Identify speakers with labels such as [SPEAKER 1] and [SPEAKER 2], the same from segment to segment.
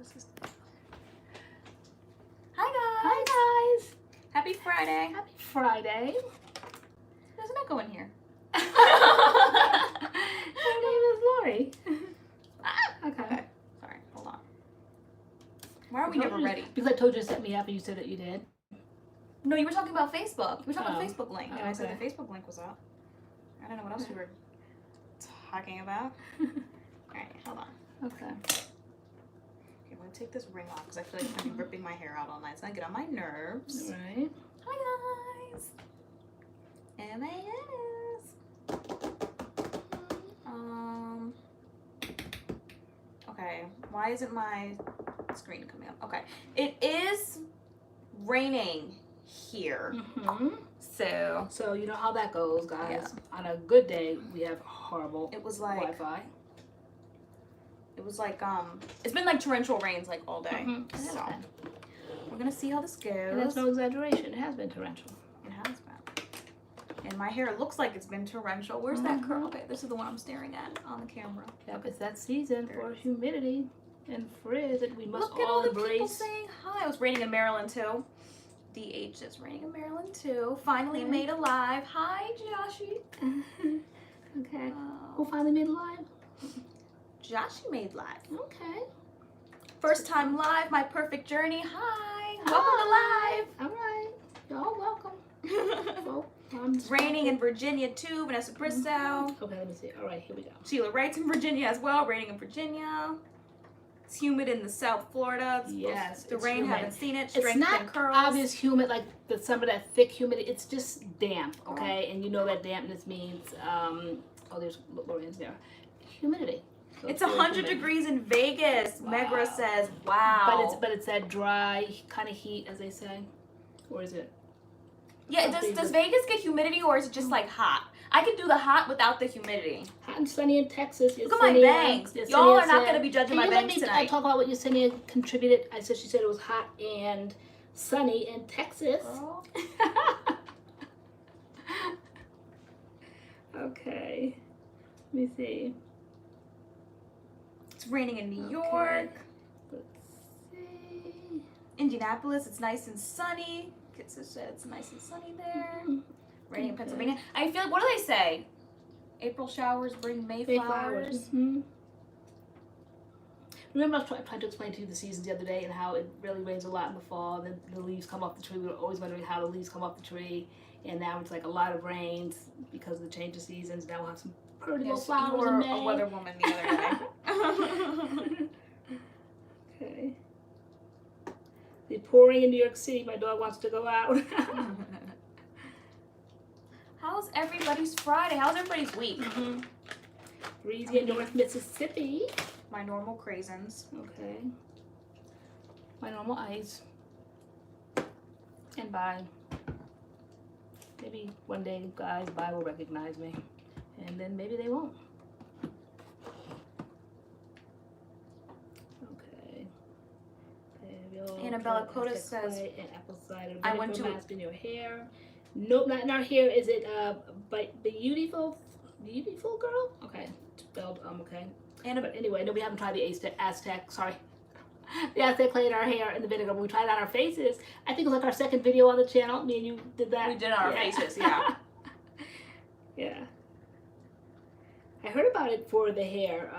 [SPEAKER 1] this is...
[SPEAKER 2] Hi guys!
[SPEAKER 1] Happy Friday.
[SPEAKER 2] Happy Friday.
[SPEAKER 1] There's an echo in here.
[SPEAKER 2] Her name is Lori. Okay.
[SPEAKER 1] Sorry, hold on. Why are we never ready?
[SPEAKER 2] Because I told you to set me up and you said that you did.
[SPEAKER 1] No, you were talking about Facebook. You were talking about Facebook link.
[SPEAKER 2] Oh,
[SPEAKER 1] And I said
[SPEAKER 2] okay.
[SPEAKER 1] the Facebook link was up. I don't know what else you were talking about. Alright, hold on.
[SPEAKER 2] Okay.
[SPEAKER 1] Okay, I'm going to take this ring off because I feel like I'm ripping my hair out all night. So I get on my nerves.
[SPEAKER 2] Right.
[SPEAKER 1] Hi guys. M.A.D.CURLS. Okay, why isn't my screen coming up? Okay, it is raining here. So
[SPEAKER 2] you know how that goes, guys.
[SPEAKER 1] Yeah.
[SPEAKER 2] On a good day, we have horrible
[SPEAKER 1] it was like
[SPEAKER 2] Wi-Fi.
[SPEAKER 1] it was like it's been like torrential rains like all day. So we're gonna see how this goes.
[SPEAKER 2] And that's no exaggeration. It has been torrential.
[SPEAKER 1] It has been. And my hair looks like it's been torrential. Where's that curl? Okay, this is the one I'm staring at on the camera.
[SPEAKER 2] Yep, it's that season for humidity and frizz that we must
[SPEAKER 1] Look at all the
[SPEAKER 2] embrace.
[SPEAKER 1] people saying hi. It was raining in Maryland too. DH is raining in Maryland too. Finally made alive. Hi, Joshy.
[SPEAKER 2] Okay. Who finally made live?
[SPEAKER 1] Joshy made live.
[SPEAKER 2] Okay.
[SPEAKER 1] First time live, my perfect journey. Hi.
[SPEAKER 2] Welcome to live. All right. Y'all welcome.
[SPEAKER 1] Welcome to live. It's raining in Virginia too. Vanessa Bristow.
[SPEAKER 2] Okay, let me see. All right, here we go.
[SPEAKER 1] Sheila Wright's in Virginia as well. Raining in Virginia. It's humid in the South Florida.
[SPEAKER 2] Yes,
[SPEAKER 1] the
[SPEAKER 2] it's
[SPEAKER 1] rain.
[SPEAKER 2] humid.
[SPEAKER 1] Haven't seen it.
[SPEAKER 2] It's
[SPEAKER 1] Strength
[SPEAKER 2] not
[SPEAKER 1] and curls.
[SPEAKER 2] obvious humid like some of that thick humidity. It's just damp, okay? And you know that dampness means oh, there's LoriAnne's there. Humidity. So
[SPEAKER 1] it's
[SPEAKER 2] very
[SPEAKER 1] 100
[SPEAKER 2] humid.
[SPEAKER 1] degrees in Vegas.
[SPEAKER 2] Wow.
[SPEAKER 1] Megra says, "Wow."
[SPEAKER 2] But it's that dry kind of heat, as they say, or is it?
[SPEAKER 1] Yeah. Does Vegas get humidity or is it just like hot? I could do the hot without the humidity.
[SPEAKER 2] Hot and sunny in Texas.
[SPEAKER 1] Look at my bangs. Y'all are not going to be judging my bangs tonight.
[SPEAKER 2] Talk about what Yesenia contributed. She said it was hot and sunny in Texas.
[SPEAKER 1] Girl.
[SPEAKER 2] Okay. Let me see.
[SPEAKER 1] It's raining in New
[SPEAKER 2] Okay.
[SPEAKER 1] York.
[SPEAKER 2] Let's see.
[SPEAKER 1] Indianapolis, it's nice and sunny. Kids said it's nice and sunny there. Raining in Pennsylvania. I feel, what do they say? April showers bring May flowers.
[SPEAKER 2] Remember, I was trying to explain to you the seasons the other day and how it really rains a lot in the fall, and then the leaves come off the tree. We were always wondering how the leaves come off the tree, and now it's like a lot of rains because of the change of seasons. Now we'll have some pretty little flowers
[SPEAKER 1] you were
[SPEAKER 2] in May.
[SPEAKER 1] a weather woman the other day.
[SPEAKER 2] Okay. The pouring in New York City. My dog wants to go out.
[SPEAKER 1] How's everybody's Friday? How's everybody's week?
[SPEAKER 2] Breezy in North Mississippi.
[SPEAKER 1] My normal craisins.
[SPEAKER 2] Okay. My normal ice. And bye. Maybe one day, guys, bye will recognize me. And then maybe they won't. Okay.
[SPEAKER 1] Annabella Coda says,
[SPEAKER 2] and apple cider
[SPEAKER 1] I went
[SPEAKER 2] vinegar
[SPEAKER 1] to
[SPEAKER 2] mask in your hair. Nope, not in our hair. Is it beautiful girl? Okay, spelled okay. But anyway, no, we haven't tried the Aztec. Sorry, the Aztec clay in our hair and the vinegar. When we tried it on our faces, I think it was like our second video on the channel. Me and you did that.
[SPEAKER 1] We did on our faces, yeah.
[SPEAKER 2] Yeah. I heard about it for the hair,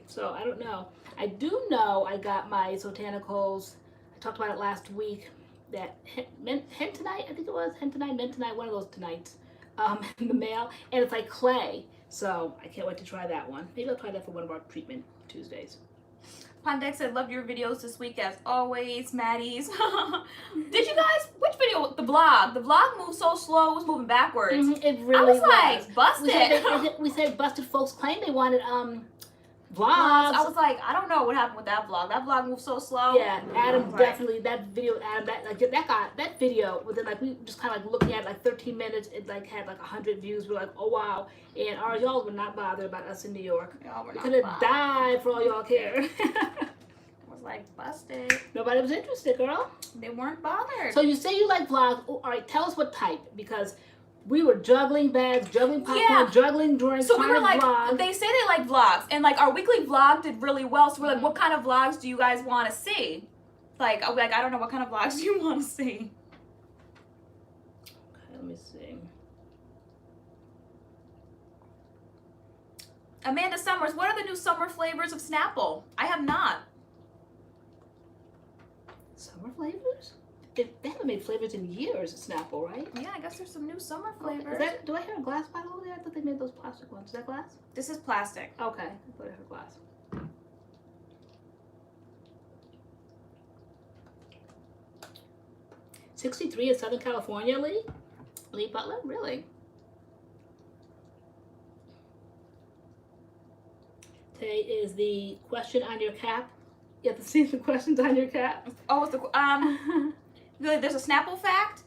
[SPEAKER 2] so I don't know. I do know I got my Sotanicals. I talked about it last week. That Hentonite, I think it was Hentonite, one of those tonights, in the mail, and it's like clay. So I can't wait to try that one. Maybe I'll try that for one of our treatment Tuesdays.
[SPEAKER 1] Pondex said, loved your videos this week as always, Maddie's. Did you guys, which video? The vlog. The vlog moved so slow, it was moving backwards.
[SPEAKER 2] It really was.
[SPEAKER 1] I was like, busted.
[SPEAKER 2] We said busted folks claimed they wanted vlogs.
[SPEAKER 1] I was like, I don't know what happened with that vlog. That vlog moved so slow.
[SPEAKER 2] Yeah, Adam definitely, that video, Adam, that video, within like, we just kind of like looking at like 13 minutes, it like had like 100 views. We're like, oh wow. And y'all were not bothered about us in New York. We could have died for all y'all care.
[SPEAKER 1] I was like, busted.
[SPEAKER 2] Nobody was interested, girl.
[SPEAKER 1] They weren't bothered.
[SPEAKER 2] So you say you like vlogs. Oh, all right, tell us what type, because we were juggling bags, juggling popcorn,
[SPEAKER 1] Yeah.
[SPEAKER 2] juggling drinks,
[SPEAKER 1] So we
[SPEAKER 2] trying
[SPEAKER 1] were
[SPEAKER 2] to
[SPEAKER 1] like,
[SPEAKER 2] vlog.
[SPEAKER 1] they say they like vlogs, and like our weekly vlog did really well. So we're like, what kind of vlogs do you guys want to see? Like, I'll be like, I don't know, what kind of vlogs do you want to see?
[SPEAKER 2] Okay, let me see.
[SPEAKER 1] Amanda Summers, what are the new summer flavors of Snapple? I have not.
[SPEAKER 2] Summer flavors? They haven't made flavors in years at Snapple, right?
[SPEAKER 1] Yeah, I guess there's some new summer
[SPEAKER 2] Okay.
[SPEAKER 1] flavors.
[SPEAKER 2] Do I hear a glass bottle over there? I thought they made those plastic ones. Is that glass?
[SPEAKER 1] This is plastic.
[SPEAKER 2] Okay, I thought I heard glass. '63 in Southern California, Lee? Lee Butler? Really? Today is the question on your cap. You have to see the questions on your cap.
[SPEAKER 1] Oh, it's there's a Snapple fact.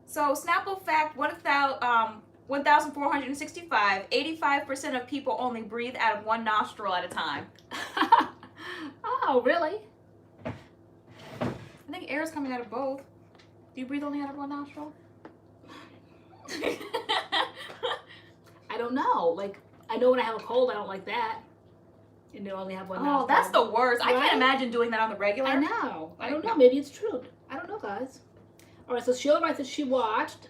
[SPEAKER 1] So Snapple fact, 1,465, 85% of people only breathe out of one nostril at a time.
[SPEAKER 2] Oh, really?
[SPEAKER 1] I think air is coming out of both. Do you breathe only out of one nostril?
[SPEAKER 2] I don't know. Like, I know when I have a cold, I don't like that. And they only have one nostril.
[SPEAKER 1] Oh, that's the worst. I
[SPEAKER 2] Right?
[SPEAKER 1] can't imagine doing that on the regular.
[SPEAKER 2] I know. I don't know. Maybe it's true. I don't know, guys. All right, so Sheila writes that she watched.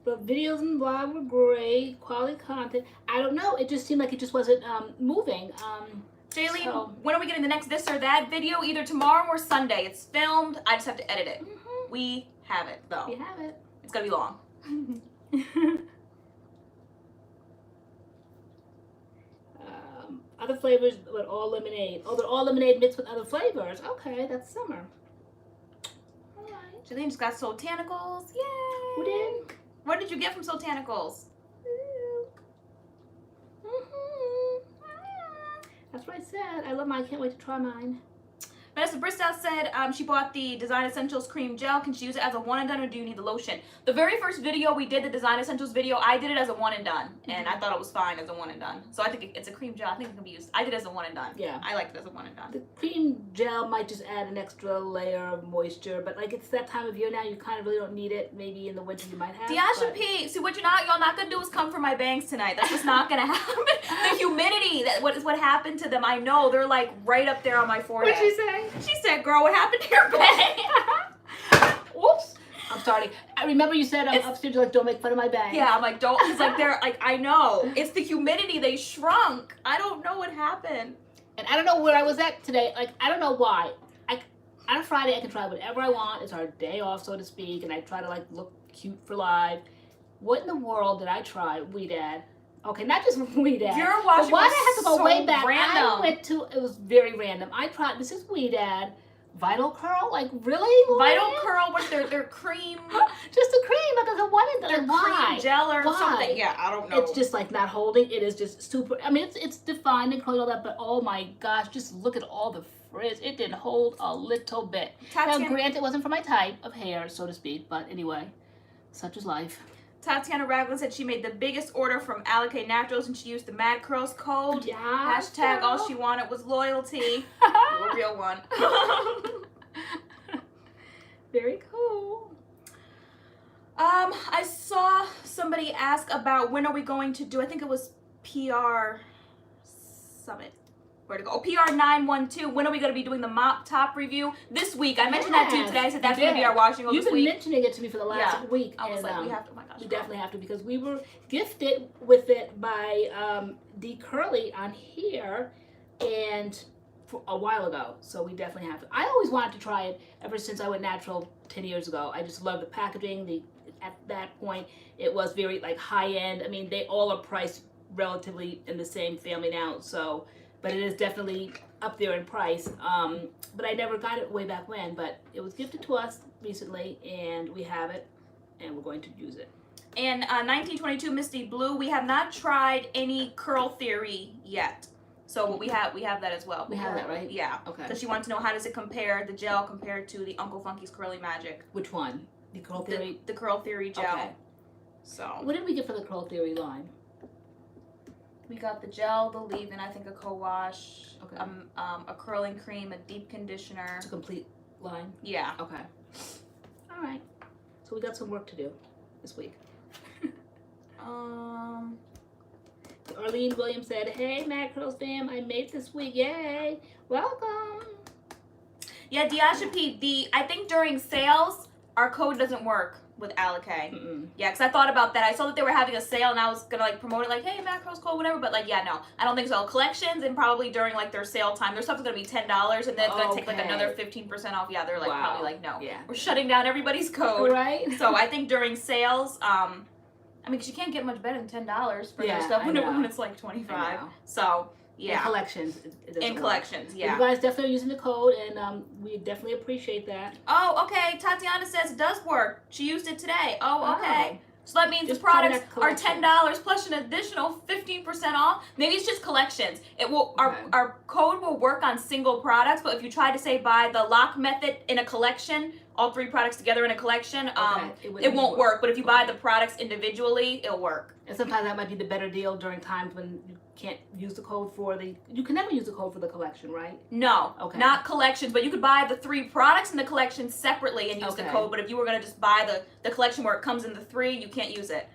[SPEAKER 2] The videos and vlog were great. Quality content. I don't know. It just seemed like it just wasn't moving.
[SPEAKER 1] Jaylene,
[SPEAKER 2] So-
[SPEAKER 1] when are we getting the next this or that video? Either tomorrow or Sunday. It's filmed. I just have to edit it.
[SPEAKER 2] Mm-hmm.
[SPEAKER 1] We have it, though.
[SPEAKER 2] You have it.
[SPEAKER 1] It's going to be long.
[SPEAKER 2] Other flavors, but all lemonade. Oh, they're all lemonade mixed with other flavors. Okay, that's summer. All right.
[SPEAKER 1] Jaylene just got Soultanicals. Yay!
[SPEAKER 2] Who did?
[SPEAKER 1] What did you get from Soultanicals?
[SPEAKER 2] Mm-hmm. That's what I said. I love mine. I can't wait to try mine.
[SPEAKER 1] Vanessa Bristow said she bought the Design Essentials Cream Gel. Can she use it as a one and done, or do you need the lotion? The very first video we did, the Design Essentials video, I did it as a one and done, and I thought it was fine as a one and done. So I think it's a cream gel. I think it can be used. I did it as a one and done.
[SPEAKER 2] Yeah.
[SPEAKER 1] I liked it as a one and done.
[SPEAKER 2] The cream gel might just add an extra layer of moisture, but like it's that time of year now, you kind of really don't need it. Maybe in the winter you might have.
[SPEAKER 1] Diasha
[SPEAKER 2] but-
[SPEAKER 1] P. See, what y'all not gonna do is come for my bangs tonight. That's just not gonna happen. The humidity, what happened to them. I know they're like right up there on my forehead.
[SPEAKER 2] What'd she say?
[SPEAKER 1] She said, "Girl, what happened to your bang?"
[SPEAKER 2] Whoops. I'm sorry. I remember you said
[SPEAKER 1] It's-
[SPEAKER 2] upstairs, you're like, don't make fun of my bag.
[SPEAKER 1] Yeah, I'm like, don't. It's like they're like, I know. It's the humidity. They shrunk. I don't know what happened.
[SPEAKER 2] And I don't know where I was at today. Like, I don't know why. On a Friday, I can try whatever I want. It's our day off, so to speak, and I try to like look cute for live. What in the world did I try? Weedad. Okay, not just Weedad.
[SPEAKER 1] Your
[SPEAKER 2] But
[SPEAKER 1] washing
[SPEAKER 2] why
[SPEAKER 1] was
[SPEAKER 2] did I have to go
[SPEAKER 1] so
[SPEAKER 2] way back?
[SPEAKER 1] random.
[SPEAKER 2] I went to, it was very random. I tried, this is Weedad. Vital Curl? Like, really?
[SPEAKER 1] Vital
[SPEAKER 2] Lorianne?
[SPEAKER 1] Curl was their cream,
[SPEAKER 2] Just a cream, but there's a one in
[SPEAKER 1] their
[SPEAKER 2] there. Why?
[SPEAKER 1] cream gel or
[SPEAKER 2] Why?
[SPEAKER 1] something. Yeah, I don't know.
[SPEAKER 2] It's just like not holding. It is just super. I mean, it's defined and curly all that, but oh my gosh, just look at all the frizz. It didn't hold a little bit. Now,
[SPEAKER 1] Tatiana,
[SPEAKER 2] granted, it wasn't for my type of hair, so to speak, but anyway, such is life.
[SPEAKER 1] Tatiana Ragland said she made the biggest order from Alikay Naturals and she used the MADCURLS code.
[SPEAKER 2] Yeah.
[SPEAKER 1] Hashtag all she wanted was loyalty. A real one.
[SPEAKER 2] Very cool.
[SPEAKER 1] I saw somebody ask about when are we going to do, I think it was PR Summit. Where to go? Oh, PR 912. When are we going to be doing the mop top review? This week. I mentioned that to you today. I said that's going to be our washing over
[SPEAKER 2] You've
[SPEAKER 1] this
[SPEAKER 2] been
[SPEAKER 1] week.
[SPEAKER 2] mentioning it to me for the last week.
[SPEAKER 1] I was
[SPEAKER 2] and,
[SPEAKER 1] like, we have to, oh my gosh.
[SPEAKER 2] we definitely have to because we were gifted with it by D.Curly on here and for a while ago. So we definitely have to. I always wanted to try it ever since I went natural 10 years ago. I just love the packaging. At that point, it was very like high end. I mean, they all are priced relatively in the same family now. So, but it is definitely up there in price. But I never got it way back when. But it was gifted to us recently, and we have it, and we're going to use it.
[SPEAKER 1] And 1922 Misty Blue. We have not tried any Curl Theory yet. So we have that as well.
[SPEAKER 2] We have that, right?
[SPEAKER 1] Yeah.
[SPEAKER 2] Okay.
[SPEAKER 1] Because she wanted to know how does it compare, the gel compared to the Uncle Funky's Curly Magic.
[SPEAKER 2] Which one? The Curl Theory?
[SPEAKER 1] The Curl Theory gel.
[SPEAKER 2] Okay.
[SPEAKER 1] So
[SPEAKER 2] What did we get for the Curl Theory line?
[SPEAKER 1] we got the gel, the leave-in, I think a co-wash,
[SPEAKER 2] Okay.
[SPEAKER 1] a curling cream, a deep conditioner.
[SPEAKER 2] It's a complete line?
[SPEAKER 1] Yeah.
[SPEAKER 2] Okay. All right. So we got some work to do this week. Arlene Williams said, "Hey, Mad Curls fam, I made it this week. Yay! Welcome."
[SPEAKER 1] Yeah, Diasha P. I think during sales, our code doesn't work with Alikay. Yeah, because I thought about that. I saw that they were having a sale, and I was gonna like promote it, like, hey, Mad Curls code, whatever. But like, yeah, no, I don't think so. Collections and probably during like their sale time, their stuff's gonna be $10, and then it's gonna take like another 15% off. Yeah, they're like probably like, no, we're shutting down everybody's code.
[SPEAKER 2] Right.
[SPEAKER 1] So I think during sales, I mean, because you can't get much better than $10 for their stuff when it's like $25. So. Yeah.
[SPEAKER 2] In collections.
[SPEAKER 1] In collections, yeah.
[SPEAKER 2] You guys definitely are using the code, and we definitely appreciate that.
[SPEAKER 1] Oh, okay. Tatiana says it does work. She used it today. Oh, okay. So that means the products are $10 plus an additional 15% off. Maybe it's just collections. It will our code will work on single products, but if you try to say buy the lock method in a collection, all 3 products together in a collection, it won't work. But if you buy the products individually, it'll work.
[SPEAKER 2] And sometimes that might be the better deal during times when you can't use the code for the. You can never use the code for the collection, right?
[SPEAKER 1] No, not collections. But you could buy the 3 products in the collection separately and use the code. But if you were gonna just buy the collection where it comes in the 3, you can't use it.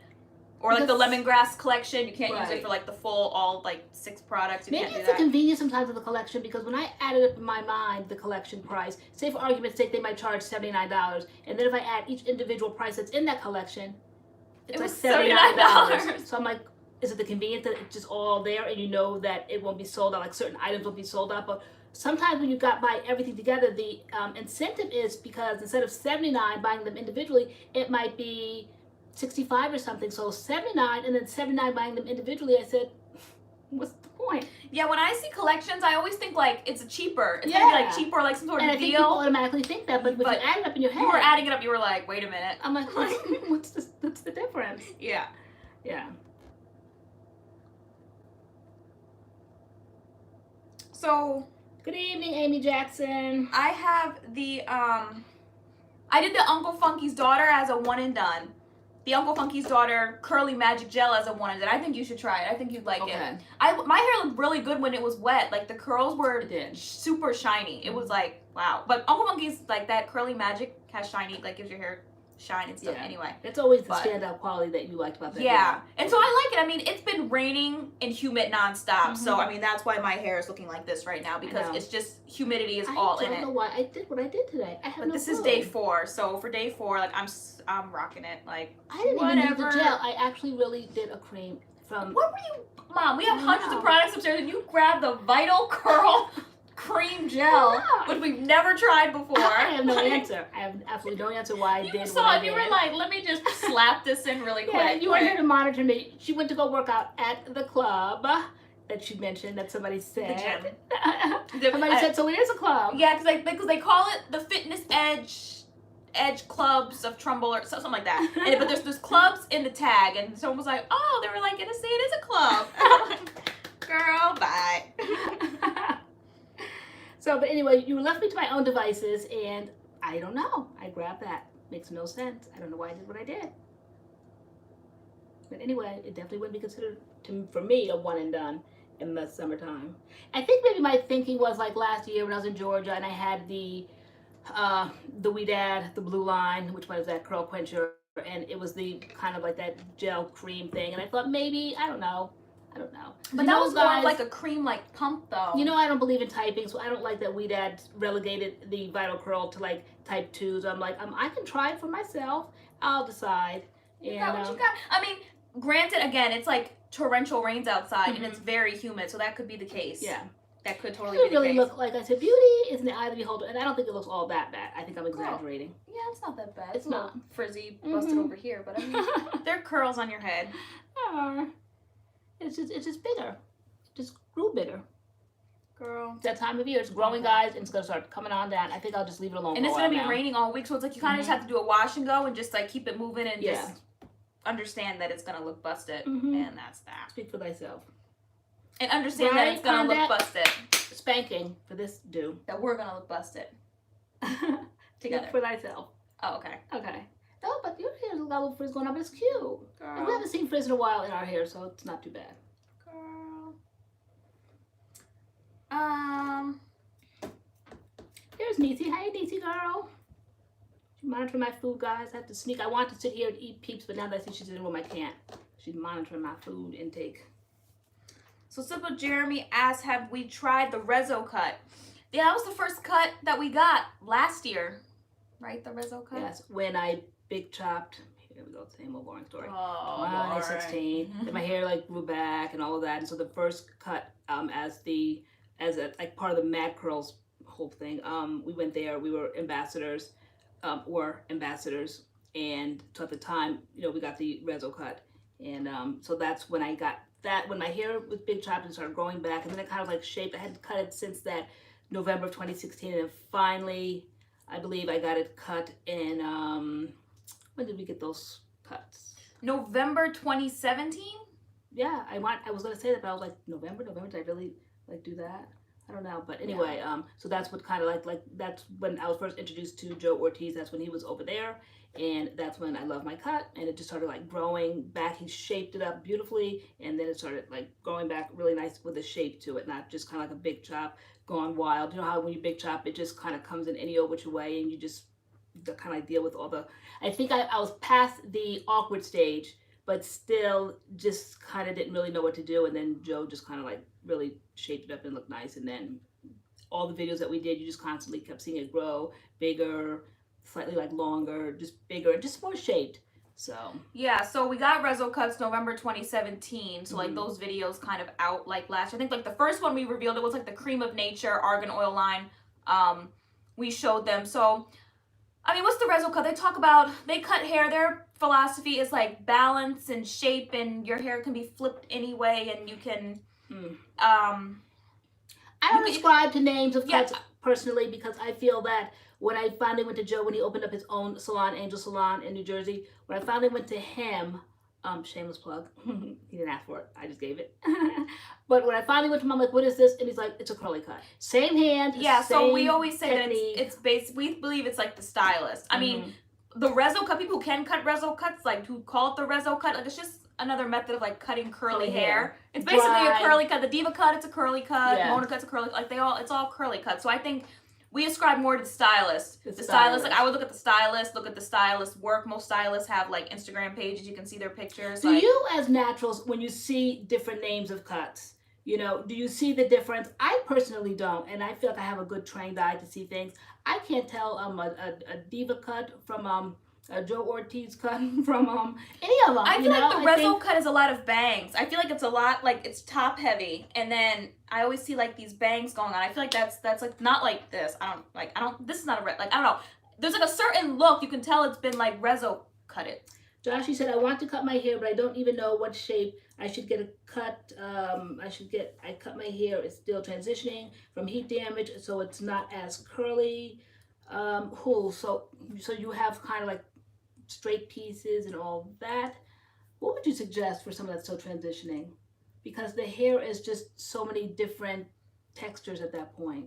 [SPEAKER 1] Or like the lemongrass collection, you can't use it for like the full all like 6 products. You
[SPEAKER 2] Maybe it's a convenience sometimes of the collection, because when I added up in my mind the collection price, say for argument's sake they might charge $79, and then if I add each individual price that's in that collection, it's like $79. So I'm like, is it the convenience that it's just all there and you know that it won't be sold out, like certain items won't be sold out? But sometimes when you buy everything together, the incentive is because instead of $79 buying them individually, it might be $65 or something. So $79 and then $79 buying them individually. I said, what's the point?
[SPEAKER 1] Yeah, when I see collections, I always think like it's cheaper. It's gonna be like cheaper, like some sort of deal.
[SPEAKER 2] And I think people automatically think that, but if you add it up in your head,
[SPEAKER 1] you were adding it up. You were like, wait a minute.
[SPEAKER 2] I'm like, what's the difference?
[SPEAKER 1] Yeah.
[SPEAKER 2] Yeah.
[SPEAKER 1] So,
[SPEAKER 2] good evening, Amy Jackson.
[SPEAKER 1] I have the I did the Uncle Funky's daughter as a one and done. The Uncle Funky's daughter curly magic gel as a one and done. I think you should try it. I think you'd like it. My hair looked really good when it was wet. Like the curls were super shiny. It was like wow. But Uncle Funky's like that curly magic has shiny, like gives your hair shine and stuff. Anyway,
[SPEAKER 2] it's always the standout quality that you liked about that.
[SPEAKER 1] Yeah, and so I like it. I mean, it's been raining and humid nonstop, so I mean that's why my hair is looking like this right now, because it's just humidity is all in it. I don't
[SPEAKER 2] know why I did what I did today. I have no
[SPEAKER 1] this is day 4, so for day 4, like I'm rocking it. Like
[SPEAKER 2] I didn't even use the gel. I actually really did a cream from.
[SPEAKER 1] What were you, Mom? We have hundreds of products upstairs, and you grabbed the Vital Curl cream gel, which we've never tried before.
[SPEAKER 2] I have no answer. I have absolutely no answer why I did.
[SPEAKER 1] You saw it. You were like, let me just slap this in really quick.
[SPEAKER 2] Yeah, you were here to monitor me. She went to go work out at the club that she mentioned that somebody said.
[SPEAKER 1] The gym.
[SPEAKER 2] Somebody said, so it is a club.
[SPEAKER 1] Yeah, because they call it the Fitness Edge clubs of Trumbull or something like that. But there's clubs in the tag, and someone was like, oh, they were like gonna say it is a club. Girl, bye.
[SPEAKER 2] So, but anyway, you left me to my own devices, and I don't know. I grabbed that. Makes no sense. I don't know why I did what I did. But anyway, it definitely wouldn't be considered, for me, a one and done in the summertime. I think maybe my thinking was like last year when I was in Georgia, and I had the WeDad, the blue line, which was that curl quencher, and it was the kind of like that gel cream thing, and I thought maybe, I don't know.
[SPEAKER 1] But that was more like a cream like pump though.
[SPEAKER 2] You know I don't believe in typing, so I don't like that WeDad relegated the Vital Curl to like type 2. So I'm like, I can try it for myself. I'll decide.
[SPEAKER 1] You got what you got. I mean, granted, again, it's like torrential rains outside and it's very humid, so that could be the case.
[SPEAKER 2] Yeah.
[SPEAKER 1] That could totally be the case.
[SPEAKER 2] It really look like I said, beauty is in the eye of the beholder, and I don't think it looks all that bad. I think I'm exaggerating.
[SPEAKER 1] Yeah, it's not that bad. It's not frizzy, busted over here, but I mean, there are curls on your head.
[SPEAKER 2] It's just bigger. Just grew bigger.
[SPEAKER 1] Girl.
[SPEAKER 2] It's that time of year. It's growing, guys, and it's going to start coming on down. I think I'll just leave it alone.
[SPEAKER 1] And it's going to be raining all week, so it's like you kind of just have to do a wash and go and just like keep it moving and just understand that it's going to look busted. And that's that.
[SPEAKER 2] Speak for thyself.
[SPEAKER 1] And understand that it's going to look busted.
[SPEAKER 2] Spanking for this do.
[SPEAKER 1] That we're going to look busted. Together.
[SPEAKER 2] Speak for thyself.
[SPEAKER 1] Oh, okay.
[SPEAKER 2] Okay. No, but your hair's got a little frizz going on, but it's cute. Girl. And we haven't seen frizz in a while in our hair, so it's not too bad.
[SPEAKER 1] Girl.
[SPEAKER 2] Here's Niecy. Hey, Niecy girl. She's monitoring my food, guys. I have to sneak. I want to sit here and eat Peeps, but now that I see she's in the room, I can't. she's monitoring my food intake.
[SPEAKER 1] So Simple Jeremy asks, have we tried the Rezo cut? Yeah, that was the first cut that we got last year, right? The Rezo cut?
[SPEAKER 2] Yes, when I big chopped, here we go, same old boring story.
[SPEAKER 1] Oh,
[SPEAKER 2] 2016, then my hair like grew back and all of that. And so the first cut as a like part of the MADCURLS whole thing, we went there, we were ambassadors, and so at the time, you know, we got the Rezo cut. And so that's when I got that, when my hair was big chopped and started growing back, and then it kind of like shaped. I had cut it since that November of 2016, and then finally, I believe I got it cut in, when did we get those cuts?
[SPEAKER 1] November 2017?
[SPEAKER 2] Yeah, I was gonna say that, but I was like, November, did I really like do that? I don't know, but anyway, so that's what kind of like that's when I was first introduced to Joe Ortiz. That's when he was over there, and that's when I loved my cut, and it just started like growing back. He shaped it up beautifully, and then it started like growing back really nice with a shape to it, not just kind of like a big chop gone wild. You know how when you big chop, it just kind of comes in any old which way, and you just kind of like deal with all the. I think I was past the awkward stage, but still just kind of didn't really know what to do, and then Joe just kind of like really shaped it up and looked nice. And then all the videos that we did, you just constantly kept seeing it grow bigger, slightly like longer, just bigger, just more shaped. So
[SPEAKER 1] yeah, so we got Rezo cuts November 2017. So like those videos kind of out like last year. I think like the first one we revealed, it was like the Cream of Nature Argan Oil line. We showed them. So I mean, what's the Rezo cut? They talk about, they cut hair. Their philosophy is like balance and shape, and your hair can be flipped anyway, and you can
[SPEAKER 2] I don't ascribe to names of cuts personally, because I feel that when I finally went to Joe, when he opened up his own salon, Angel Salon in New Jersey, when I finally went to him, shameless plug, he didn't ask for it, I just gave it. But when I finally went to him, I'm like, what is this? And he's like, it's a curly cut. Same hand,
[SPEAKER 1] yeah,
[SPEAKER 2] same
[SPEAKER 1] so we always say
[SPEAKER 2] technique.
[SPEAKER 1] that it's based, we believe it's like the stylist. I mean, the Rezo cut, people who can cut Rezo cuts, like who call it the Rezo cut, like it's just another method of like cutting curly hair. It's basically a curly cut. The Diva cut, it's a curly cut. Mona cut's a curly cut. Like it's all curly cut. So I think we ascribe more to the stylist. The stylist, like I would look at the stylist work. Most stylists have like Instagram pages. You can see their pictures.
[SPEAKER 2] Do you as naturals, when you see different names of cuts, you know, do you see the difference? I personally don't, and I feel like I have a good trained eye to see things. I can't tell a Diva cut from a Joe Ortiz cut from any of them.
[SPEAKER 1] I feel like the Rezo cut is a lot of bangs. I feel like it's a lot, like it's top heavy, and then I always see like these bangs going on. I feel like that's like not like this. This is not a, like, I don't know. There's like a certain look, you can tell it's been like Rezo cut it.
[SPEAKER 2] Josh, he said, I want to cut my hair, but I don't even know what shape I should get a cut. I cut my hair, it's still transitioning from heat damage, so it's not as curly. So you have kind of like straight pieces and all that. What would you suggest for someone that's still transitioning? Because the hair is just so many different textures at that point.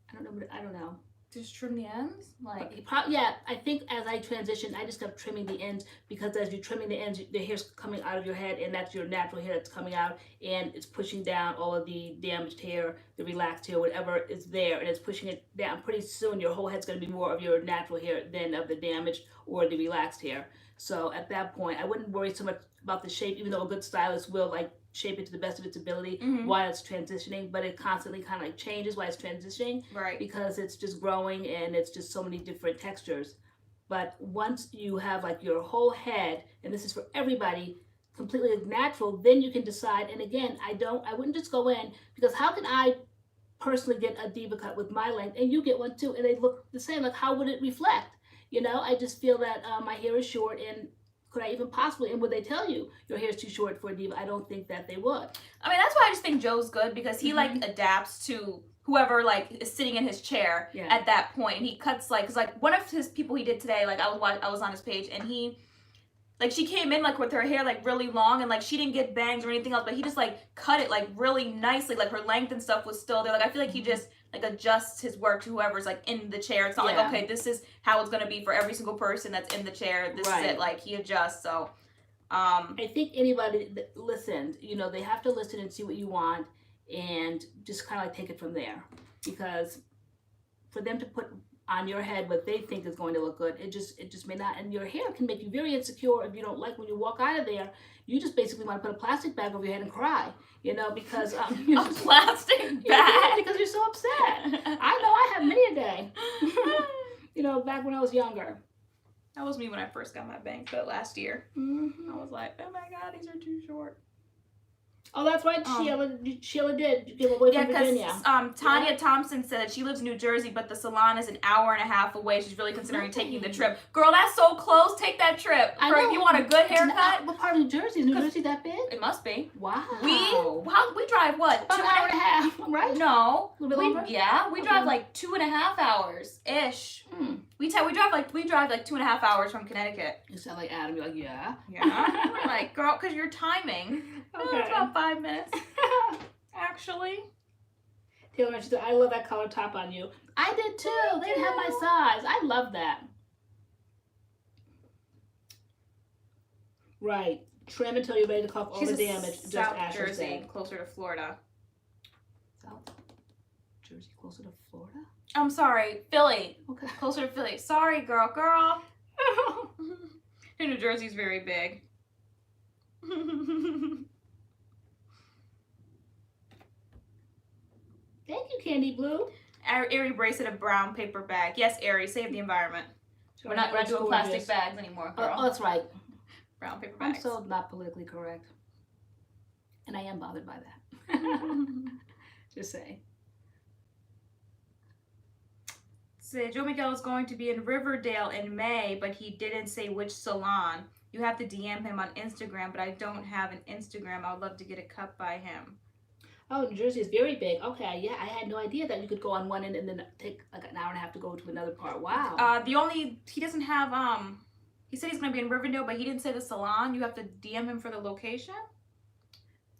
[SPEAKER 2] I don't know.
[SPEAKER 1] Just trim the ends? Like
[SPEAKER 2] yeah, I think as I transition, I just kept trimming the ends, because as you're trimming the ends, the hair's coming out of your head, and that's your natural hair that's coming out, and it's pushing down all of the damaged hair, the relaxed hair, whatever is there, and it's pushing it down. Pretty soon your whole head's going to be more of your natural hair than of the damaged or the relaxed hair. So at that point, I wouldn't worry so much about the shape, even though a good stylist will like shape it to the best of its ability while it's transitioning, but it constantly kind of like changes while it's transitioning,
[SPEAKER 1] right?
[SPEAKER 2] Because it's just growing and it's just so many different textures. But once you have like your whole head, and this is for everybody, completely natural, then you can decide. And again, I wouldn't just go in, because how can I personally get a Diva cut with my length and you get one too and they look the same? Like, how would it reflect? You know, I just feel that my hair is short, and could I even possibly, and would they tell you your hair is too short for a Diva? I don't think that they would.
[SPEAKER 1] I mean, that's why I just think Joe's good, because he like adapts to whoever like is sitting in his chair at that point, and he cuts like, cause like one of his people he did today, like I was on his page, and he like, she came in like with her hair like really long, and like she didn't get bangs or anything else, but he just like cut it like really nicely, like her length and stuff was still there. Like I feel like he just like adjusts his work to whoever's like in the chair. It's not like, okay, this is how it's gonna be for every single person that's in the chair. This is it. Like he adjusts. So
[SPEAKER 2] I think anybody that listens, you know, they have to listen and see what you want, and just kind of like take it from there. Because for them to put on your head what they think is going to look good. It just may not. And your hair can make you very insecure if you don't like when you walk out of there. You just basically want to put a plastic bag over your head and cry, you know, because
[SPEAKER 1] a plastic bag
[SPEAKER 2] because you're so upset. I know I have many a day. You know, back when I was younger.
[SPEAKER 1] That was me when I first got my bangs, but last year. I was like, oh my god, these are too short.
[SPEAKER 2] Oh, that's right. Sheila did give away from Virginia.
[SPEAKER 1] Tanya Thompson said she lives in New Jersey, but the salon is an hour and a half away. She's really considering taking the trip. Girl, that's so close. Take that trip.
[SPEAKER 2] I know.
[SPEAKER 1] If you want a good haircut.
[SPEAKER 2] What part of New Jersey? Is New Jersey that big?
[SPEAKER 1] It must be.
[SPEAKER 2] Wow.
[SPEAKER 1] We drive what?
[SPEAKER 2] About an hour and a half, right?
[SPEAKER 1] No.
[SPEAKER 2] A little bit longer?
[SPEAKER 1] Yeah, we drive like 2.5 hours ish. We drive like 2.5 hours from Connecticut.
[SPEAKER 2] You sound like Adam. You're like, yeah.
[SPEAKER 1] Yeah. We're like, girl, because you're timing.
[SPEAKER 2] Okay.
[SPEAKER 1] It's about 5 minutes. Actually.
[SPEAKER 2] TaylorAnne, she said, I love that color top on you. I did too. They didn't have my size. I love that. Right. Trim until you're ready to cough all the damage.
[SPEAKER 1] South
[SPEAKER 2] Just Asher
[SPEAKER 1] Jersey,
[SPEAKER 2] said.
[SPEAKER 1] closer to Florida.
[SPEAKER 2] South Jersey, closer to Florida?
[SPEAKER 1] I'm sorry, Philly.
[SPEAKER 2] Okay.
[SPEAKER 1] Closer to Philly. Sorry, girl. New Jersey's very big.
[SPEAKER 2] Thank you, Candy Blue.
[SPEAKER 1] Airy bracelet, a brown paper bag. Yes, Airy, save the environment. We're not doing plastic bags anymore, girl.
[SPEAKER 2] Oh, that's right.
[SPEAKER 1] Brown paper bags.
[SPEAKER 2] I'm so not politically correct. And I am bothered by that. Just saying.
[SPEAKER 1] So Joe Miguel is going to be in Riverdale in May, but he didn't say which salon. You have to DM him on Instagram, but I don't have an Instagram. I would love to get a cut by him.
[SPEAKER 2] Oh, New Jersey is very big. Okay, yeah, I had no idea that you could go on one end and then take like an hour and a half to go to another part. Wow.
[SPEAKER 1] He doesn't have, he said he's going to be in Riverdale, but he didn't say the salon. You have to DM him for the location.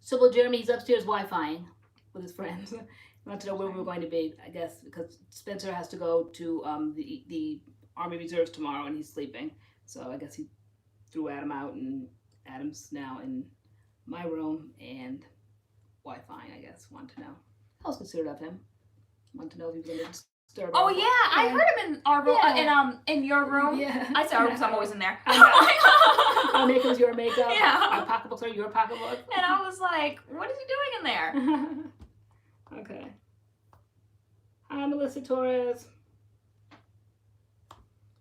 [SPEAKER 2] So, well, Jeremy, he's upstairs Wi-Fiing with his friends. He wanted to know where we were going to be, I guess, because Spencer has to go to the Army Reserves tomorrow and he's sleeping. So I guess he threw Adam out and Adam's now in my room and Wi-Fi, I guess. Want to know. I was considerate of him. Want to know if he was going to disturb.
[SPEAKER 1] Oh yeah, I heard him in our room, in your room.
[SPEAKER 2] Yeah.
[SPEAKER 1] I say our room because I'm always in there.
[SPEAKER 2] Our makeup's your makeup.
[SPEAKER 1] Yeah.
[SPEAKER 2] Our pocketbooks are your pocketbook.
[SPEAKER 1] And I was like, what is he doing in there?
[SPEAKER 2] Okay. Hi, Melissa Torres.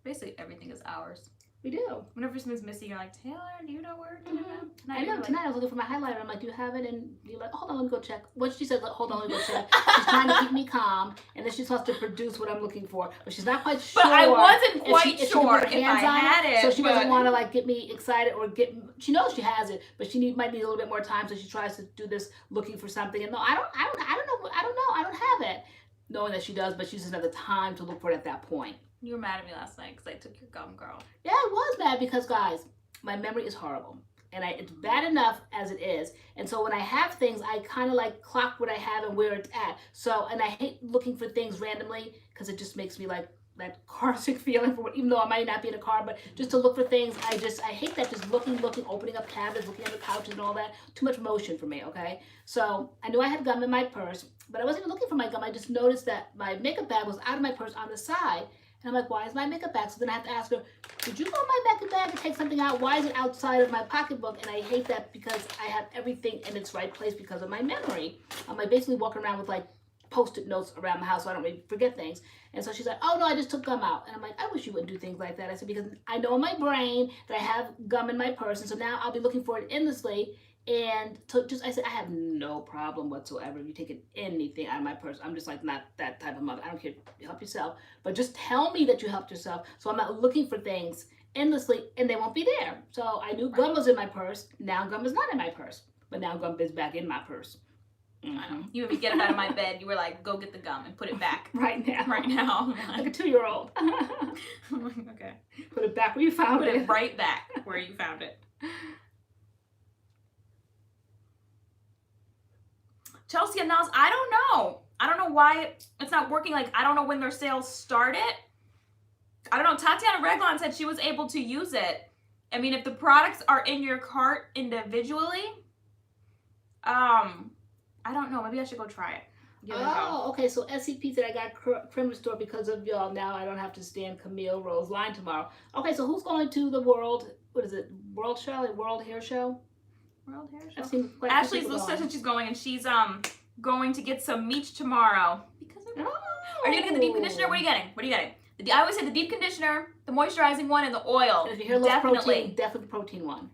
[SPEAKER 1] Basically, everything is ours.
[SPEAKER 2] We do.
[SPEAKER 1] Whenever something's missing, you're like, Taylor, do you know where to do it?
[SPEAKER 2] I know. Tonight I was looking for my highlighter. I'm like, do you have it? And you're like, hold on, let me go check. What she said, hold on, let me go check. She's trying to keep me calm, and then she's supposed to produce what I'm looking for, but she's not quite sure.
[SPEAKER 1] But I wasn't quite sure if I had it.
[SPEAKER 2] So she doesn't want to like get me excited or get. She knows she has it, but she might need a little bit more time. So she tries to do this looking for something. And no, I don't know. I don't have it. Knowing that she does, but she doesn't have the time to look for it at that point.
[SPEAKER 1] You were mad at me last night because I took your gum, girl.
[SPEAKER 2] Yeah, I was mad because, guys, my memory is horrible. And it's bad enough as it is. And so when I have things, I kind of like clock what I have and where it's at. So, and I hate looking for things randomly because it just makes me like that car sick feeling for even though I might not be in a car, but just to look for things, I hate that just looking, opening up cabinets, looking at the couches and all that. Too much motion for me, okay? So I knew I had gum in my purse, but I wasn't even looking for my gum. I just noticed that my makeup bag was out of my purse on the side. And I'm like, why is my makeup bag? So then I have to ask her, did you go in my makeup bag and take something out? Why is it outside of my pocketbook? And I hate that because I have everything in its right place because of my memory. I'm like basically walking around with like Post-it notes around my house so I don't really forget things. And so she's like, oh no, I just took gum out. And I'm like, I wish you wouldn't do things like that. I said, because I know in my brain that I have gum in my purse. And so now I'll be looking for it endlessly. And I said, I have no problem whatsoever if you taking anything out of my purse. I'm just like not that type of mother. I don't care. Help yourself. But just tell me that you helped yourself so I'm not looking for things endlessly and they won't be there. So I knew gum was in my purse. Now gum is not in my purse. But now gum is back in my purse.
[SPEAKER 1] Mm-hmm. I know. You would get it out of my bed. You were like, go get the gum and put it back.
[SPEAKER 2] Right now.
[SPEAKER 1] Right now.
[SPEAKER 2] Like a 2-year-old.
[SPEAKER 1] Okay.
[SPEAKER 2] Put it back where you found it.
[SPEAKER 1] Put it right back where you found it. Chelsea and Nas, I don't know. I don't know why it's not working. Like, I don't know when their sales started. I don't know. Tatiana Reglan said she was able to use it. I mean, if the products are in your cart individually, I don't know. Maybe I should go try it. Give it a go.
[SPEAKER 2] Oh, okay. So SCP said I got Creme Restore because of y'all. Now I don't have to stand Camille Rose line tomorrow. Okay, so who's going to the World? What is it? World Show? World Hair Show?
[SPEAKER 1] World Hair Show.
[SPEAKER 2] I've seen quite a few
[SPEAKER 1] Ashley's
[SPEAKER 2] people
[SPEAKER 1] says
[SPEAKER 2] going.
[SPEAKER 1] that she's going, and she's going to get some meat tomorrow. Because of
[SPEAKER 2] Oh.
[SPEAKER 1] Are you gonna get the deep conditioner? What are you getting? What are you getting? I always say the deep conditioner, the moisturizing one, and the oil.
[SPEAKER 2] And if you hear less protein, definitely the protein one.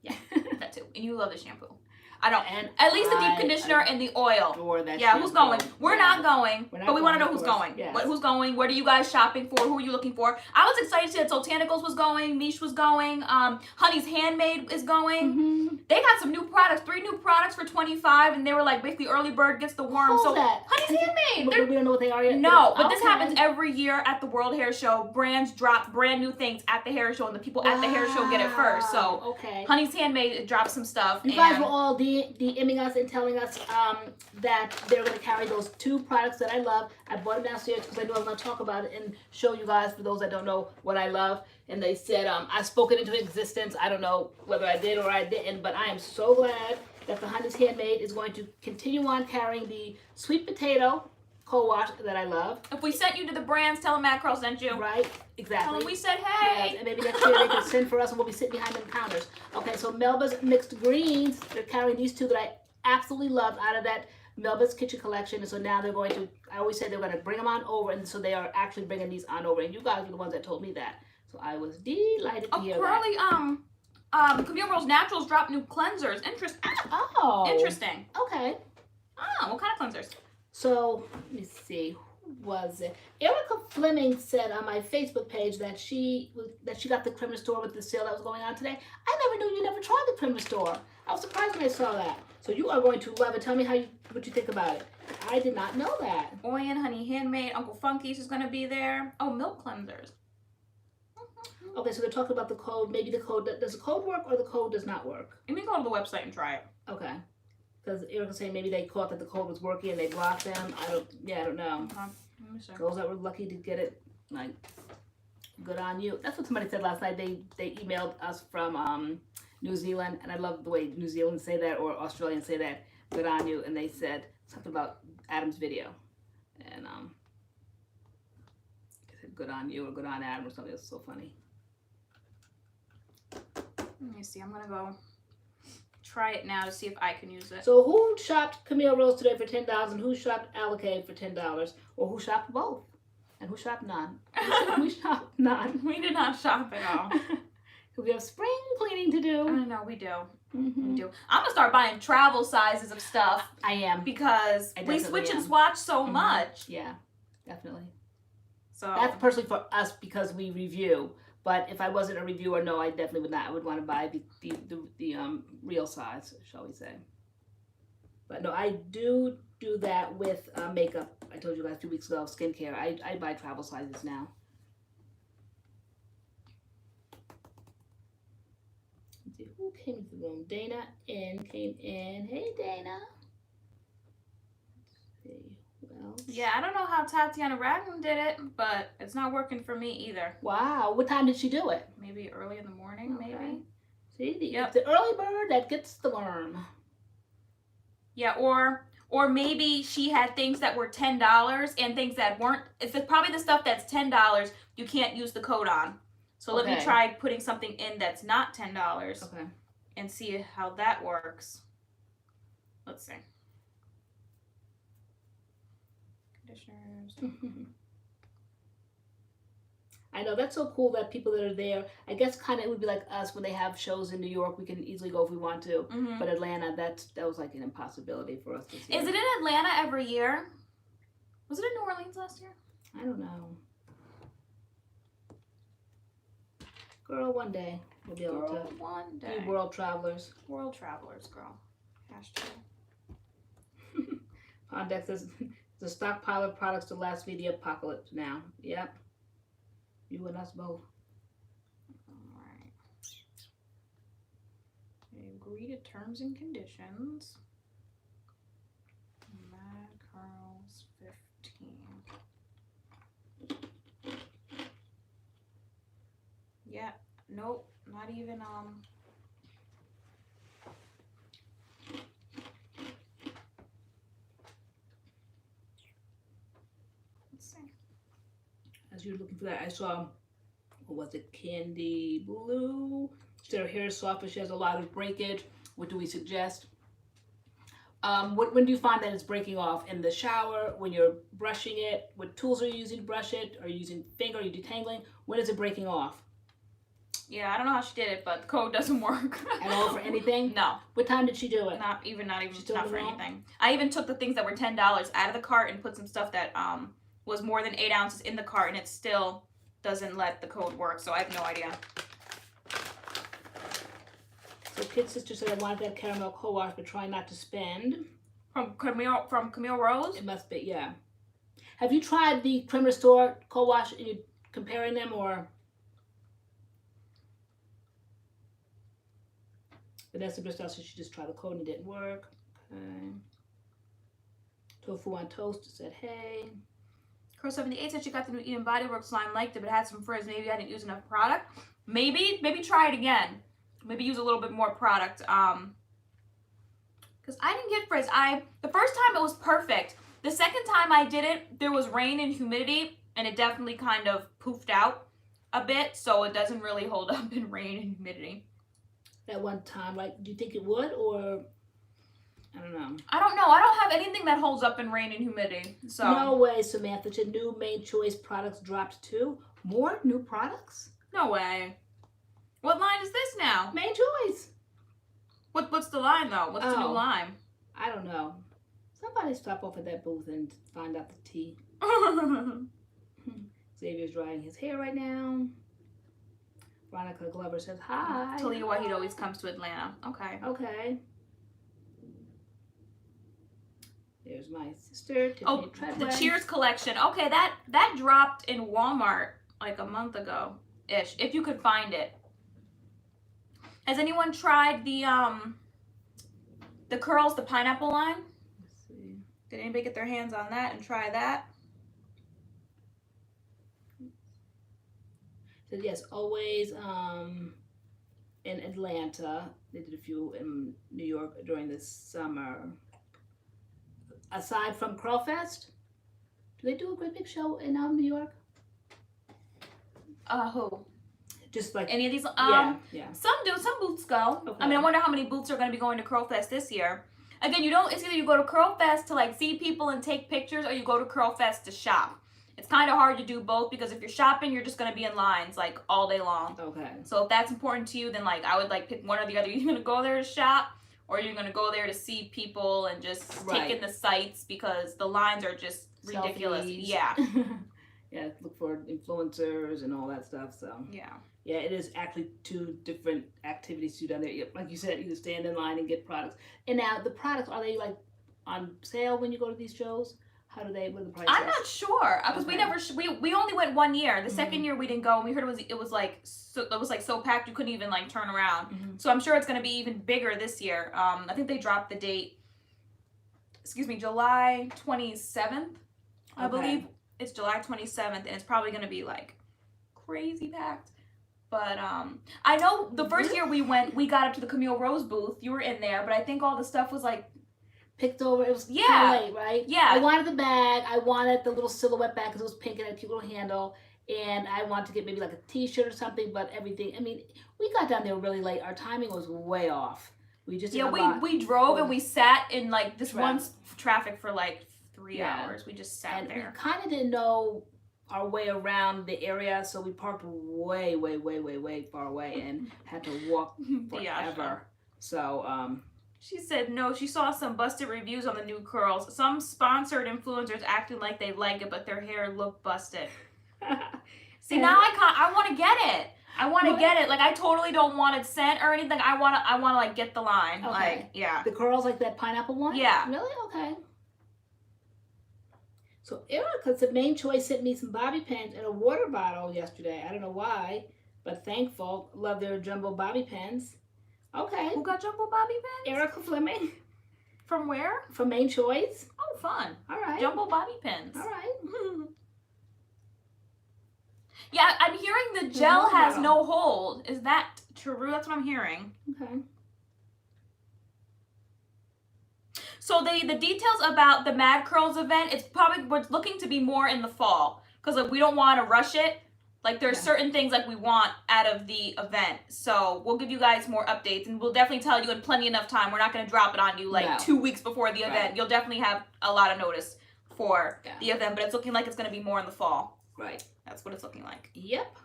[SPEAKER 1] Yeah, that too. And you love the shampoo. I don't.
[SPEAKER 2] And
[SPEAKER 1] at least the deep conditioner and the oil.
[SPEAKER 2] That
[SPEAKER 1] yeah, who's going? We're not going,
[SPEAKER 2] but
[SPEAKER 1] we want to know who's going.
[SPEAKER 2] Yes.
[SPEAKER 1] Who's going? What are you guys shopping for? Who are you looking for? I was excited to see that Sotanicals was going, Mish was going, Honey's Handmade is going.
[SPEAKER 2] Mm-hmm.
[SPEAKER 1] They got some new products, 3 new products for $25, and they were like basically early bird gets the worm.
[SPEAKER 2] Who's
[SPEAKER 1] so
[SPEAKER 2] that?
[SPEAKER 1] Honey's Handmade.
[SPEAKER 2] We don't know what they are yet.
[SPEAKER 1] No, but this happens every year at the World Hair Show. Brands drop brand new things at the hair show, and the people at the hair show get it first. So
[SPEAKER 2] okay.
[SPEAKER 1] Honey's Handmade dropped some stuff.
[SPEAKER 2] You guys were all DMing us and telling us that they're going to carry those 2 products that I love. I bought them downstairs because I knew I was going to talk about it and show you guys, for those that don't know what I love. And they said I spoke it into existence. I don't know whether I did or I didn't, but I am so glad that the Honey's Handmade is going to continue on carrying the sweet potato co-wash that I love.
[SPEAKER 1] If we sent you to the brands, tell them MADCURLS sent you.
[SPEAKER 2] Right, exactly.
[SPEAKER 1] Tell them we said hey.
[SPEAKER 2] Yes, and maybe next year they can send for us and we'll be sitting behind them counters. Okay, so Melba's Mixed Greens, they're carrying these 2 that I absolutely loved out of that Melba's Kitchen collection. And so now they're going to, I always said they were going to bring them on over, and so they are actually bringing these on over. And you guys were the ones that told me that. So I was delighted to hear
[SPEAKER 1] Pearly,
[SPEAKER 2] that.
[SPEAKER 1] Camille Rose Naturals dropped new cleansers. Interesting.
[SPEAKER 2] Oh.
[SPEAKER 1] Interesting.
[SPEAKER 2] Okay.
[SPEAKER 1] Oh, what kind of cleansers?
[SPEAKER 2] So, let me see. Who was it? Erica Fleming said on my Facebook page that she got the Creme Restore with the sale that was going on today. I never knew you never tried the Creme Restore. I was surprised when I saw that. So you are going to love it. Tell me what you think about it. I did not know that.
[SPEAKER 1] LoriAnne, Honey Handmade, Uncle Funky's is going to be there. Oh, milk cleansers.
[SPEAKER 2] Okay, so they're talking about the code. Maybe the code, does the code work or the code does not work?
[SPEAKER 1] Let me go to the website and try it.
[SPEAKER 2] Okay. Because Erica saying maybe they caught that the code was working and they blocked them. I don't know.
[SPEAKER 1] Let me see.
[SPEAKER 2] Those that were lucky to get it, like, good on you. That's what somebody said last night. They emailed us from New Zealand, and I love the way New Zealanders say that or Australians say that. Good on you. And they said something about Adam's video, and they said good on you or good on Adam or something. It was so funny.
[SPEAKER 1] Let me see. I'm gonna go try it now to see if I can use it.
[SPEAKER 2] So who shopped Camille Rose today for $10, and who shopped Alikay for $10, or who shopped both, and who shopped none? We shopped none.
[SPEAKER 1] We did not shop at all.
[SPEAKER 2] We have spring cleaning to do.
[SPEAKER 1] I know we do.
[SPEAKER 2] Mm-hmm.
[SPEAKER 1] We do. I'm gonna start buying travel sizes of stuff.
[SPEAKER 2] I am,
[SPEAKER 1] because we switch and swatch so much.
[SPEAKER 2] Yeah, definitely.
[SPEAKER 1] So
[SPEAKER 2] that's personally for us because we review. But if I wasn't a reviewer, no, I definitely would not. I would want to buy the real size, shall we say. But no, I do that with makeup. I told you guys 2 weeks ago, skincare. I buy travel sizes now. Let's see, who came into the room? Dana came in. Hey, Dana. Let's see. Well,
[SPEAKER 1] yeah, I don't know how Tatiana Raglan did it, but it's not working for me either.
[SPEAKER 2] Wow, what time did she do it?
[SPEAKER 1] Maybe early in the morning,
[SPEAKER 2] Okay.
[SPEAKER 1] maybe.
[SPEAKER 2] See, it's the early bird that gets the worm.
[SPEAKER 1] Yeah, or maybe she had things that were $10 and things that weren't. It's probably the stuff that's $10 you can't use the code on. So let me try putting something in that's not $10.
[SPEAKER 2] Okay.
[SPEAKER 1] And see how that works. Let's see. Conditioners.
[SPEAKER 2] I know, that's so cool that people that are there, I guess kind of it would be like us when they have shows in New York, we can easily go if we want to.
[SPEAKER 1] Mm-hmm.
[SPEAKER 2] But Atlanta, that was like an impossibility for us to see.
[SPEAKER 1] Is it in Atlanta every year? Was it in New Orleans last year?
[SPEAKER 2] I don't know. Girl, one day we'll be able to be world travelers.
[SPEAKER 1] World travelers, girl. Hashtag.
[SPEAKER 2] Pondex says, the stockpile of products to last me the apocalypse now. Yep. You and us both.
[SPEAKER 1] Alright. Agree to terms and conditions. MADCURLS 15. Yeah, nope, not even
[SPEAKER 2] as you're looking for that, I saw, what was it, Candy Blue. She said her hair is soft, but she has a lot of breakage. What do we suggest? When do you find that it's breaking off? In the shower, when you're brushing it? What tools are you using to brush it? Are you using finger? Are you detangling? When is it breaking off?
[SPEAKER 1] Yeah, I don't know how she did it, but the code doesn't work.
[SPEAKER 2] At all for anything?
[SPEAKER 1] No.
[SPEAKER 2] What time did she do it?
[SPEAKER 1] Not even not for
[SPEAKER 2] wrong?
[SPEAKER 1] anything. I even took the things that were $10 out of the cart and put some stuff that was more than 8 ounces in the cart, and it still doesn't let the code work, so I have no idea.
[SPEAKER 2] So Kit's sister said I wanted that caramel co-wash, but try not to spend.
[SPEAKER 1] From Camille Rose?
[SPEAKER 2] It must be, yeah. Have you tried the Creme Restore co-wash? Are you comparing them, or? Vanessa Bristol said she just tried the code and it didn't work. Okay. Tofu on Toast said hey.
[SPEAKER 1] Curl 78 said she got the new Eden Body Works line, liked it, but it had some frizz. Maybe I didn't use enough product. Maybe try it again. Maybe use a little bit more product. Because I didn't get frizz. The first time it was perfect. The second time I did it, there was rain and humidity, and it definitely kind of poofed out a bit, so it doesn't really hold up in rain and humidity.
[SPEAKER 2] That one time, like, do you think it would, or I don't know?
[SPEAKER 1] I don't know. I don't have anything that holds up in rain and humidity. So
[SPEAKER 2] no way, Samantha. Your new Made Choice products dropped too. More new products?
[SPEAKER 1] No way. What line is this now?
[SPEAKER 2] Made Choice.
[SPEAKER 1] What's the line though? What's the new line?
[SPEAKER 2] I don't know. Somebody stop off at that booth and find out the tea. Xavier's drying his hair right now. Veronica Glover says hi.
[SPEAKER 1] Talia Wahid always comes to Atlanta. Okay.
[SPEAKER 2] Okay. There's my sister, Tiffany Treadway.
[SPEAKER 1] The Cheers collection. Okay, that dropped in Walmart like a month ago ish. If you could find it. Has anyone tried the Curls, the pineapple line?
[SPEAKER 2] Let's see.
[SPEAKER 1] Did anybody get their hands on that and try that?
[SPEAKER 2] So yes, always in Atlanta. They did a few in New York during the summer. Aside from Curl Fest, do they do a great big show in New York?
[SPEAKER 1] Who?
[SPEAKER 2] Just like
[SPEAKER 1] any of these?
[SPEAKER 2] Yeah.
[SPEAKER 1] Some do. Some booths go.
[SPEAKER 2] Okay.
[SPEAKER 1] I mean, I wonder how many booths are going to be going to Curl Fest this year. Again, it's either you go to Curl Fest to like see people and take pictures, or you go to Curl Fest to shop. It's kind of hard to do both because if you're shopping, you're just going to be in lines like all day long.
[SPEAKER 2] Okay.
[SPEAKER 1] So if that's important to you, then like I would like pick one or the other. You're going to go there to shop, or you're going to go there to see people and just take in the sights because the lines are just ridiculous.
[SPEAKER 2] Selfies.
[SPEAKER 1] Yeah.
[SPEAKER 2] Yeah, look for influencers and all that stuff. So
[SPEAKER 1] yeah.
[SPEAKER 2] Yeah, it is actually 2 different activities to do down there. Like you said, either stand in line and get products. And now the products, are they like on sale when you go to these shows? How do they? What are the prices?
[SPEAKER 1] I'm not sure because we only went 1 year. The second year we didn't go, and we heard it was like so packed you couldn't even like turn around. So I'm sure it's going to be even bigger this year. I think they dropped the date. Excuse me, July 27th. I believe it's July 27th, and it's probably going to be like crazy packed. But I know the first year we went, we got up to the Camille Rose booth. You were in there, but I think all the stuff was like
[SPEAKER 2] picked over. It was kind of late, right?
[SPEAKER 1] Yeah.
[SPEAKER 2] I wanted the bag. I wanted the little silhouette bag because it was pink and had a cute little handle. And I wanted to get maybe like a t-shirt or something, but everything. I mean, we got down there really late. Our timing was way off. We just
[SPEAKER 1] we drove and we sat in like this one traffic for like 3 hours. We just sat there.
[SPEAKER 2] We kind of didn't know our way around the area, so we parked way far away and had to walk forever. So
[SPEAKER 1] she said no, she saw some busted reviews on the new curls. Some sponsored influencers acting like they like it, but their hair looked busted. See, now I want to get it. I want to get it. Like, I totally don't want it sent or anything. I want to like get the line.
[SPEAKER 2] Okay.
[SPEAKER 1] Like, yeah.
[SPEAKER 2] The curls, like that pineapple one?
[SPEAKER 1] Yeah.
[SPEAKER 2] Really? Okay. So Erica said Main Choice sent me some bobby pins and a water bottle yesterday. I don't know why, but thankful. Love their jumbo bobby pins. Okay.
[SPEAKER 1] Who got jumbo bobby pins?
[SPEAKER 2] Erica Fleming.
[SPEAKER 1] From where?
[SPEAKER 2] From Main Choice.
[SPEAKER 1] Oh, fun.
[SPEAKER 2] All right.
[SPEAKER 1] Jumbo bobby pins.
[SPEAKER 2] All right.
[SPEAKER 1] Yeah, I'm hearing the gel has no hold. Is that true? That's what I'm hearing.
[SPEAKER 2] Okay. So
[SPEAKER 1] the details about the MADCURLS event, it's probably, we're looking to be more in the fall. because like we don't want to rush it. Like there's certain things like we want out of the event. So we'll give you guys more updates, and we'll definitely tell you in plenty enough time. We're not going to drop it on you like 2 weeks before the event.
[SPEAKER 2] Right.
[SPEAKER 1] You'll definitely have a lot of notice for the event, but it's looking like it's going to be more in the fall.
[SPEAKER 2] Right.
[SPEAKER 1] That's what it's looking like.
[SPEAKER 2] Yep.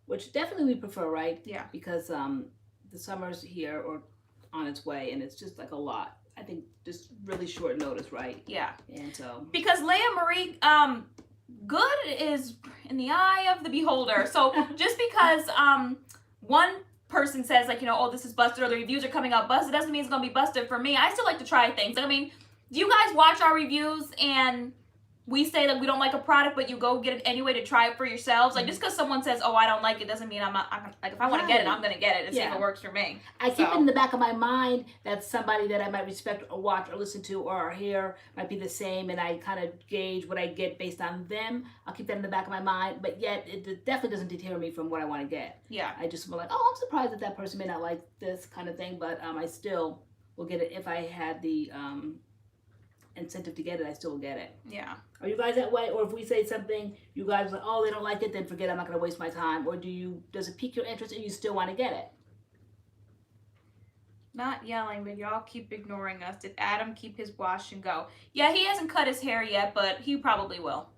[SPEAKER 2] Which definitely we prefer, right?
[SPEAKER 1] Yeah.
[SPEAKER 2] Because the summer's here or on its way, and it's just like a lot. I think just really short notice, right?
[SPEAKER 1] Yeah.
[SPEAKER 2] And so
[SPEAKER 1] because Leah Marie, good is in the eye of the beholder. So just because one person says like, you know, oh, this is busted, or the reviews are coming out busted, doesn't mean it's gonna be busted for me. I still like to try things. I mean, do you guys watch our reviews and we say that we don't like a product, but you go get it anyway to try it for yourselves? Like, just because someone says, oh, I don't like it, doesn't mean I'm like, if I want to get it, I'm going to get it and see if it works for me.
[SPEAKER 2] I keep it in the back of my mind that somebody that I might respect or watch or listen to or hear might be the same, and I kind of gauge what I get based on them. I'll keep that in the back of my mind, but yet it definitely doesn't deter me from what I want to get.
[SPEAKER 1] Yeah.
[SPEAKER 2] I just feel like, oh, I'm surprised that that person may not like this kind of thing, but I still will get it if I had the incentive to get it. I still will get it.
[SPEAKER 1] Yeah.
[SPEAKER 2] Are you guys that way? Or if we say something, you guys are like, oh, they don't like it, then forget, I'm not going to waste my time. Or does it pique your interest and you still want to get it?
[SPEAKER 1] Not yelling, but y'all keep ignoring us. Did Adam keep his wash and go? Yeah, he hasn't cut his hair yet, but he probably will.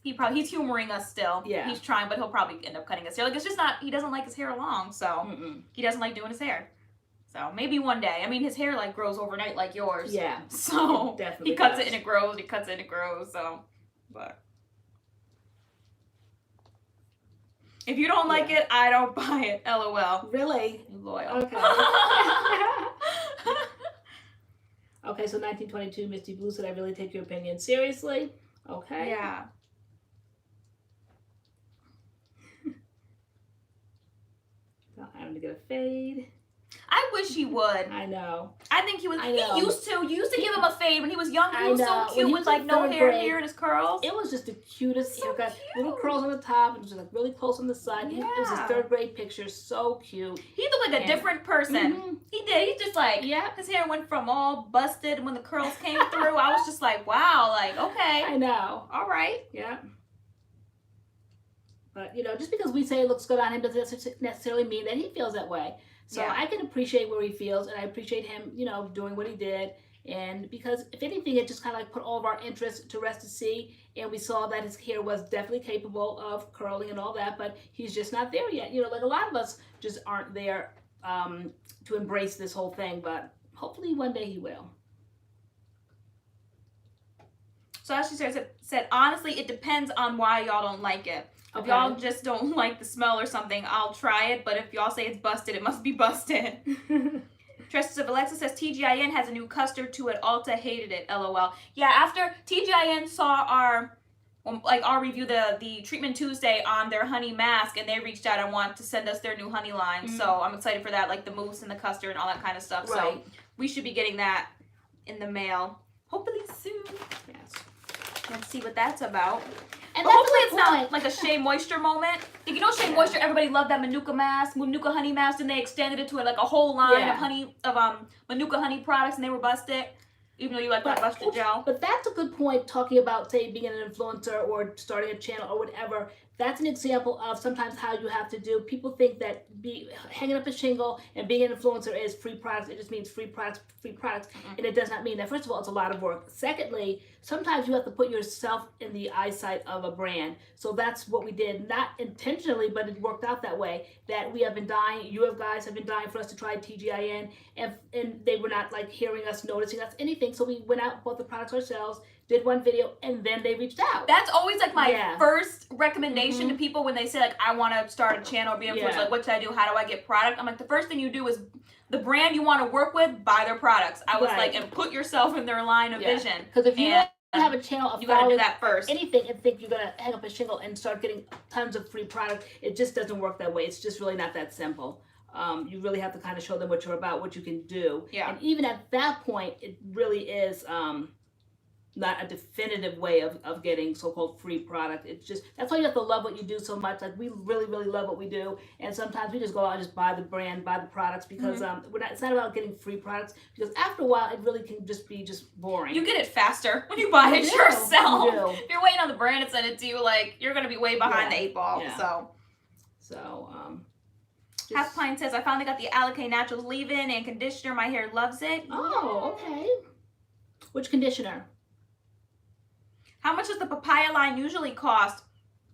[SPEAKER 1] He's humoring us still.
[SPEAKER 2] Yeah.
[SPEAKER 1] He's trying, but he'll probably end up cutting his hair. Like, it's just not, he doesn't like his hair long, so he doesn't like doing his hair. So maybe one day. I mean, his hair like grows overnight like yours.
[SPEAKER 2] Yeah.
[SPEAKER 1] So
[SPEAKER 2] Definitely
[SPEAKER 1] he cuts
[SPEAKER 2] does.
[SPEAKER 1] it and it grows. He cuts it and it grows. So, but if you don't like it, I don't buy it. LOL.
[SPEAKER 2] Really?
[SPEAKER 1] You loyal.
[SPEAKER 2] Okay. Okay, so 1922, Misty Blue said, I really take your opinion seriously. Okay.
[SPEAKER 1] Yeah.
[SPEAKER 2] Tell Adam to get a fade.
[SPEAKER 1] I wish he would.
[SPEAKER 2] I know.
[SPEAKER 1] I think he was.
[SPEAKER 2] I know.
[SPEAKER 1] He used to. You used to give him a fade when he was young. He
[SPEAKER 2] I
[SPEAKER 1] was
[SPEAKER 2] know.
[SPEAKER 1] so
[SPEAKER 2] When
[SPEAKER 1] cute
[SPEAKER 2] he
[SPEAKER 1] with
[SPEAKER 2] was
[SPEAKER 1] like
[SPEAKER 2] in
[SPEAKER 1] no
[SPEAKER 2] third
[SPEAKER 1] hair
[SPEAKER 2] grade,
[SPEAKER 1] here and his curls.
[SPEAKER 2] It was just the cutest
[SPEAKER 1] So
[SPEAKER 2] haircut.
[SPEAKER 1] cute.
[SPEAKER 2] Little curls on the top. It was just like really close on the side. It was his
[SPEAKER 1] Yeah.
[SPEAKER 2] third grade picture. So cute.
[SPEAKER 1] He looked like a different person. He did. He's just like,
[SPEAKER 2] Yeah.
[SPEAKER 1] his hair went from all busted, and when the curls came through, I was just like, wow, like, okay,
[SPEAKER 2] I know.
[SPEAKER 1] all right.
[SPEAKER 2] Yeah. But, you know, just because we say it looks good on him doesn't necessarily mean that he feels that way. So
[SPEAKER 1] Yeah.
[SPEAKER 2] I can appreciate where he feels, and I appreciate him, you know, doing what he did. And because, if anything, it just kind of like put all of our interest to rest to see. And we saw that his hair was definitely capable of curling and all that, but he's just not there yet. You know, like a lot of us just aren't there to embrace this whole thing, but hopefully one day he will.
[SPEAKER 1] So as she said, honestly, it depends on why y'all don't like it. If
[SPEAKER 2] Okay.
[SPEAKER 1] y'all just don't like the smell or something, I'll try it. But if y'all say it's busted, it must be busted. Tresses of Alexa says TGIN has a new custard to it. Ulta hated it. LOL. Yeah, after TGIN saw our review, the Treatment Tuesday on their honey mask, and they reached out and wanted to send us their new honey line. So I'm excited for that, like the mousse and the custard and all that kind of stuff.
[SPEAKER 2] Right.
[SPEAKER 1] So we should be getting that in the mail hopefully soon.
[SPEAKER 2] Yes.
[SPEAKER 1] Let's see what that's about.
[SPEAKER 2] And
[SPEAKER 1] But
[SPEAKER 2] that's
[SPEAKER 1] hopefully
[SPEAKER 2] the
[SPEAKER 1] it's not
[SPEAKER 2] point.
[SPEAKER 1] like a Shea Moisture moment. You know Shea Moisture, everybody loved that Manuka mask, Manuka honey mask, and they extended it to like a whole line of Manuka honey products, and they were busted. Even though you like that busted gel.
[SPEAKER 2] But that's a good point, talking about, say, being an influencer or starting a channel or whatever. That's an example of sometimes how you have to do. People think that hanging up a shingle and being an influencer is free products. It just means free products. And it does not mean that. First of all, it's a lot of work. Secondly, sometimes you have to put yourself in the eyesight of a brand. So that's what we did, not intentionally, but it worked out that way. That we have been dying, you guys have been dying for us to try TGIN, and they were not like hearing us, noticing us, anything. So we went out, bought the products ourselves, did one video, and then they reached out.
[SPEAKER 1] That's always like my first recommendation to people when they say like, I want to start a channel or be an influencer. Like, what should I do? How do I get product? I'm like, the first thing you do is the brand you want to work with, buy their products. I was like, and put yourself in their line of vision.
[SPEAKER 2] Because if you don't have a channel of
[SPEAKER 1] you got to do that first.
[SPEAKER 2] Anything and think you're gonna hang up a shingle and start getting tons of free product, it just doesn't work that way. It's just really not that simple. You really have to kind of show them what you're about, what you can do.
[SPEAKER 1] Yeah.
[SPEAKER 2] And even at that point, it really is, not a definitive way of getting so-called free product. It's just, that's why you have to love what you do so much. Like, we really, really love what we do. And sometimes we just go out and just buy the brand, buy the products, because it's not about getting free products, because after a while, it really can just be just boring.
[SPEAKER 1] You get it faster when you buy it yourself. If you're waiting on the brand to send it to you, like, you're going to be way behind the 8 ball. Half Pint says, I finally got the Alikay Naturals leave-in and conditioner. My hair loves it.
[SPEAKER 2] Oh, okay. Which conditioner?
[SPEAKER 1] How much does the papaya line usually cost?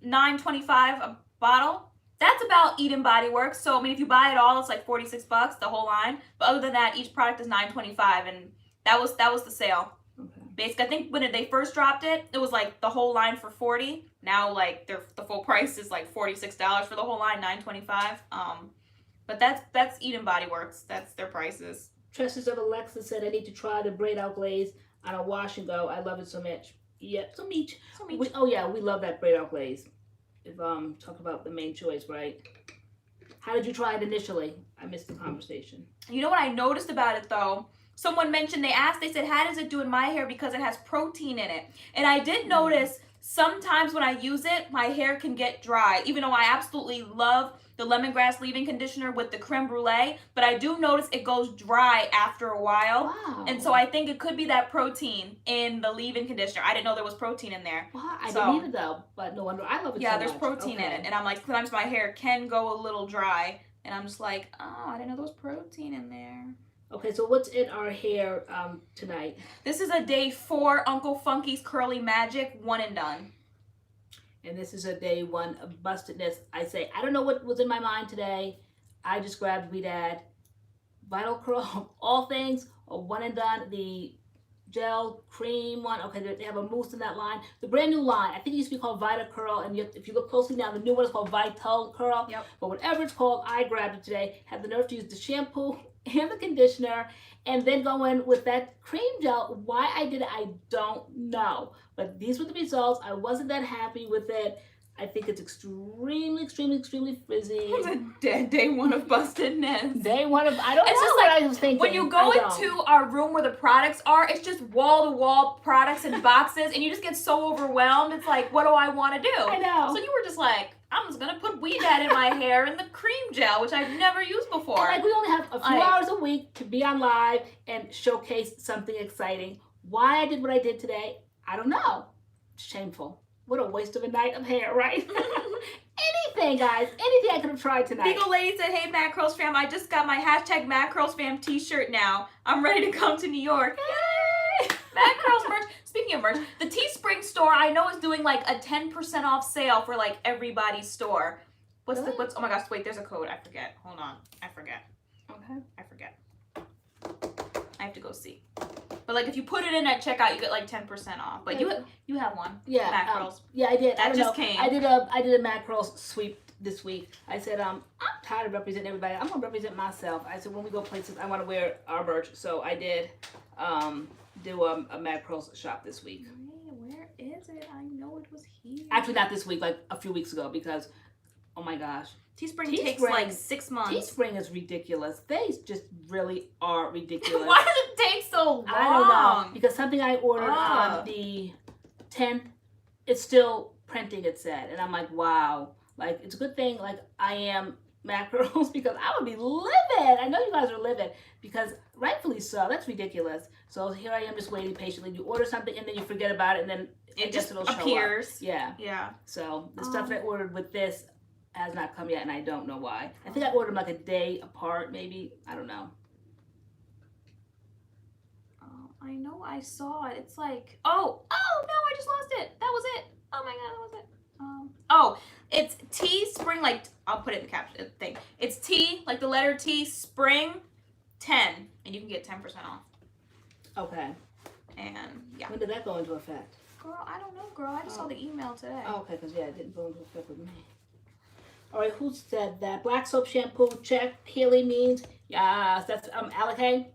[SPEAKER 1] $9.25 a bottle. That's about Eden Body Works. So, I mean, if you buy it all, it's like $46, the whole line. But other than that, each product is $9.25, and that was the sale.
[SPEAKER 2] Okay.
[SPEAKER 1] Basically, I think when they first dropped it, it was like the whole line for $40. Now, like, the full price is like $46 for the whole line, $9.25. But that's Eden Body Works. That's their prices.
[SPEAKER 2] Tresses of Alexa said, I need to try the braid out glaze on a wash and go. I love it so much. Yeah, so much. We love that braid out glaze. If talk about the main choice, right? How did you try it initially? I missed the conversation.
[SPEAKER 1] You know what I noticed about it though? Someone mentioned, they said, how does it do in my hair because it has protein in it? And I did notice sometimes when I use it, my hair can get dry, even though I absolutely love the lemongrass leave-in conditioner with the creme brulee, but I do notice it goes dry after a while.
[SPEAKER 2] Wow.
[SPEAKER 1] And so I think it could be that protein in the leave-in conditioner. I didn't know there was protein in there.
[SPEAKER 2] Wow, I didn't either though, but no wonder. I love it so much.
[SPEAKER 1] Yeah, there's protein in it. And I'm like, sometimes my hair can go a little dry, and I'm just like, oh, I didn't know there was protein in there.
[SPEAKER 2] Okay, so what's in our hair tonight?
[SPEAKER 1] This is a day 4 Uncle Funky's Curly Magic, one and done.
[SPEAKER 2] And this is a day 1 of bustedness. I say, I don't know what was in my mind today. I just grabbed MAD Vital Curl, all things, a one and done. The gel cream one. Okay, they have a mousse in that line. The brand new line, I think it used to be called Vital Curl, and if you look closely now, the new one is called Vital Curl.
[SPEAKER 1] Yep.
[SPEAKER 2] But whatever it's called, I grabbed it today. Had the nerve to use the shampoo and the conditioner, and then go in with that cream gel. Why I did it, I don't know. But these were the results. I wasn't that happy with it. I think it's extremely, extremely, extremely frizzy.
[SPEAKER 1] It's a day 1 of bustedness.
[SPEAKER 2] Day 1 of, I don't
[SPEAKER 1] it's
[SPEAKER 2] know
[SPEAKER 1] just
[SPEAKER 2] what
[SPEAKER 1] like,
[SPEAKER 2] I was thinking.
[SPEAKER 1] when you go into our room where the products are, it's just wall-to-wall products and boxes, and you just get so overwhelmed. It's like, what do I want to do?
[SPEAKER 2] I know.
[SPEAKER 1] So you were just like, I'm just going to put MAD in my hair and the cream gel, which I've never used before.
[SPEAKER 2] And like, we only have a few hours a week to be on live and showcase something exciting. Why I did what I did today, I don't know. Shameful. What a waste of a night of hair, right? Anything, guys. Anything I could have tried tonight.
[SPEAKER 1] Beagle Lady said, hey, MADCURLS fam, I just got my hashtag MADCURLS fam t-shirt now. I'm ready to come to New York. Yay! MADCURLS merch. Speaking of merch, the Teespring store I know is doing like a 10% off sale for like everybody's store. What's oh my gosh, wait, there's a code. I forget. Hold on. I forget.
[SPEAKER 2] Okay.
[SPEAKER 1] I forget. I have to go see. But like if you put it in at checkout, you get like 10% off. But you have one.
[SPEAKER 2] Yeah.
[SPEAKER 1] MADCURLS.
[SPEAKER 2] Yeah, I did.
[SPEAKER 1] That just came.
[SPEAKER 2] I did a MADCURLS sweep this week. I said, I'm tired of representing everybody. I'm gonna represent myself. I said when we go places, I want to wear our merch. So I did do a MADCURLS shop this week.
[SPEAKER 1] Where is it? I know it was here.
[SPEAKER 2] Actually, not this week. Like a few weeks ago, because oh my gosh.
[SPEAKER 1] Teespring takes like 6 months.
[SPEAKER 2] Teespring is ridiculous. They just really are ridiculous.
[SPEAKER 1] Why does it take so long?
[SPEAKER 2] I don't know. Because something I ordered on the 10th, it's still printing, it said. And I'm like, wow. Like, it's a good thing, like, I am MADCURLS, because I would be livid. I know you guys are livid, because rightfully so. That's ridiculous. So here I am just waiting patiently. You order something, and then you forget about it, and then
[SPEAKER 1] it just
[SPEAKER 2] it'll
[SPEAKER 1] appears.
[SPEAKER 2] Show up. Yeah.
[SPEAKER 1] Yeah.
[SPEAKER 2] So the stuff that I ordered with this has not come yet, and I don't know why. I think I ordered them like a day apart, maybe. I don't know.
[SPEAKER 1] Oh, I know I saw it. It's like, oh no, I just lost it. That was it. Oh my god, that was it. Oh, it's Teespring, like, I'll put it in the caption thing. It's T, like the letter T, Spring 10, and you can get 10% off.
[SPEAKER 2] Okay.
[SPEAKER 1] And yeah.
[SPEAKER 2] When did that go into effect?
[SPEAKER 1] Girl, I don't know, girl. I just saw the email today.
[SPEAKER 2] Oh, okay, because yeah, it didn't go into effect with me. All right, who said that? Black soap shampoo, check. Healy means, yes, that's Alikay.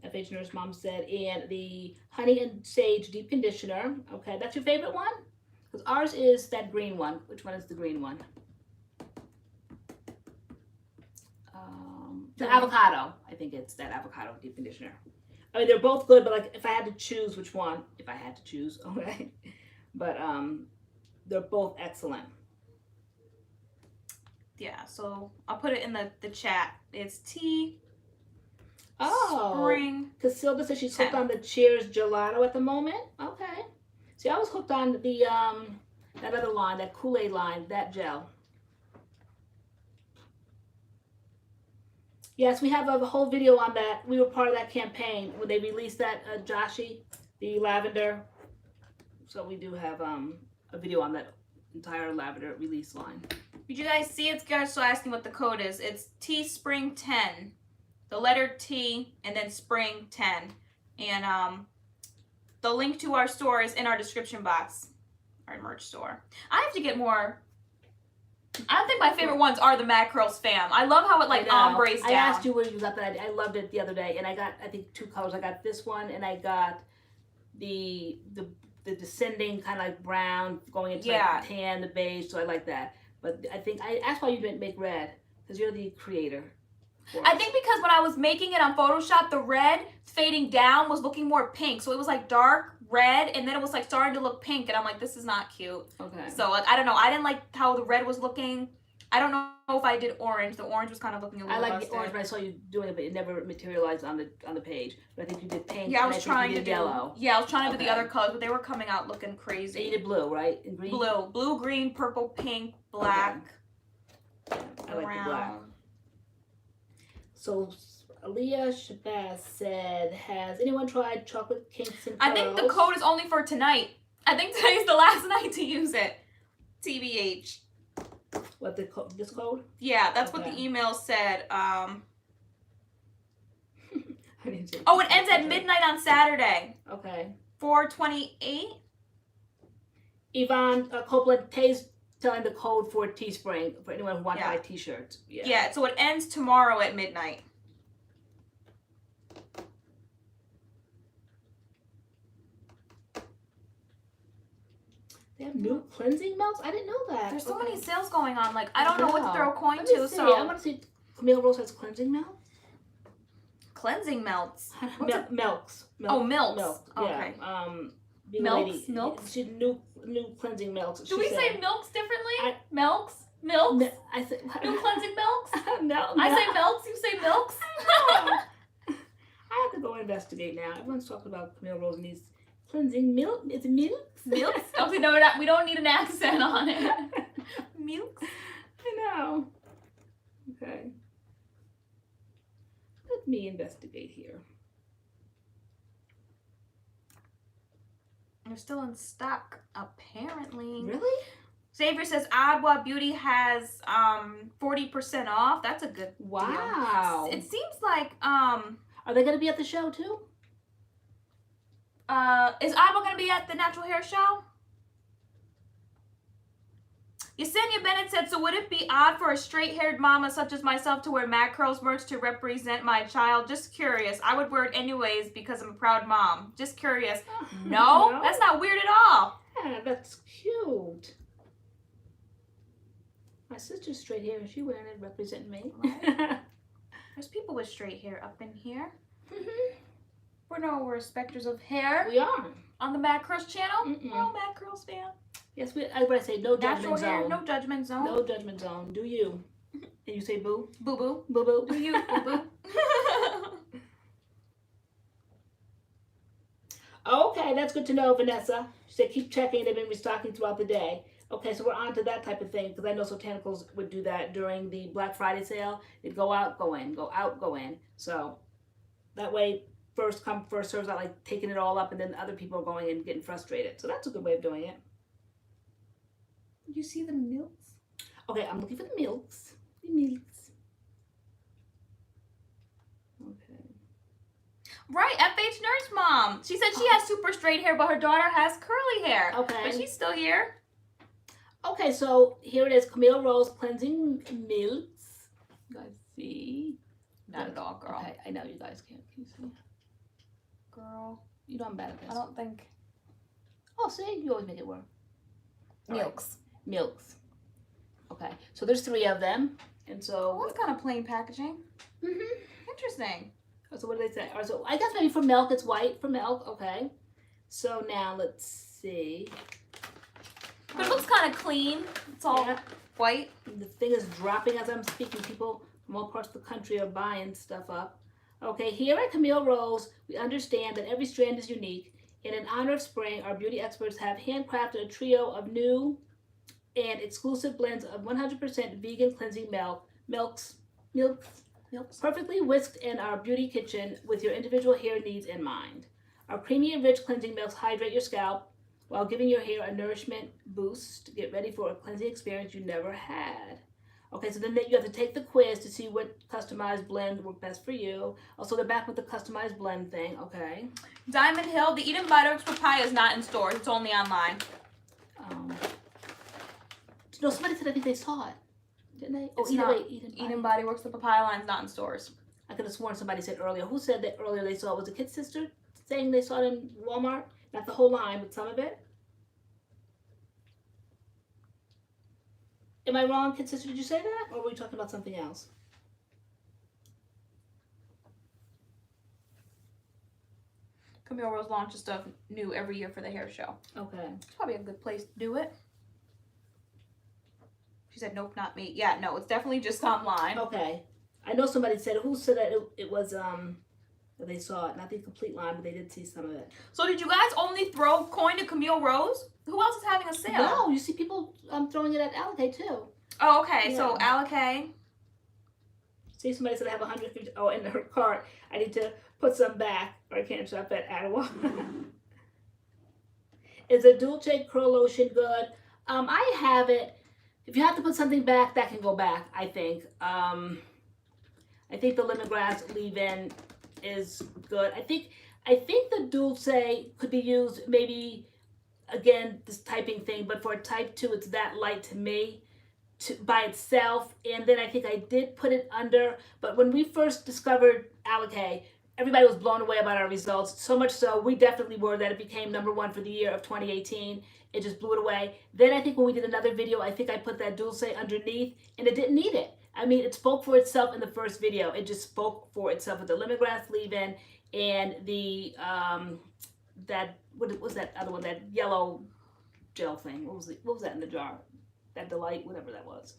[SPEAKER 2] FH Nurse Mom said, and the honey and sage deep conditioner. Okay, that's your favorite one? Because ours is that green one. Which one is the green one? The avocado. I think it's that avocado deep conditioner. I mean, they're both good, but like if I had to choose which one, if I had to choose, okay. But they're both excellent.
[SPEAKER 1] Yeah, so I'll put it in the chat. It's tea.
[SPEAKER 2] Oh,
[SPEAKER 1] spring.
[SPEAKER 2] Casilda says she's hooked on the Cheers gelato at the moment. Okay. See, I was hooked on the that other line, that Kool-Aid line, that gel. Yes, we have a whole video on that. We were part of that campaign when they released that Joshi, the lavender. So we do have a video on that entire lavender release line.
[SPEAKER 1] Did you guys see it? Guys still asking what the code is. It's T Spring 10. The letter T and then Spring 10. And the link to our store is in our description box. Our merch store. I have to get more. I think my favorite ones are the MADCURLS fam. I love how it like ombres down.
[SPEAKER 2] I asked you where you got that. I loved it the other day, and I got, I think, 2 colors. I got this one, and I got the descending kind of like brown going into like the tan, the beige. So I like that. But I think that's why you didn't make red, because you're the creator.
[SPEAKER 1] I think because when I was making it on Photoshop, the red fading down was looking more pink. So it was like dark red, and then it was like starting to look pink, and I'm like, this is not cute.
[SPEAKER 2] Okay.
[SPEAKER 1] So like, I don't know. I didn't like how the red was looking. I don't know if I did orange. The orange was kind of looking a little busted.
[SPEAKER 2] The orange, but I saw you doing it, but it never materialized on the page. But I think you did pink.
[SPEAKER 1] Yeah, I was trying to do
[SPEAKER 2] yellow.
[SPEAKER 1] Yeah, I was trying to do the other colors, but they were coming out looking crazy.
[SPEAKER 2] And you did blue, right? And green.
[SPEAKER 1] Blue, green, purple, pink, black.
[SPEAKER 2] Okay. I like the black. So Aaliyah Shabazz said, has anyone tried chocolate kinks and curls?
[SPEAKER 1] I think the code is only for tonight. I think today's the last night to use it. TBH.
[SPEAKER 2] What, this code?
[SPEAKER 1] Yeah, that's what the email said.
[SPEAKER 2] I didn't say
[SPEAKER 1] oh, it ends at midnight on Saturday.
[SPEAKER 2] Okay.
[SPEAKER 1] 4/28.
[SPEAKER 2] Yvonne Copeland, Tay's telling the code for Teespring for anyone who wants to buy t-shirts.
[SPEAKER 1] Yeah, so it ends tomorrow at midnight.
[SPEAKER 2] They have new cleansing melts? I didn't know that.
[SPEAKER 1] There's so many sales going on. Like, I don't know what to throw a coin to.
[SPEAKER 2] See.
[SPEAKER 1] So
[SPEAKER 2] I want to see Camille Rose has cleansing melts.
[SPEAKER 1] Cleansing melts.
[SPEAKER 2] Milks.
[SPEAKER 1] Oh, milks.
[SPEAKER 2] Milk.
[SPEAKER 1] Okay.
[SPEAKER 2] Yeah.
[SPEAKER 1] Milks.
[SPEAKER 2] She new cleansing milks.
[SPEAKER 1] Do we say milks differently? Milks.
[SPEAKER 2] I say
[SPEAKER 1] new cleansing milks.
[SPEAKER 2] No.
[SPEAKER 1] I say milks. You say milks.
[SPEAKER 2] I have to go investigate now. Everyone's talking about Camille Rose and these cleansing milk. It's milks.
[SPEAKER 1] Milks. Okay, no, we don't need an accent on it. Milks.
[SPEAKER 2] I know. Okay. Let me investigate here.
[SPEAKER 1] They're still in stock, apparently.
[SPEAKER 2] Really?
[SPEAKER 1] Xavier says Adwa Beauty has 40% off. That's a good
[SPEAKER 2] deal.
[SPEAKER 1] It seems like
[SPEAKER 2] are they gonna be at the show too?
[SPEAKER 1] Is Adwa gonna be at the Natural Hair Show? Yesenia Bennett said, so would it be odd for a straight-haired mama such as myself to wear MADCURLS merch to represent my child? Just curious. I would wear it anyways because I'm a proud mom. Just curious. No, that's not weird at all.
[SPEAKER 2] Yeah, that's cute. My sister's straight hair and she wearing it representing me.
[SPEAKER 1] Right. There's people with straight hair up in here. We're respecters of hair.
[SPEAKER 2] We are.
[SPEAKER 1] On the MADCURLS channel. Oh, MADCURLS fan.
[SPEAKER 2] Yes, I say no judgment zone.
[SPEAKER 1] No judgment zone.
[SPEAKER 2] No judgment zone. Do you? And you say boo?
[SPEAKER 1] Boo boo.
[SPEAKER 2] Boo boo.
[SPEAKER 1] Do you? Boo boo.
[SPEAKER 2] Okay, that's good to know, Vanessa. She said keep checking. They've been restocking throughout the day. Okay, so we're on to that type of thing because I know Sotanicals would do that during the Black Friday sale. They'd go out, go in, go out, go in. So that way, first come, first serves, not like taking it all up and then other people are going and getting frustrated. So that's a good way of doing it.
[SPEAKER 1] Did you see the milks?
[SPEAKER 2] Okay, I'm looking for the milks. The milks. Okay.
[SPEAKER 1] Right, FH Nurse Mom. She said she has super straight hair, but her daughter has curly hair.
[SPEAKER 2] Okay.
[SPEAKER 1] But she's still here.
[SPEAKER 2] Okay, so here it is, Camille Rose Cleansing Milks. You guys see?
[SPEAKER 1] Not at all, girl.
[SPEAKER 2] Okay, I know you guys can't. Can you see?
[SPEAKER 1] Girl.
[SPEAKER 2] You know I'm bad at this.
[SPEAKER 1] I don't think.
[SPEAKER 2] Oh, see? You always make it work.
[SPEAKER 1] Milks.
[SPEAKER 2] Milks. Okay, so there's 3 of them, And so...
[SPEAKER 1] Well, that's kind of plain packaging.
[SPEAKER 2] Mm-hmm.
[SPEAKER 1] Interesting.
[SPEAKER 2] So what did they say? So I guess maybe for milk, it's white for milk. Okay. So now let's see.
[SPEAKER 1] But it looks kind of clean. It's all white.
[SPEAKER 2] The thing is dropping as I'm speaking. People from all parts of the country are buying stuff up. Okay, here at Camille Rose, we understand that every strand is unique. And in honor of spring, our beauty experts have handcrafted a trio of new and exclusive blends of 100% vegan cleansing milks, perfectly whisked in our beauty kitchen with your individual hair needs in mind. Our creamy and rich cleansing milks hydrate your scalp while giving your hair a nourishment boost. Get ready for a cleansing experience you never had. Okay, so then you have to take the quiz to see what customized blend worked best for you. Also, they're back with the customized blend thing, okay.
[SPEAKER 1] Diamond Hill, the Eden Butterworks papaya is not in stores. It's only online.
[SPEAKER 2] No, somebody said I think they saw it. Didn't they?
[SPEAKER 1] Oh, Eden Body Works, the papaya line's not in stores.
[SPEAKER 2] I could have sworn somebody said earlier. Who said that earlier they saw it? Was it Kit's sister saying they saw it in Walmart? Not the whole line, but some of it? Am I wrong, Kit's sister? Did you say that? Or were we talking about something else?
[SPEAKER 1] Camille Rose launches stuff new every year for the hair show.
[SPEAKER 2] Okay.
[SPEAKER 1] It's probably a good place to do it. She said, nope, not me. Yeah, no, it's definitely just online.
[SPEAKER 2] Okay. I know somebody said, who said that it was, that they saw it. Not the complete line, but they did see some of it.
[SPEAKER 1] So did you guys only throw coin to Camille Rose? Who else is having a sale?
[SPEAKER 2] No, you see people throwing it at Alikay too.
[SPEAKER 1] Oh, okay.
[SPEAKER 2] Yeah.
[SPEAKER 1] So Alikay.
[SPEAKER 2] See, somebody said I have 150, in her cart. I need to put some back, or I can't shop at Ottawa. Is a Dulce Curl Lotion good? I have it. If you have to put something back, that can go back, I think. I think the lemongrass leave-in is good. I think the Dulce could be used maybe, again, this typing thing, but for a type 2, it's that light to me by itself. And then I think I did put it under, but when we first discovered Alikay, everybody was blown away about our results. So much so, we definitely were that it became #1 for the year of 2018. It just blew it away. Then I think when we did another video, I think I put that Dulce underneath, and it didn't need it. I mean, it spoke for itself in the first video. It just spoke for itself with the lemongrass leave-in and the, what was that other one, that yellow gel thing? What was that in the jar? That Delight, whatever that was.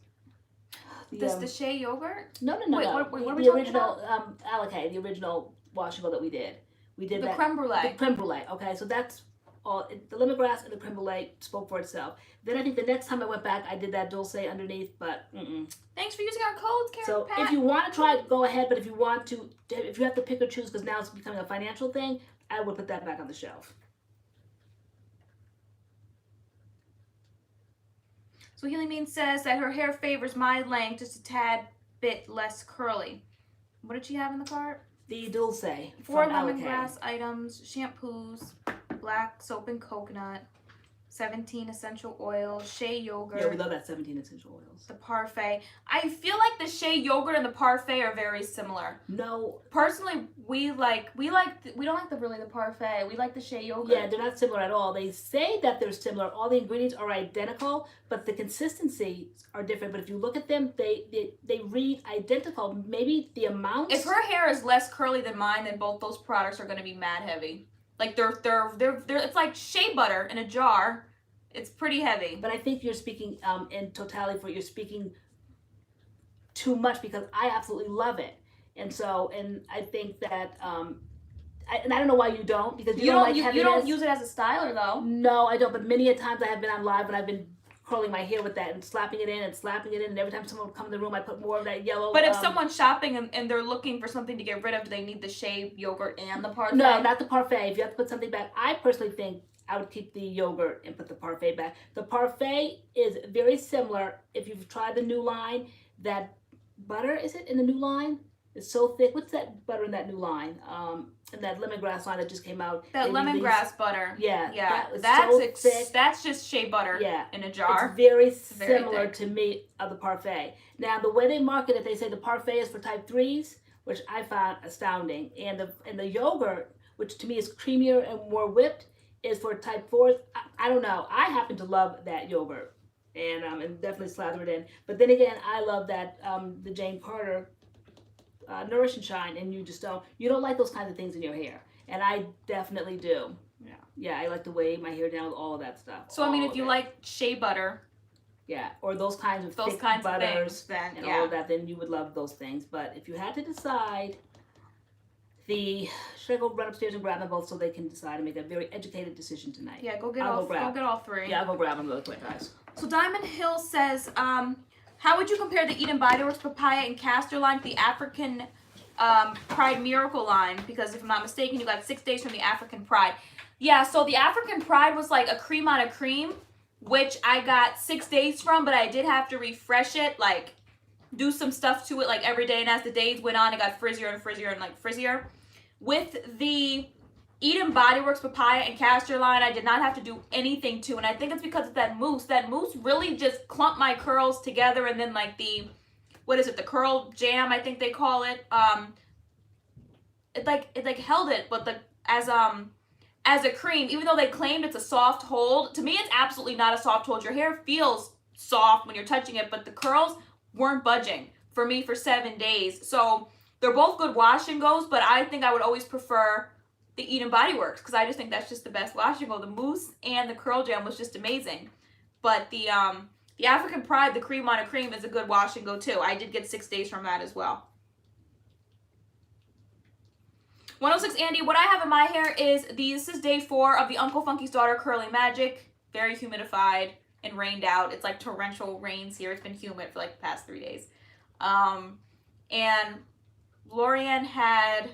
[SPEAKER 1] The Shea yogurt?
[SPEAKER 2] No.
[SPEAKER 1] Wait, what are we
[SPEAKER 2] the
[SPEAKER 1] talking
[SPEAKER 2] original,
[SPEAKER 1] about?
[SPEAKER 2] Alikay, the original washable that we did. We did
[SPEAKER 1] the
[SPEAKER 2] that.
[SPEAKER 1] creme brulee.
[SPEAKER 2] The creme brulee. Okay, so that's all. The lemongrass and the creme brulee spoke for itself. Then I think the next time I went back, I did that Dulce underneath, but
[SPEAKER 1] Thanks for using our codes, Karen.
[SPEAKER 2] So
[SPEAKER 1] Pat.
[SPEAKER 2] if you want to try it, go ahead. But if you want to, if you have to pick or choose, because now it's becoming a financial thing, I would put that back on the shelf.
[SPEAKER 1] So Healing Mean says that her hair favors my length, just a tad bit less curly. What did she have in the cart?
[SPEAKER 2] The Dulce.
[SPEAKER 1] 4 lemongrass items, shampoos, black soap and coconut, 17 essential oils, shea yogurt.
[SPEAKER 2] Yeah, we love that 17 essential oils.
[SPEAKER 1] The parfait. I feel like the shea yogurt and the parfait are very similar.
[SPEAKER 2] No.
[SPEAKER 1] Personally, we don't like the parfait. We like the shea yogurt.
[SPEAKER 2] Yeah, they're not similar at all. They say that they're similar. All the ingredients are identical, but the consistencies are different. But if you look at them, they read identical. Maybe the amounts.
[SPEAKER 1] If her hair is less curly than mine, then both those products are going to be mad heavy. Like they're it's like shea butter in a jar. It's pretty heavy.
[SPEAKER 2] But I think you're speaking in totality you're speaking too much, because I absolutely love it. And I think that I don't know why you don't, because you don't like heaviness.
[SPEAKER 1] You don't use it as a styler though.
[SPEAKER 2] No, I don't. But many a times I have been on live and I've been curling my hair with that and slapping it in, and every time someone would come in the room, I put more of that yellow.
[SPEAKER 1] But if someone's shopping and they're looking for something to get rid of, do they need the shea yogurt and the parfait?
[SPEAKER 2] No, not the parfait. If you have to put something back, I personally think I would keep the yogurt and put the parfait back. The parfait is very similar. If you've tried the new line, that butter, is it in the new line? It's so thick. What's that butter in that new line? In that lemongrass line that just came out.
[SPEAKER 1] That lemongrass butter.
[SPEAKER 2] Yeah.
[SPEAKER 1] That's
[SPEAKER 2] so thick.
[SPEAKER 1] That's just shea butter in a jar.
[SPEAKER 2] It's very similar to me of the parfait. Now, the way they market it, they say the parfait is for type 3s, which I found astounding. And the yogurt, which to me is creamier and more whipped, is for type 4s. I don't know. I happen to love that yogurt. and definitely slather it in. But then again, I love that the Jane Carter Nourish and Shine, and you don't like those kinds of things in your hair, and I definitely do. Yeah, I like to weigh my hair down with all of that stuff.
[SPEAKER 1] So I mean, if you like shea butter,
[SPEAKER 2] yeah, or those kinds of thick butters
[SPEAKER 1] then,
[SPEAKER 2] and all of that, then you would love those things. But if you had to decide, should I go run upstairs and grab them both so they can decide and make a very educated decision tonight?
[SPEAKER 1] Yeah, go get all 3.
[SPEAKER 2] Yeah, I'll go grab them really quick, guys.
[SPEAKER 1] So Diamond Hill says, how would you compare the Eden Body Works Papaya and Castor line to the African Pride Miracle line? Because if I'm not mistaken, you got 6 days from the African Pride. Yeah, so the African Pride was like a cream on a cream, which I got 6 days from, but I did have to refresh it, like do some stuff to it like every day, and as the days went on, it got frizzier and frizzier and like frizzier. With the Eden Body Works Papaya and Castor line, I did not have to do anything to, and I think it's because of that mousse. That mousse really just clumped my curls together, and then like the curl jam, I think they call it. It held it, but as a cream, even though they claimed it's a soft hold, to me it's absolutely not a soft hold. Your hair feels soft when you're touching it, but the curls weren't budging for me for 7 days. So they're both good wash and goes, but I think I would always prefer the Eden Body Works because I just think that's just the best wash and go. The mousse and the curl jam was just amazing. But the African Pride, the cream on a cream, is a good wash and go too. I did get 6 days from that as well. 106 Andy, what I have in my hair is this is day 4 of the Uncle Funky's Daughter Curly Magic. Very humidified and rained out. It's like torrential rains here. It's been humid for like the past 3 days. And LoriAnne had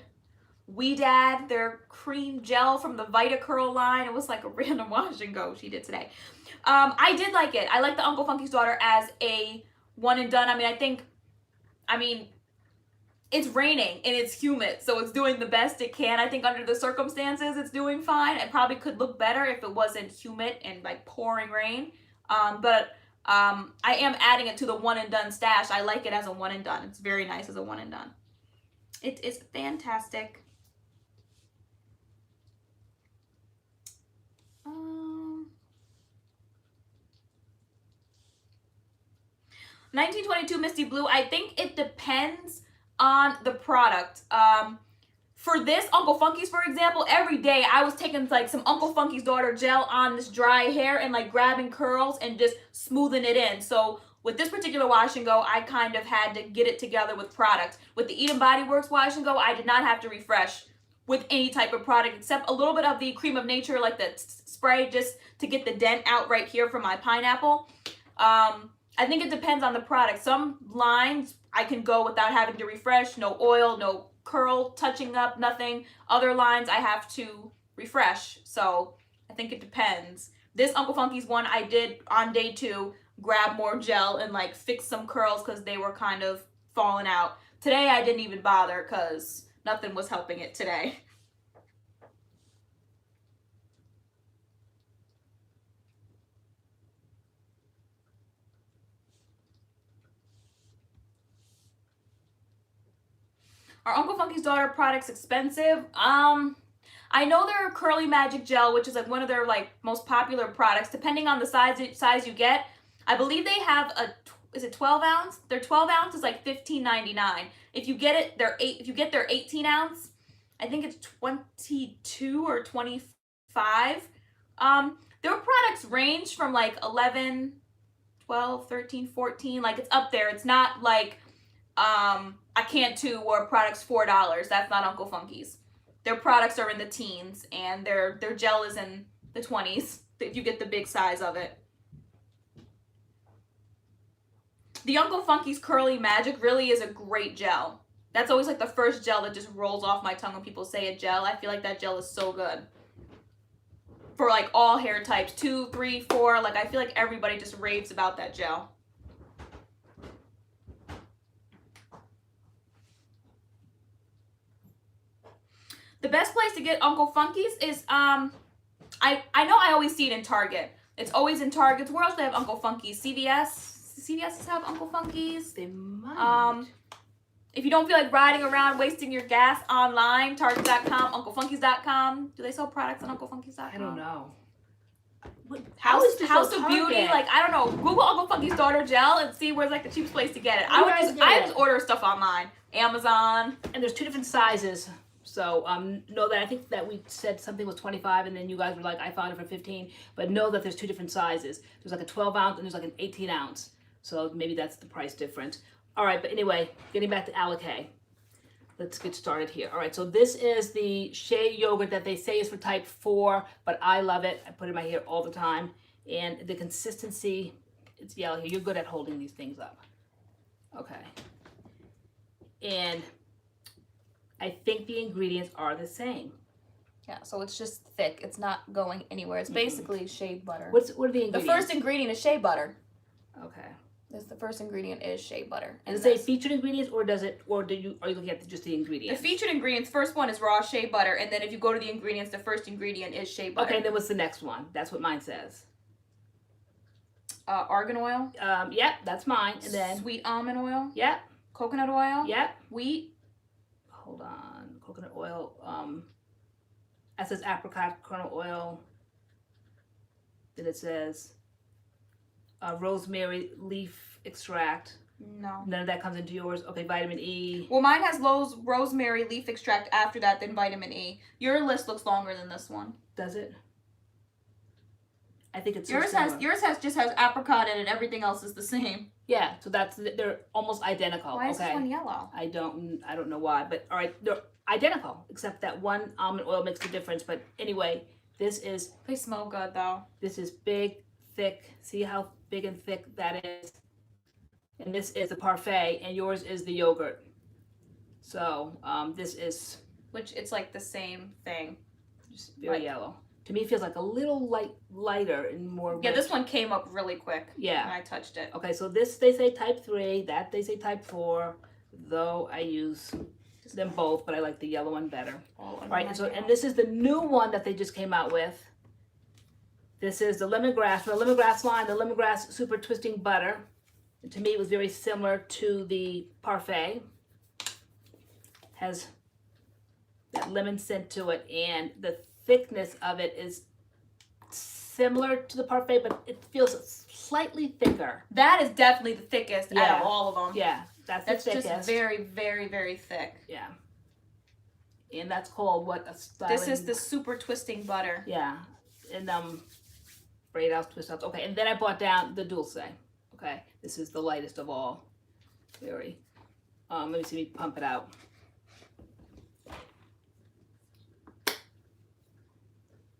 [SPEAKER 1] Dad, their cream gel from the MADCURLS line. It was like a random wash and go she did today. I did like it. I like the Uncle Funky's Daughter as a one and done. I mean, it's raining and it's humid, so it's doing the best it can. I think under the circumstances, it's doing fine. It probably could look better if it wasn't humid and like pouring rain. But I am adding it to the one and done stash. I like it as a one and done. It's very nice as a one and done. It is fantastic. 1922 Misty Blue. I think it depends on the product. For this Uncle Funky's, for example, every day I was taking like some Uncle Funky's Daughter gel on this dry hair and like grabbing curls and just smoothing it in. So with this particular wash and go, I kind of had to get it together with product. With the Eden Body Works wash and go, I did not have to refresh with any type of product except a little bit of the Cream of Nature, like the spray, just to get the dent out right here from my pineapple. I think it depends on the product. Some lines I can go without having to refresh, no oil, no curl touching up, nothing. Other lines I have to refresh, so I think it depends. This Uncle Funky's one I did on day 2, grab more gel and like fix some curls because they were kind of falling out. Today I didn't even bother because nothing was helping it today. Are Uncle Funky's Daughter products expensive? I know their Curly Magic Gel, which is like one of their like most popular products. Depending on the size you get, I believe they have is it 12 ounce? Their 12 ounce is like $15.99. If you get it, if you get their 18 ounce, I think it's 22 or 25. Their products range from like 11, 12, 13, 14. Like it's up there. It's not like a can 2 or products $4. That's not Uncle Funky's. Their products are in the teens and their gel is in the 20s if you get the big size of it. The Uncle Funky's Curly Magic really is a great gel. That's always like the first gel that just rolls off my tongue when people say a gel. I feel like that gel is so good. For like all hair types, 2, 3, 4, like I feel like everybody just raves about that gel. The best place to get Uncle Funky's is, I know I always see it in Target. It's always in Target. Where else do they have Uncle Funky's? CVS? CVS have Uncle Funky's?
[SPEAKER 2] They might.
[SPEAKER 1] If you don't feel like riding around wasting your gas online, Target.com, UncleFunky's.com. Do they sell products on UncleFunky's.com?
[SPEAKER 2] I don't know. How is this
[SPEAKER 1] House
[SPEAKER 2] so
[SPEAKER 1] of Beauty,
[SPEAKER 2] Target?
[SPEAKER 1] like I don't know. Google Uncle Funky's daughter gel and see where's like the cheapest place to get it.
[SPEAKER 2] Where do you guys get
[SPEAKER 1] I
[SPEAKER 2] it?
[SPEAKER 1] just order stuff online, Amazon.
[SPEAKER 2] And there's 2 different sizes. So know that I think that we said something was 25 and then you guys were like, I found it for 15. But know that there's 2 different sizes. There's like a 12 ounce and there's like an 18 ounce. So maybe that's the price difference. All right, but anyway, getting back to Alikay. Let's get started here. All right, so this is the shea yogurt that they say is for type 4, but I love it. I put it in my hair all the time. And the consistency, it's yellow here. You're good at holding these things up. Okay. And I think the ingredients are the same.
[SPEAKER 1] Yeah, so it's just thick. It's not going anywhere. It's basically shea butter.
[SPEAKER 2] What are the ingredients?
[SPEAKER 1] The first ingredient is shea butter.
[SPEAKER 2] Okay.
[SPEAKER 1] The first ingredient is shea butter.
[SPEAKER 2] And does it say featured ingredients, or does it, or are you looking at just the ingredients?
[SPEAKER 1] The featured ingredients, first one is raw shea butter, and then if you go to the ingredients, the first ingredient is shea butter.
[SPEAKER 2] Okay, then what's the next one? That's what mine says.
[SPEAKER 1] Argan oil.
[SPEAKER 2] Yep, that's mine. And then
[SPEAKER 1] sweet almond oil.
[SPEAKER 2] Yep.
[SPEAKER 1] Coconut oil.
[SPEAKER 2] Yep.
[SPEAKER 1] Wheat.
[SPEAKER 2] Hold on. Coconut oil. That says apricot kernel oil. Then it says rosemary leaf extract.
[SPEAKER 1] No.
[SPEAKER 2] None of that comes into yours. Okay, vitamin E.
[SPEAKER 1] Well, mine has rosemary leaf extract after that, then vitamin E. Your list looks longer than this one.
[SPEAKER 2] Does it? I think it's
[SPEAKER 1] yours just has apricot in it. Everything else is the same.
[SPEAKER 2] Yeah, so they're almost identical.
[SPEAKER 1] Why is this one yellow?
[SPEAKER 2] I don't know why, but all right, they're identical except that one almond oil makes a difference. But anyway, they
[SPEAKER 1] smell good though.
[SPEAKER 2] This is big, thick. See how big and thick that is. And this is the parfait, and yours is the yogurt. So this is,
[SPEAKER 1] which it's like the same thing.
[SPEAKER 2] Just very yellow. To me, it feels like a little lighter and more.
[SPEAKER 1] Yeah, this one came up really quick.
[SPEAKER 2] Yeah.
[SPEAKER 1] When I touched it.
[SPEAKER 2] Okay, so this they say type 3, that they say type 4. Though I use them both, but I like the yellow one better. All right, so and this is the new one that they just came out with. This is the lemongrass, from the lemongrass line, the lemongrass super twisting butter. And to me, it was very similar to the parfait. Has that lemon scent to it, and the thickness of it is similar to the parfait, but it feels slightly thicker.
[SPEAKER 1] That is definitely the thickest out of all of them.
[SPEAKER 2] Yeah, that's the thickest.
[SPEAKER 1] Just very, very, very thick.
[SPEAKER 2] Yeah. And that's called what? A styling...
[SPEAKER 1] This is the super twisting butter.
[SPEAKER 2] Yeah. And braid outs, twist outs. Okay, and then I bought down the Dulce. Okay, this is the lightest of all. Very. Let me see me pump it out.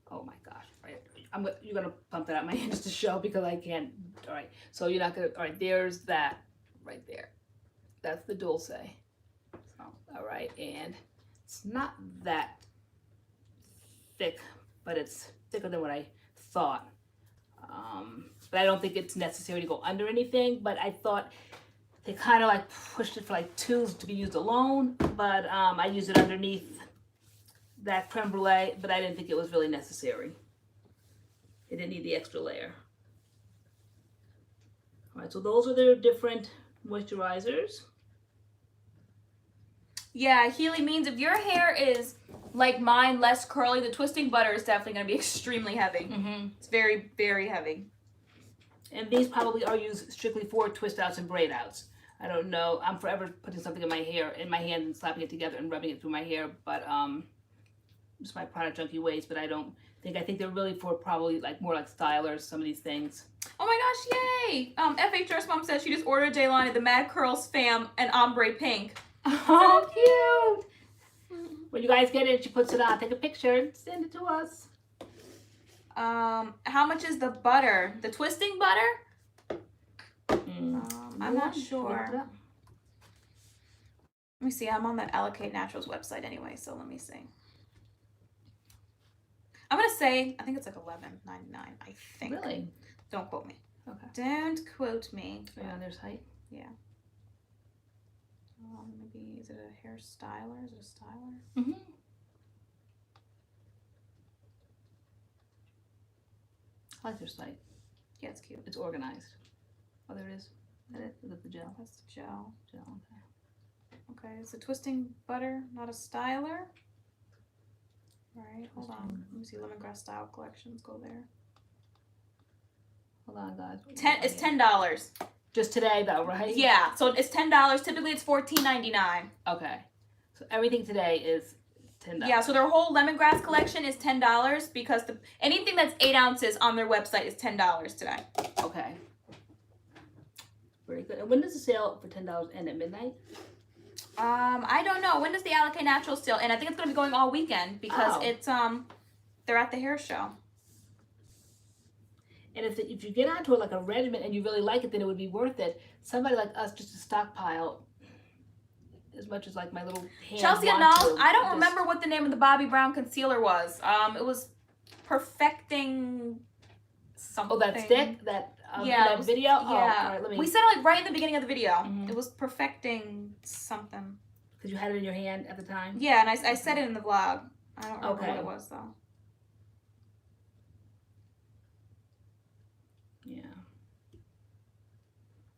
[SPEAKER 2] Oh my gosh! All right, you're gonna pump that out my hand just to show because I can't. All right, so you're not gonna. All right, there's that right there. That's the Dulce. So, all right, and it's not that thick, but it's thicker than what I thought. But I don't think it's necessary to go under anything. But I thought they kind of like pushed it for like 2s to be used alone. But I used it underneath that creme brulee, but I didn't think it was really necessary. It didn't need the extra layer. All right, so those are their different moisturizers.
[SPEAKER 1] Yeah, Healy means if your hair is like mine, less curly, the twisting butter is definitely going to be extremely heavy.
[SPEAKER 2] Mm-hmm.
[SPEAKER 1] It's very, very heavy.
[SPEAKER 2] And these probably are used strictly for twist outs and braid outs. I don't know. I'm forever putting something in my hair, in my hand, and slapping it together and rubbing it through my hair. But just my product junkie ways. But I think they're really for probably like more like stylers. Some of these things.
[SPEAKER 1] Oh my gosh! Yay! FHR's mom said she just ordered JLani the MADCURLS fam and ombre pink.
[SPEAKER 2] Oh, cute! When you guys get it, she puts it on. Take a picture and send it to us.
[SPEAKER 1] How much is the butter? The twisting butter? I'm not sure. Let me see. I'm on the Alikay Naturals website anyway, so let me see. I'm gonna say I think it's like $11.99. I think.
[SPEAKER 2] Really?
[SPEAKER 1] Don't quote me.
[SPEAKER 2] Okay.
[SPEAKER 1] Don't quote me.
[SPEAKER 2] Are you on their site?
[SPEAKER 1] Yeah. Maybe is it a hair styler? Is it a styler?
[SPEAKER 2] Mm-hmm. I like their site.
[SPEAKER 1] Yeah, it's cute.
[SPEAKER 2] It's organized. Oh, there it is. Is that it? Is it the gel?
[SPEAKER 1] That's the gel.
[SPEAKER 2] Gel, okay.
[SPEAKER 1] Okay, it's a twisting butter, not a styler. All right, hold on. Let me see. Lemongrass Style Collections. Go there.
[SPEAKER 2] Hold on, guys.
[SPEAKER 1] It's $10.
[SPEAKER 2] Just today, though, right?
[SPEAKER 1] Yeah, so it's $10. Typically, it's $14.99.
[SPEAKER 2] Okay. So everything today is $10.
[SPEAKER 1] Yeah, so their whole lemongrass collection is $10 because anything that's 8 ounces on their website is $10 today.
[SPEAKER 2] Okay. Very good. And when does the sale for $10 end, at midnight?
[SPEAKER 1] I don't know. When does the Alikay Naturals sale end? I think it's gonna be going all weekend because it's they're at the hair show.
[SPEAKER 2] And if you get onto like a regimen and you really like it, then it would be worth it. Somebody like us just to stockpile as much as like my little hand.
[SPEAKER 1] Chelsea and Nall, I don't remember what the name of the Bobbi Brown concealer was. It was Perfecting something.
[SPEAKER 2] Oh, that stick? That that video?
[SPEAKER 1] Yeah.
[SPEAKER 2] Oh, all right, let me...
[SPEAKER 1] We said it like right in the beginning of the video.
[SPEAKER 2] Mm-hmm.
[SPEAKER 1] It was Perfecting something.
[SPEAKER 2] Because you had it in your hand at the time?
[SPEAKER 1] Yeah, and I said it in the vlog. I don't remember what it was though.
[SPEAKER 2] Yeah.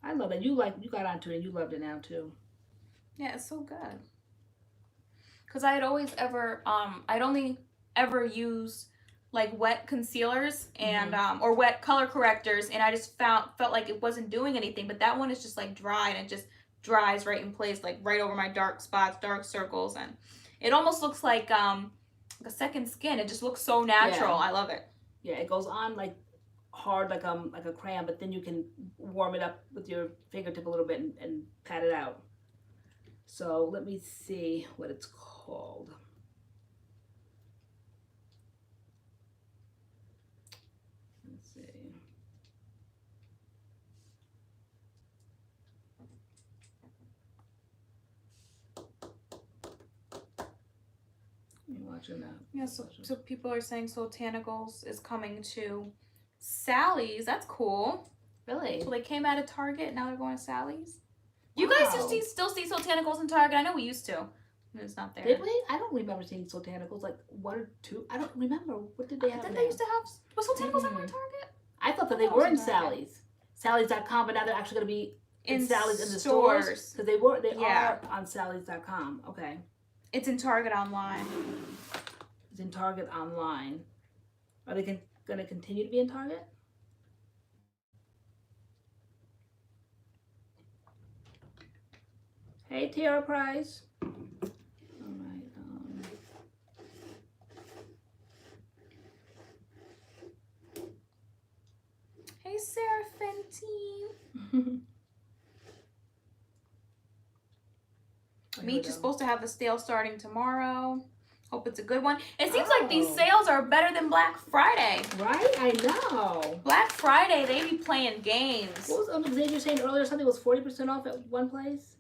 [SPEAKER 2] I love it. You got onto it and you loved it now too.
[SPEAKER 1] Yeah, it's so good. Cause I'd only ever use like wet concealers and or wet color correctors, and I just felt like it wasn't doing anything. But that one is just like dry, and it just dries right in place, like right over my dark spots, dark circles, and it almost looks like a second skin. It just looks so natural.
[SPEAKER 2] Yeah.
[SPEAKER 1] I love it.
[SPEAKER 2] Yeah, it goes on like hard like a crayon, but then you can warm it up with your fingertip a little bit and pat it out. So let me see what it's called. Let's see. You're watching that.
[SPEAKER 1] Yeah, so people are saying Soultanicals is coming to Sally's. That's cool.
[SPEAKER 2] Really?
[SPEAKER 1] So they came out of Target, now they're going to Sally's. You guys still see Soultanicals in Target? I know we used to. It's not there.
[SPEAKER 2] Did we? I don't remember seeing Soultanicals, like 1 or 2. I don't remember. What did they have?
[SPEAKER 1] Didn't they used to have? Was Soultanicals ever in Target?
[SPEAKER 2] I thought that they were in Sally's. Sally's.com, but now they're actually going to be in Sally's in the stores. Because they are on Sally's.com. Okay.
[SPEAKER 1] It's in Target online.
[SPEAKER 2] It's in Target online. Are they going to continue to be in Target? Hey, Tara Price. All right.
[SPEAKER 1] Hey, Sarah Fenty. Meech is supposed to have the sale starting tomorrow. Hope it's a good one. It seems like these sales are better than Black Friday.
[SPEAKER 2] Right? I know.
[SPEAKER 1] Black Friday, they be playing games.
[SPEAKER 2] What was Xavier saying earlier? Something was 40% off at one place?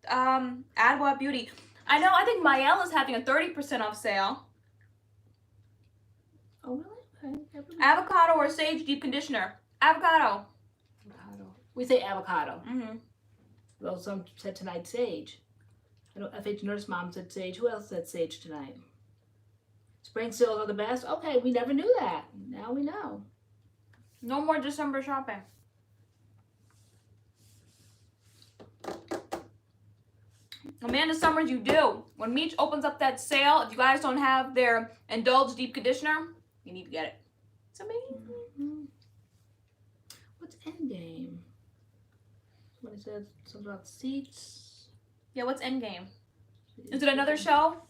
[SPEAKER 1] Adwa Beauty. I know, I think Maelle is having a 30% off sale.
[SPEAKER 2] Oh, really? Okay.
[SPEAKER 1] Avocado or sage deep conditioner? Avocado.
[SPEAKER 2] Avocado. We say avocado.
[SPEAKER 1] Mm-hmm.
[SPEAKER 2] Well, some said tonight sage. I think Nurse Mom said sage. Who else said sage tonight? Spring sales are the best? Okay, we never knew that. Now we know.
[SPEAKER 1] No more December shopping. Amanda Summers, you do. When Meech opens up that sale, if you guys don't have their Indulge Deep Conditioner, you need to get it. It's amazing.
[SPEAKER 2] Mm-hmm. What's Endgame? Somebody said something about seats.
[SPEAKER 1] Yeah, what's Endgame? Is it another show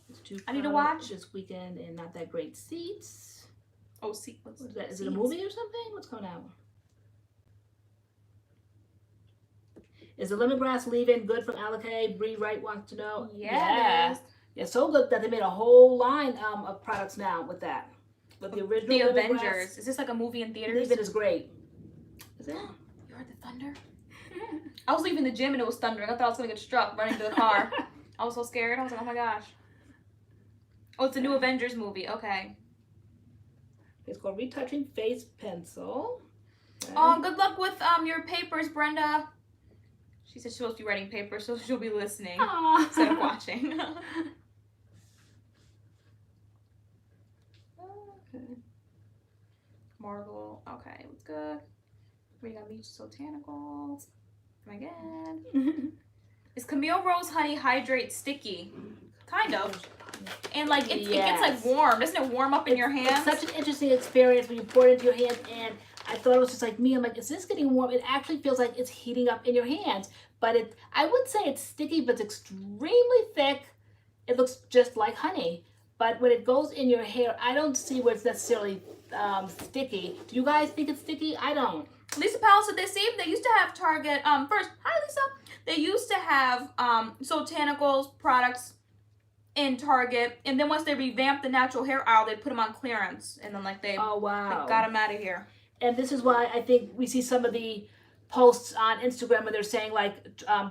[SPEAKER 1] I need to watch?
[SPEAKER 2] This weekend and not that great seats.
[SPEAKER 1] Oh, see, what
[SPEAKER 2] is that? Is it a movie or something? What's going on? Is the lemongrass leave-in good from Alikay? Bree Wright wants to know.
[SPEAKER 1] Yeah.
[SPEAKER 2] Yeah, so good that they made a whole line of products now with that. With the original
[SPEAKER 1] The
[SPEAKER 2] lemongrass.
[SPEAKER 1] Avengers. Is this like a movie in theaters?
[SPEAKER 2] Leave-in is great. Is it?
[SPEAKER 1] You heard the thunder? I was leaving the gym and it was thundering. I thought I was going to get struck running to the car. I was so scared. I was like, oh my gosh. Oh, it's a new Avengers movie. Okay.
[SPEAKER 2] It's called Retouching Face Pencil. Okay.
[SPEAKER 1] Oh, good luck with your papers, Brenda. She said she's supposed to be writing papers, so she'll be listening instead of watching. Okay. Marble. Okay, it was good. We got Meech Soultanicals. Come again. Is Camille Rose Honey Hydrate sticky? Kind of. And like it gets like warm. Doesn't it warm up in your hands?
[SPEAKER 2] It's such an interesting experience when you pour it into your hand, and I thought it was just like me. I'm like, is this getting warm? It actually feels like it's heating up in your hands. But I would say it's sticky, but it's extremely thick. It looks just like honey. But when it goes in your hair, I don't see where it's necessarily sticky. Do you guys think it's sticky? I don't.
[SPEAKER 1] Lisa Powell said they used to have Target. First, hi Lisa. They used to have Sotanicals products in Target, and then once they revamped the natural hair aisle, they put them on clearance, and then like they got them out of here.
[SPEAKER 2] And this is why I think we see some of the posts on Instagram where they're saying like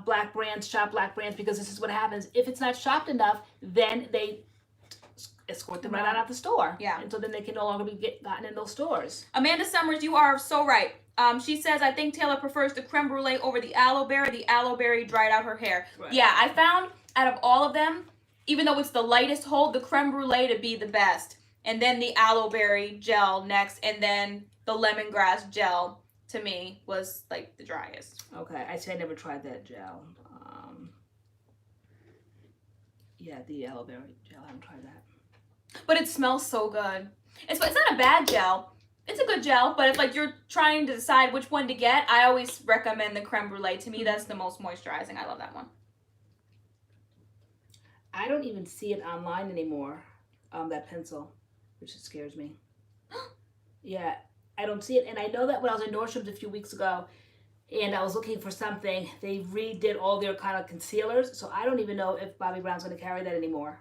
[SPEAKER 2] black brands shop black brands, because this is what happens. If it's not shopped enough, then they escort them right out the store. Yeah. And so then they can no longer be gotten in those stores.
[SPEAKER 1] Amanda Summers, you are so right. She says, I think Taylor prefers the creme brulee over the aloe berry. The aloe berry dried out her hair. Right. Yeah, I found out of all of them, even though it's the lightest hold, the creme brulee to be the best. And then the aloe berry gel next. And then the lemongrass gel, to me, was like the driest.
[SPEAKER 2] Okay, I say I never tried that gel. Yeah, the aloe berry gel, I haven't tried that.
[SPEAKER 1] But it smells so good. It's not a bad gel. It's a good gel, but if like you're trying to decide which one to get, I always recommend the creme brulee. To me, that's the most moisturizing. I love that one.
[SPEAKER 2] I don't even see it online anymore, that pencil, which scares me. Yeah, I don't see it. And I know that when I was in Nordstrom's a few weeks ago and I was looking for something, they redid all their kind of concealers. So I don't even know if Bobbi Brown's going to carry that anymore.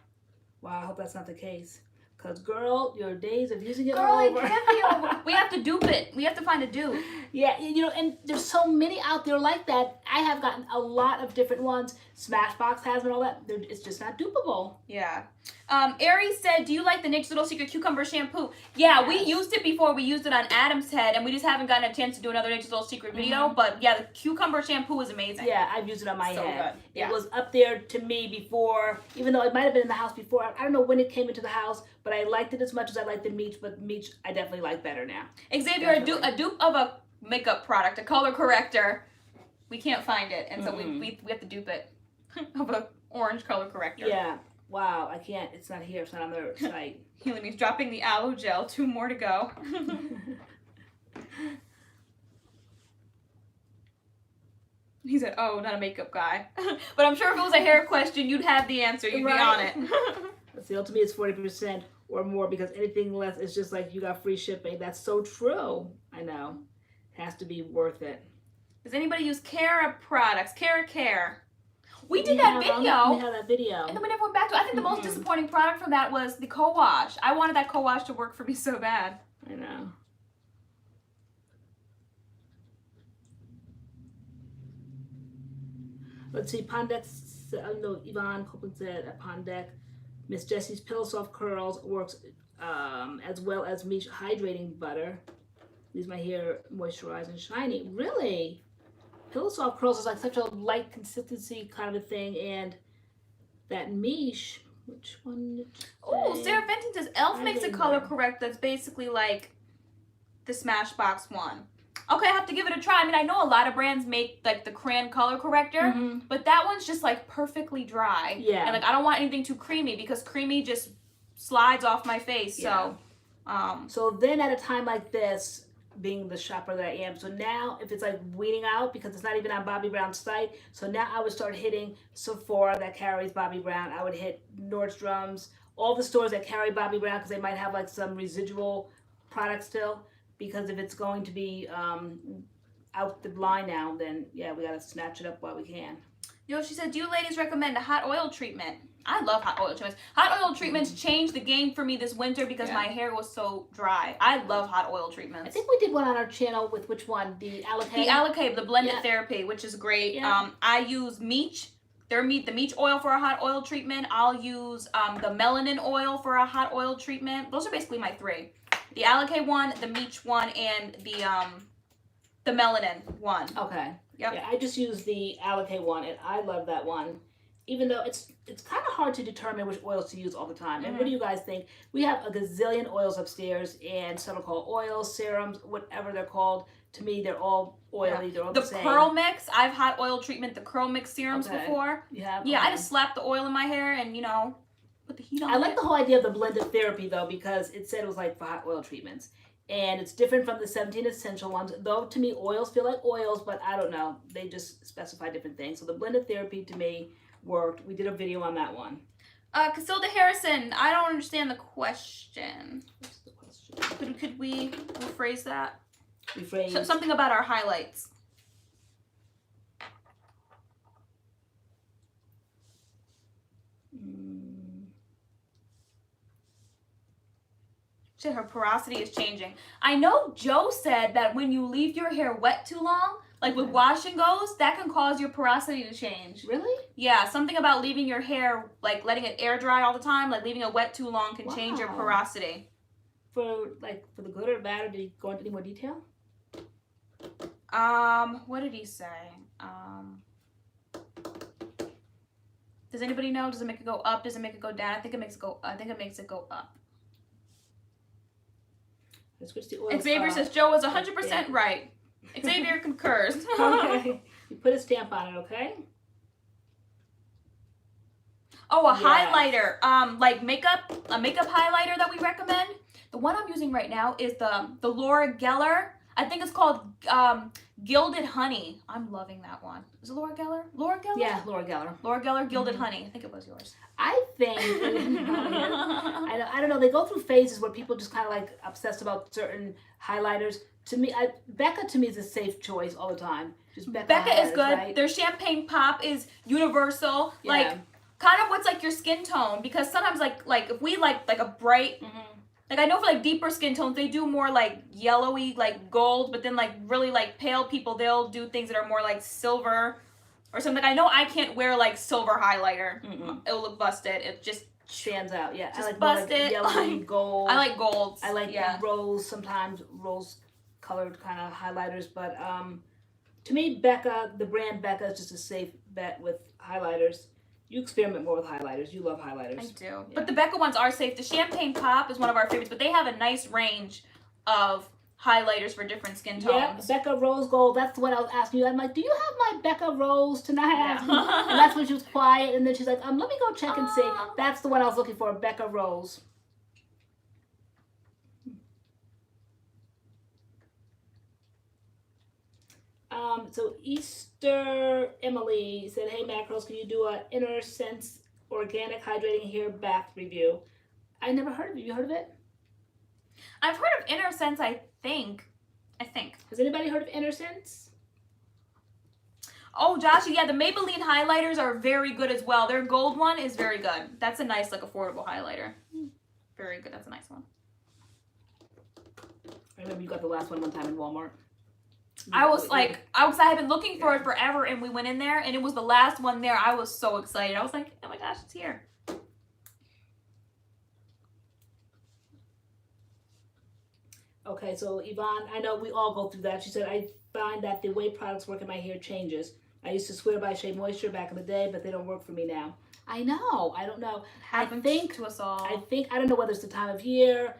[SPEAKER 2] Wow, I hope that's not the case. Because, girl, your days of using it are over.
[SPEAKER 1] It can't be over. We have to dupe it. We have to find a dupe.
[SPEAKER 2] Yeah, you know, and there's so many out there like that. I have gotten a lot of different ones. Smashbox has them and all that. It's just not dupable.
[SPEAKER 1] Yeah. Aries said, do you like the NYX Little Secret Cucumber Shampoo? Yeah, yes. We used it before. We used it on Adam's head, and we just haven't gotten a chance to do another NYX Little Secret video. But, yeah, the cucumber shampoo is amazing.
[SPEAKER 2] Yeah, I've used it on my head.
[SPEAKER 1] Good. Yeah.
[SPEAKER 2] It was up there to me before, even though it might have been in the house before. I don't know when it came into the house, but I liked it as much as I liked the Meech, but Meech I definitely like better now.
[SPEAKER 1] Xavier, a dupe of a makeup product, a color corrector. We can't find it, and so we have to dupe it of a orange color corrector.
[SPEAKER 2] Yeah. Wow, I can't. It's not here. It's not on their site.
[SPEAKER 1] Healing means dropping the aloe gel. 2 more to go. He said, oh, not a makeup guy. But I'm sure if it was a hair question, you'd have the answer. You'd be on it.
[SPEAKER 2] See, to me, it's 40% or more, because anything less is just like you got free shipping. That's so true. I know. It has to be worth it.
[SPEAKER 1] Does anybody use Cara products? Care. We did that video.
[SPEAKER 2] We had that video.
[SPEAKER 1] And then we never went back to it. I think the most disappointing product from that was the co-wash. I wanted that co-wash to work for me so bad.
[SPEAKER 2] I know. Let's see, Pondek's, no, Yvonne Copeland said at Pondek, Miss Jessie's Pillow Soft Curls works as well as Meech Hydrating Butter. Leaves my hair moisturized and shiny. Really? Pillow Soft Curls is like such a light consistency kind of a thing, and that Meech, which one?
[SPEAKER 1] Oh, Sarah Fenton says e.l.f. makes a color correct that's basically like the Smashbox one. Okay, I have to give it a try. I mean, I know a lot of brands make like the crayon color corrector, but that one's just like perfectly dry. Yeah. And like I don't want anything too creamy, because creamy just slides off my face. Yeah.
[SPEAKER 2] So then at a time like this, being the shopper that I am, so now if it's like weeding out, because it's not even on Bobbi Brown's site, so now I would start hitting Sephora that carries Bobbi Brown. I would hit Nordstrom's, all the stores that carry Bobbi Brown, because they might have like some residual product still. Because if it's going to be out the line now, then yeah, we gotta snatch it up while we can.
[SPEAKER 1] Yo, she said, do you ladies recommend a hot oil treatment? I love hot oil treatments. Hot oil treatments changed the game for me this winter because my hair was so dry. I love hot oil treatments.
[SPEAKER 2] I think we did one on our channel with which one? The Alikay?
[SPEAKER 1] The Alikay, the blended therapy, which is great. Yeah. I use Meech. The Meech oil for a hot oil treatment. I'll use the melanin oil for a hot oil treatment. Those are basically my 3. The Alikay one, the Meech one, and the melanin one.
[SPEAKER 2] Okay. Yep. Yeah, I just use the Alikay one, and I love that one. Even though it's kind of hard to determine which oils to use all the time. And what do you guys think? We have a gazillion oils upstairs, and some are called oils, serums, whatever they're called. To me, they're all oily. Yeah. They're all the same.
[SPEAKER 1] The CURLMIX, I've hot oil treatment, the CURLMIX serums before. Yeah. Yeah, I just slap the oil in my hair and, you know, put the heat on.
[SPEAKER 2] I like the whole idea of the blended therapy though, because it said it was like for hot oil treatments. And it's different from the 17 essential ones. Though to me, oils feel like oils, but I don't know. They just specify different things. So the blended therapy to me worked. We did a video on that one.
[SPEAKER 1] Casilda Harrison, I don't understand the question.
[SPEAKER 2] What's the question?
[SPEAKER 1] Could we rephrase that?
[SPEAKER 2] Rephrase.
[SPEAKER 1] Something about our highlights. Her porosity is changing. I know Joe said that when you leave your hair wet too long, like with wash and goes, that can cause your porosity to change.
[SPEAKER 2] Really?
[SPEAKER 1] Yeah, something about leaving your hair, like letting it air dry all the time, like leaving it wet too long can change your porosity.
[SPEAKER 2] For the good or bad, or did he go into any more detail?
[SPEAKER 1] What did he say? Does anybody know? Does it make it go up? Does it make it go down? I think it makes it go up.
[SPEAKER 2] Let's switch the oils.
[SPEAKER 1] Xavier says Joe was 100% right. Xavier concurs.
[SPEAKER 2] Okay. You put a stamp on it, okay?
[SPEAKER 1] Oh, a highlighter. Like a makeup highlighter that we recommend. The one I'm using right now is the Laura Geller. I think it's called Gilded Honey. I'm loving that one. Is it Laura Geller? Laura Geller?
[SPEAKER 2] Yeah, Laura Geller.
[SPEAKER 1] Laura Geller Gilded Honey. I think it was yours.
[SPEAKER 2] I think, I don't know, they go through phases where people just kind of like obsessed about certain highlighters. To me, Becca to me is a safe choice all the time. Just
[SPEAKER 1] Becca is good.
[SPEAKER 2] Right?
[SPEAKER 1] Their Champagne Pop is universal.
[SPEAKER 2] Yeah.
[SPEAKER 1] Like, kind of what's like your skin tone. Because sometimes like if we like a bright, like I know for like deeper skin tones, they do more like yellowy, like gold. But then like really like pale people, they'll do things that are more like silver. Or something. I know I can't wear like silver highlighter. It'll look busted. It just
[SPEAKER 2] stands out. Yeah,
[SPEAKER 1] just
[SPEAKER 2] I like
[SPEAKER 1] busted.
[SPEAKER 2] More like yellow, gold.
[SPEAKER 1] I like golds.
[SPEAKER 2] I like rose. Sometimes rose-colored kind of highlighters. But to me, Becca, the brand Becca, is just a safe bet with highlighters. You experiment more with highlighters. You love highlighters.
[SPEAKER 1] I do. Yeah. But the Becca ones are safe. The Champagne Pop is one of our favorites, but they have a nice range of highlighters for different skin tones.
[SPEAKER 2] Yeah, Becca Rose Gold. That's what I was asking you. I'm like, do you have my Becca Rose tonight? Yeah. And that's when she was quiet, and then she's like, let me go check and see. That's the one I was looking for, Becca Rose. So Easter Emily said, hey MADCURLS, can you do an Inner Sense Organic Hydrating Hair Bath review? I never heard of it. You heard of it?
[SPEAKER 1] I've heard of Inner Sense, I think.
[SPEAKER 2] Has anybody heard of Inner Sense?
[SPEAKER 1] Oh, Josh, yeah, the Maybelline highlighters are very good as well. Their gold one is very good. That's a nice, like, affordable highlighter. Very good. That's a nice one.
[SPEAKER 2] I remember you got the last one time in Walmart.
[SPEAKER 1] I had been looking for it forever, and we went in there, and it was the last one there. I was so excited. I was like, oh my gosh, it's here.
[SPEAKER 2] Okay, so Yvonne, I know we all go through that. She said, I find that the way products work in my hair changes. I used to swear by Shea Moisture back in the day, but they don't work for me now. I know. I don't know. I think
[SPEAKER 1] to us all.
[SPEAKER 2] I don't know whether it's the time of year,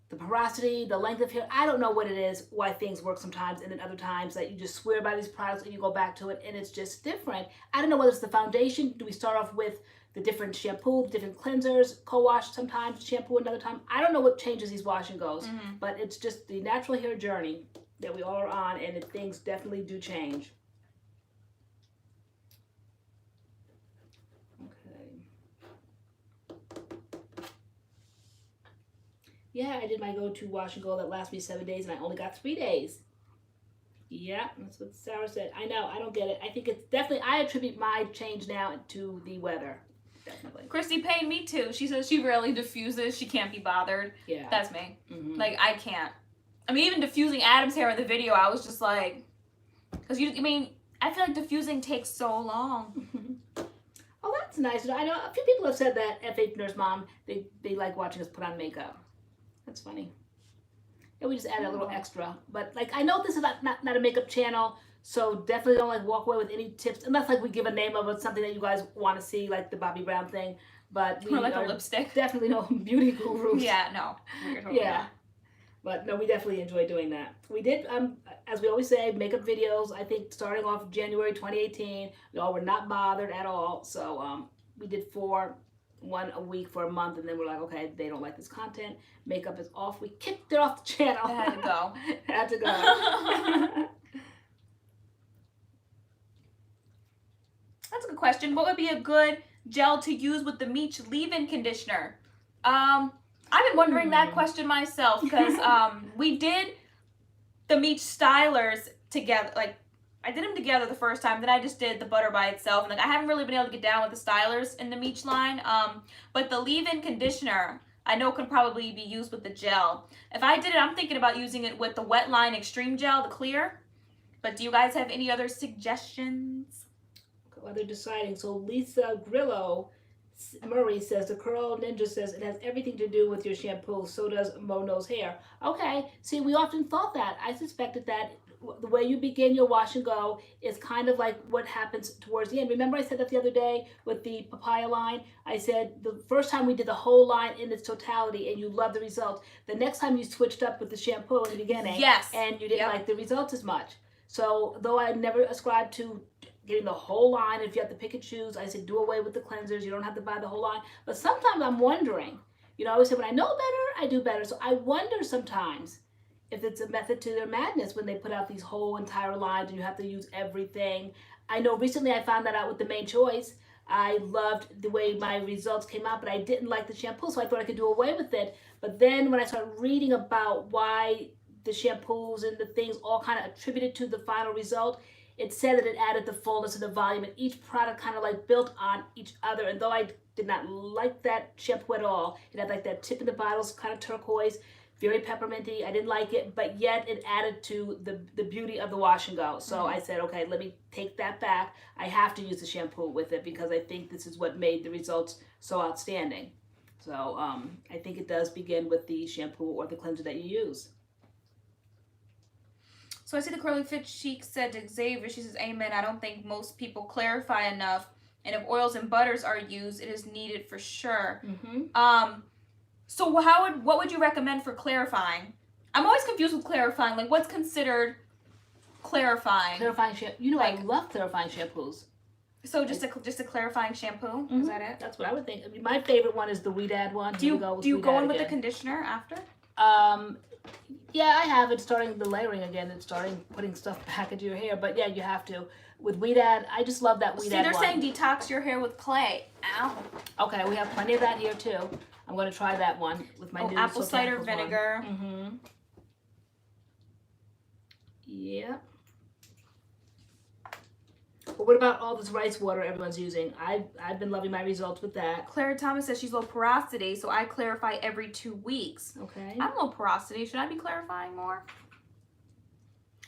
[SPEAKER 2] the porosity, the length of hair. I don't know what it is, why things work sometimes, and then other times that you just swear by these products and you go back to it and it's just different. I don't know whether it's the foundation. Do we start off with the different shampoo, different cleansers, co-wash sometimes, shampoo another time? I don't know what changes these wash and goes, but it's just the natural hair journey that we all are on, and things definitely do change. Yeah, I did my go-to wash and go that lasts me 7 days, and I only got 3 days. Yeah, that's what Sarah said. I know, I don't get it. I think it's definitely, I attribute my change now to the weather. Definitely.
[SPEAKER 1] Christy Payne, me too. She says she rarely diffuses. She can't be bothered.
[SPEAKER 2] Yeah.
[SPEAKER 1] That's me. Like, I can't. I mean, even diffusing Adam's hair in the video, I was just like, because I feel like diffusing takes so long.
[SPEAKER 2] Oh, that's nice. I know a few people have said that F8 Nurse Mom, they like watching us put on makeup. That's funny. Yeah, we just add a little extra. But like, I know this is not a makeup channel, so definitely don't like walk away with any tips unless like we give a name of it, something that you guys want to see, like the Bobbi Brown thing. But we
[SPEAKER 1] or like a lipstick.
[SPEAKER 2] Definitely no beauty gurus.
[SPEAKER 1] Yeah, no.
[SPEAKER 2] Yeah. But no, we definitely enjoy doing that. We did, as we always say, makeup videos. I think starting off January 2018, we all were not bothered at all. So we did 4 one a week for a month, and then we're like, okay, they don't like this content. Makeup is off. We kicked it off the channel.
[SPEAKER 1] It had to go.
[SPEAKER 2] Had to go.
[SPEAKER 1] That's a good question. What would be a good gel to use with the Meech leave-in conditioner? I've been wondering that question myself because we did the Meech stylers together. Like, I did them together the first time, then I just did the butter by itself. And like, I haven't really been able to get down with the stylers in the Meech line. But the leave-in conditioner, I know can probably be used with the gel. If I did it, I'm thinking about using it with the Wet Line Extreme Gel, the clear. But do you guys have any other suggestions?
[SPEAKER 2] While they're deciding, so Lisa Grillo Murray says, the Curl Ninja says it has everything to do with your shampoo. So does Mono's hair. Okay, see, we often thought that. I suspected that the way you begin your wash and go is kind of like what happens towards the end. Remember I said that the other day with the papaya line? I said the first time we did the whole line in its totality and you loved the results. The next time you switched up with the shampoo in the beginning,
[SPEAKER 1] yes,
[SPEAKER 2] and you didn't like the results as much. So though I never ascribed to getting the whole line, if you have to pick and choose, I said do away with the cleansers. You don't have to buy the whole line. But sometimes I'm wondering, you know, I always say when I know better, I do better. So I wonder sometimes if it's a method to their madness when they put out these whole entire lines and you have to use everything. I know recently I found that out with the Main Choice. I loved the way my results came out, but I didn't like the shampoo, so I thought I could do away with it. But then when I started reading about why the shampoos and the things all kind of attributed to the final result, it said that it added the fullness and the volume, and each product kind of like built on each other. And though I did not like that shampoo at all, it had like that tip in the bottles, kind of turquoise, very pepperminty. I didn't like it, but yet it added to the beauty of the wash and go. So I said, okay, let me take that back. I have to use the shampoo with it because I think this is what made the results so outstanding. So I think it does begin with the shampoo or the cleanser that you use.
[SPEAKER 1] So I see the Curly Fit Chic said to Xavier, she says, amen, I don't think most people clarify enough. And if oils and butters are used, it is needed for sure. So what would you recommend for clarifying? I'm always confused with clarifying. Like, what's considered clarifying?
[SPEAKER 2] Clarifying shampoo. You know, like, I love clarifying shampoos.
[SPEAKER 1] So just a clarifying shampoo? Is that it?
[SPEAKER 2] That's what I would think. I mean, my favorite one is the Weedad one.
[SPEAKER 1] Do you go in with the conditioner after?
[SPEAKER 2] Yeah, I have it starting the layering again and starting putting stuff back into your hair. But yeah, you have to. With Weedad, I just love that Weedad one.
[SPEAKER 1] See, they're saying detox your hair with clay. Ow.
[SPEAKER 2] Okay, we have plenty of that here too. I'm going to try that one with my new
[SPEAKER 1] apple cider vinegar.
[SPEAKER 2] Yep. But what about all this rice water everyone's using? I've been loving my results with that.
[SPEAKER 1] Clara Thomas says she's low porosity, so I clarify every 2 weeks.
[SPEAKER 2] Okay.
[SPEAKER 1] I'm low porosity. Should I be clarifying more?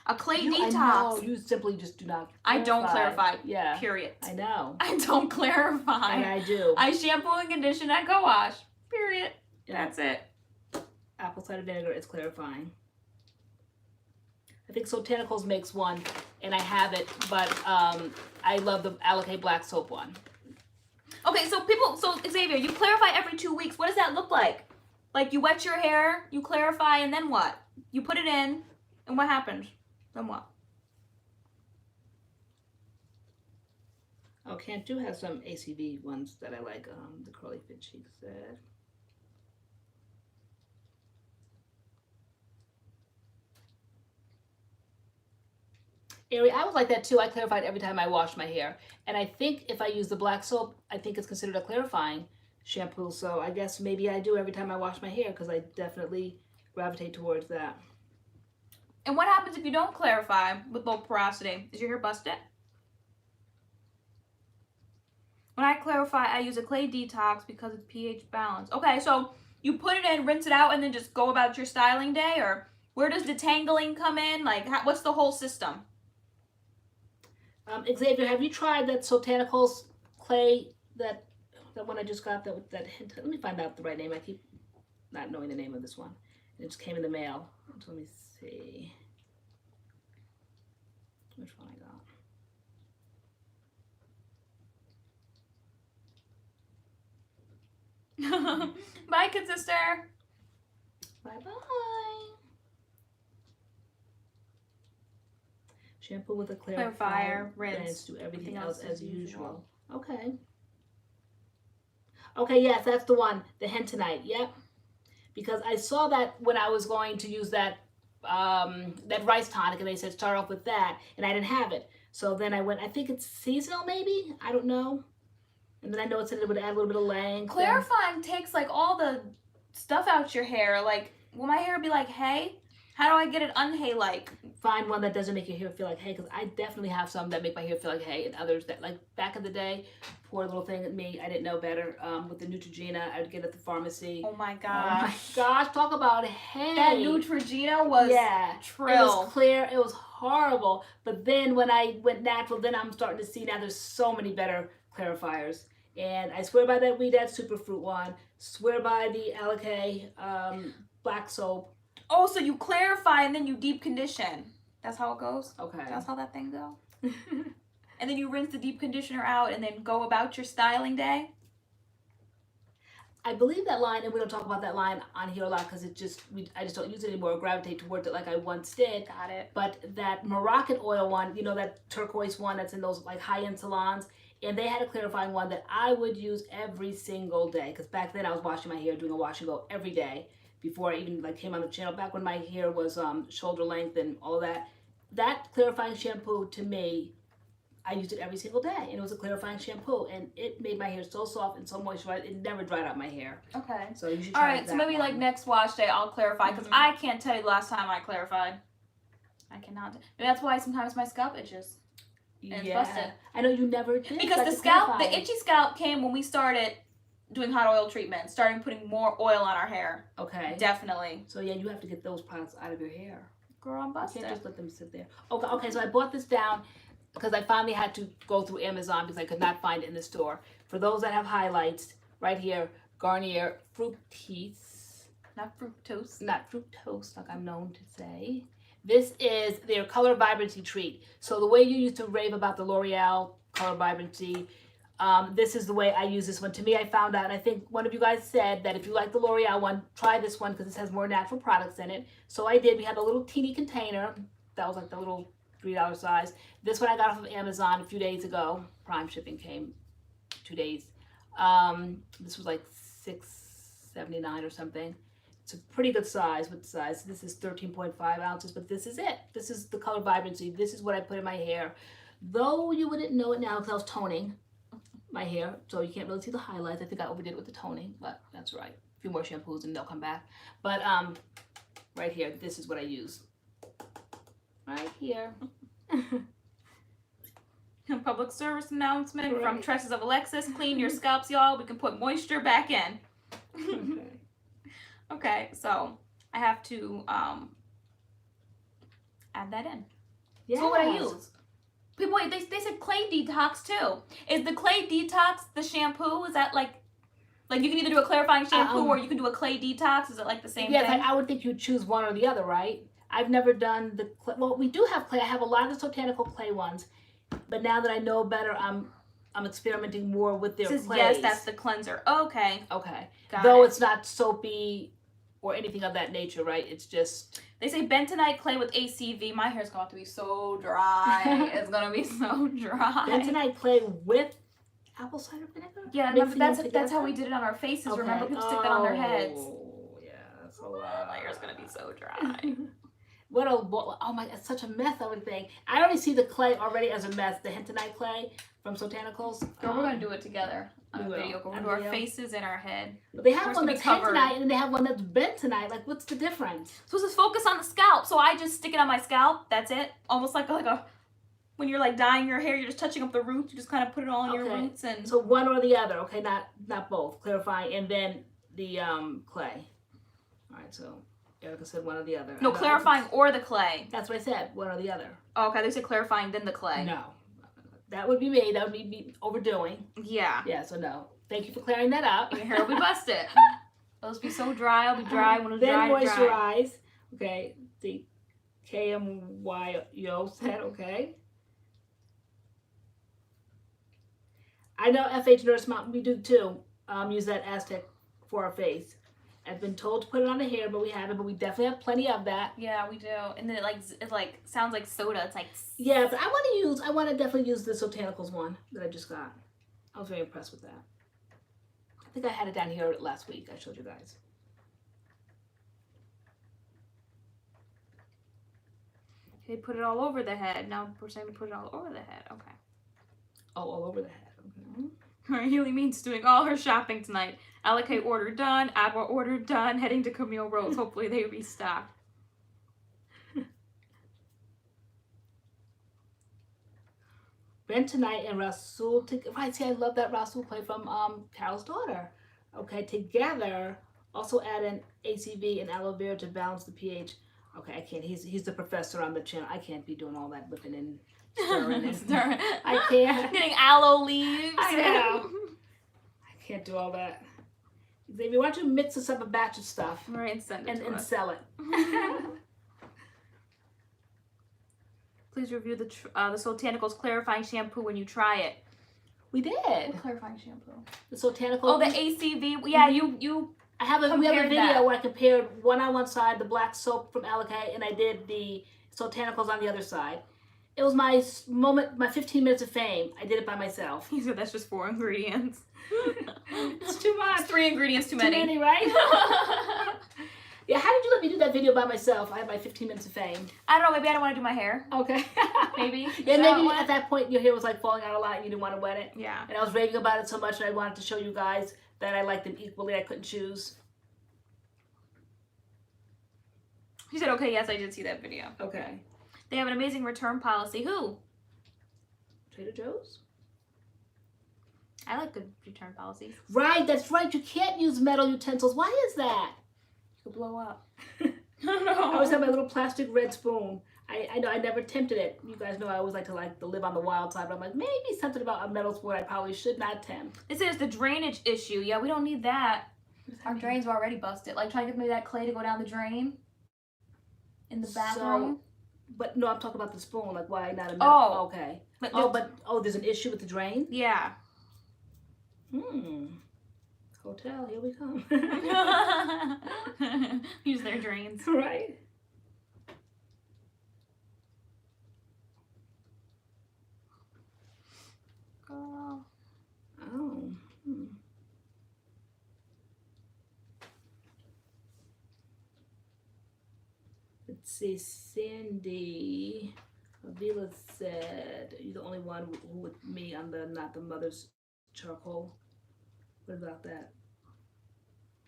[SPEAKER 1] A clay detox.
[SPEAKER 2] I know. You simply just do not clarify.
[SPEAKER 1] I don't clarify.
[SPEAKER 2] Yeah.
[SPEAKER 1] Period.
[SPEAKER 2] I know.
[SPEAKER 1] I don't clarify.
[SPEAKER 2] And I do.
[SPEAKER 1] I shampoo and condition. I co-wash. Period.
[SPEAKER 2] Yeah.
[SPEAKER 1] That's it.
[SPEAKER 2] Apple cider vinegar is clarifying. I think Sotanicals makes one, and I have it, but I love the Alikay black soap one.
[SPEAKER 1] Okay, so Xavier, you clarify every 2 weeks. What does that look like? Like you wet your hair, you clarify, and then what? You put it in, and what happens? Then what?
[SPEAKER 2] Oh, Can't Do has some ACV ones that I like. The Curly Fit Chic said. Ari, I was like that too. I clarified every time I washed my hair. And I think if I use the black soap, I think it's considered a clarifying shampoo. So I guess maybe I do every time I wash my hair because I definitely gravitate towards that.
[SPEAKER 1] And what happens if you don't clarify with low porosity? Is your hair busted? When I clarify, I use a clay detox because it's pH balanced. Okay, so you put it in, rinse it out, and then just go about your styling day? Or where does detangling come in? Like, what's the whole system?
[SPEAKER 2] Xavier, have you tried that Sotanicals clay, that one I just got, that hint? Let me find out the right name. I keep not knowing the name of this one. It just came in the mail. So let me see which one I got.
[SPEAKER 1] Bye, kid sister.
[SPEAKER 2] Bye-bye. Shampoo with a clarifier,
[SPEAKER 1] rinse,
[SPEAKER 2] do everything else as usual. Okay. Okay, yes, that's the one. The hentonite. Yep. Because I saw that when I was going to use that that rice tonic, and they said start off with that, and I didn't have it. So then I went. I think it's seasonal, maybe. I don't know. And then I know it said it would add a little bit of length.
[SPEAKER 1] Clarifying takes like all the stuff out your hair. Like, will my hair be like hay? How do I get it unhay-like?
[SPEAKER 2] Find one that doesn't make your hair feel like hay, because I definitely have some that make my hair feel like hay, and others that, like back in the day, poor little thing at me, I didn't know better. With the Neutrogena, I would get at the pharmacy.
[SPEAKER 1] Oh my
[SPEAKER 2] Oh
[SPEAKER 1] gosh.
[SPEAKER 2] my gosh, talk about hay.
[SPEAKER 1] That Neutrogena was trill.
[SPEAKER 2] It was clear. It was horrible. But then when I went natural, then I'm starting to see now there's so many better clarifiers. And I swear by that Weed Superfruit one. Swear by the Alikay black soap.
[SPEAKER 1] Oh, so you clarify and then you deep condition. That's how it goes?
[SPEAKER 2] Okay.
[SPEAKER 1] That's how that thing go? And then you rinse the deep conditioner out and then go about your styling day?
[SPEAKER 2] I believe that line, and we don't talk about that line on here a lot because I just don't use it anymore or gravitate towards it like I once did.
[SPEAKER 1] Got it.
[SPEAKER 2] But that Moroccan oil one, you know, that turquoise one that's in those like high-end salons, and they had a clarifying one that I would use every single day, because back then I was washing my hair, doing a wash and go every day before I even like came on the channel, back when my hair was shoulder length and all of that. That clarifying shampoo, to me, I used it every single day, and it was a clarifying shampoo, and it made my hair so soft and so moisturized. It never dried out my hair.
[SPEAKER 1] Okay.
[SPEAKER 2] So you should try
[SPEAKER 1] Alright, so maybe like next wash day I'll clarify, because I can't tell you the last time I clarified. I cannot. Maybe that's why sometimes my scalp itches. And it's busted.
[SPEAKER 2] I know you never did.
[SPEAKER 1] Because the itchy scalp came when we started doing hot oil treatment, starting putting more oil on our hair.
[SPEAKER 2] Okay.
[SPEAKER 1] Definitely.
[SPEAKER 2] So yeah, you have to get those products out of your hair.
[SPEAKER 1] Girl, I'm busted.
[SPEAKER 2] You can't just let them sit there. Okay, so I bought this down because I finally had to go through Amazon because I could not find it in the store. For those that have highlights, right here, Garnier Fructis.
[SPEAKER 1] Not fructose.
[SPEAKER 2] Not fructose, like I'm known to say. This is their Color Vibrancy Treat. So the way you used to rave about the L'Oreal Color Vibrancy, this is the way I use this one. To me, I found out, and I think one of you guys said that if you like the L'Oreal one, try this one because this has more natural products in it. So I did. We had a little teeny container. That was like the little $3 size. This one I got off of Amazon a few days ago. Prime shipping came 2 days. This was like $6.79 or something. It's a pretty good size. What size? This is 13.5 ounces, but this is it. This is the Color Vibrancy. This is what I put in my hair. Though you wouldn't know it now because I was toning my hair, so you can't really see the highlights. I think I overdid it with the toning, but that's right. A few more shampoos and they'll come back. But right here, this is what I use. Right here.
[SPEAKER 1] Public service announcement from
[SPEAKER 2] Right.
[SPEAKER 1] Tresses of Alexis. Clean your scalps, y'all. We can put moisture back in.
[SPEAKER 2] Okay.
[SPEAKER 1] Okay, so I have to add that in.
[SPEAKER 2] Yes.
[SPEAKER 1] So what would I use? People, they said clay detox too. Is the clay detox the shampoo? Is that like you can either do a clarifying shampoo or you can do a clay detox? Is it like the same
[SPEAKER 2] Yes,
[SPEAKER 1] thing?
[SPEAKER 2] I would think you'd choose one or the other, right? I've never done the clay. Well, we do have clay. I have a lot of the botanical clay ones, but now that I know better, I'm experimenting more with their clays.
[SPEAKER 1] Yes, that's the cleanser. Okay.
[SPEAKER 2] Okay.
[SPEAKER 1] Got
[SPEAKER 2] Though
[SPEAKER 1] it.
[SPEAKER 2] it's not soapy or anything of that nature, right? It's just...
[SPEAKER 1] They say bentonite clay with ACV. My hair's going to be so dry. It's going to be so dry.
[SPEAKER 2] bentonite clay with apple cider vinegar?
[SPEAKER 1] Yeah, remember,
[SPEAKER 2] Mixing
[SPEAKER 1] that's how we did it on our faces.
[SPEAKER 2] Okay.
[SPEAKER 1] Remember, people stick that on their heads.
[SPEAKER 2] Oh, yeah, that's a
[SPEAKER 1] My
[SPEAKER 2] lot.
[SPEAKER 1] hair's going to be so dry.
[SPEAKER 2] What a... Oh my... It's such a mess, I would think. I already see the clay already as a mess. The hentonite clay from Botanicals.
[SPEAKER 1] Girl, we're going to do it together on a
[SPEAKER 2] we will.
[SPEAKER 1] video. We're going to
[SPEAKER 2] On
[SPEAKER 1] do
[SPEAKER 2] video.
[SPEAKER 1] our faces and our head.
[SPEAKER 2] But they have
[SPEAKER 1] We're
[SPEAKER 2] one
[SPEAKER 1] supposed
[SPEAKER 2] that's
[SPEAKER 1] to be covered.
[SPEAKER 2] hentonite and then they have one that's bentonite. Like, what's the difference?
[SPEAKER 1] Supposed to focus on the scalp, so I just stick it on my scalp. That's it. Almost like a when you're like dyeing your hair, you're just touching up the roots. You just kind of put it all on your
[SPEAKER 2] Okay.
[SPEAKER 1] roots and.
[SPEAKER 2] So one or the other, okay? Not both. Clarifying and then the clay. All right, so Erica said one or the other.
[SPEAKER 1] No,
[SPEAKER 2] I know-
[SPEAKER 1] clarifying or the clay.
[SPEAKER 2] That's what I said. One or the other.
[SPEAKER 1] Oh, okay, they said clarifying then the clay.
[SPEAKER 2] No, that would be me. That would be me overdoing.
[SPEAKER 1] Yeah.
[SPEAKER 2] Yeah. So no. Thank you for clearing that up.
[SPEAKER 1] Your hair will be busted. It'll be so dry. I'll be dry when it's
[SPEAKER 2] Then
[SPEAKER 1] dry.
[SPEAKER 2] moisturize. Okay. The KMYO said okay. I know FH Nurse Mom, we do too. Use that Aztec for our face. I've been told to put it on the hair, but we haven't. But we definitely have plenty of that.
[SPEAKER 1] Yeah, we do. And then it like sounds like soda. It's like.
[SPEAKER 2] Yeah, but I want to definitely use the Botanicals one that I just got. I was very impressed with that. think I had it down here last week. I showed you guys.
[SPEAKER 1] Okay, put it all over the head. Now we're saying to put it all over the head. Okay.
[SPEAKER 2] Oh, all over the head. Okay.
[SPEAKER 1] Haley means doing all her shopping tonight. Alikay order done. Adwa order done. Heading to Camille Rose. Hopefully they restock.
[SPEAKER 2] Ben tonight and Rasul. Right, see, I love that Rasul play from Carol's daughter. Okay, together. Also add an ACV and aloe vera to balance the pH. Okay, I can't. He's the professor on the channel. I can't be doing all that whipping and stirring.
[SPEAKER 1] Stirring.
[SPEAKER 2] I can't.
[SPEAKER 1] Getting aloe leaves.
[SPEAKER 2] I know. I can't do all that. Xavier, why don't you mix us up a batch of stuff?
[SPEAKER 1] Right, and send it to
[SPEAKER 2] and
[SPEAKER 1] us.
[SPEAKER 2] sell it.
[SPEAKER 1] Please review the Sotanicals clarifying shampoo when you try it.
[SPEAKER 2] We did.
[SPEAKER 1] What clarifying shampoo?
[SPEAKER 2] The Sotanicals.
[SPEAKER 1] Oh, the ACV. Yeah, you.
[SPEAKER 2] We have a
[SPEAKER 1] compared
[SPEAKER 2] video
[SPEAKER 1] that.
[SPEAKER 2] where I compared one on one side, the black soap from Alikay, and I did the Sotanicals on the other side. It was my moment, my 15 minutes of fame. I did it by myself.
[SPEAKER 1] He said that's just 4 ingredients.
[SPEAKER 2] It's too much.
[SPEAKER 1] It's 3 ingredients too many.
[SPEAKER 2] Too many, right? Yeah, how did you let me do that video by myself? I had my 15 minutes of fame.
[SPEAKER 1] I don't know, maybe I don't want to do my hair.
[SPEAKER 2] Okay.
[SPEAKER 1] Maybe.
[SPEAKER 2] Yeah, maybe at that point your hair was like falling out a lot and you didn't want to wet it.
[SPEAKER 1] Yeah.
[SPEAKER 2] And I was raving about it so much that I wanted to show you guys that I liked them equally. I couldn't choose.
[SPEAKER 1] She said, okay, yes, I did see that video.
[SPEAKER 2] Okay.
[SPEAKER 1] They have an amazing return policy. Who?
[SPEAKER 2] Trader Joe's?
[SPEAKER 1] I like good return policies.
[SPEAKER 2] Right, that's right. You can't use metal utensils. Why is that?
[SPEAKER 1] You could blow up.
[SPEAKER 2] I always have my little plastic red spoon. I know I never attempted it. You guys know I always like to live on the wild side, but I'm like, maybe something about a metal spoon I probably should not attempt.
[SPEAKER 1] This is the drainage issue. Yeah, we don't need that. Our drains are already busted. Like trying to get maybe that clay to go down the drain in the bathroom.
[SPEAKER 2] But no, I'm talking about the spoon. Like, why not a metal?
[SPEAKER 1] Oh.
[SPEAKER 2] Okay.
[SPEAKER 1] But
[SPEAKER 2] there's an issue with the drain?
[SPEAKER 1] yeah.
[SPEAKER 2] Hotel, here we come.
[SPEAKER 1] Use their drains.
[SPEAKER 2] Right.
[SPEAKER 1] Girl.
[SPEAKER 2] Oh. Let's see, Sandy Avila said, you're the only one who with me on the not the mother's charcoal. What about that?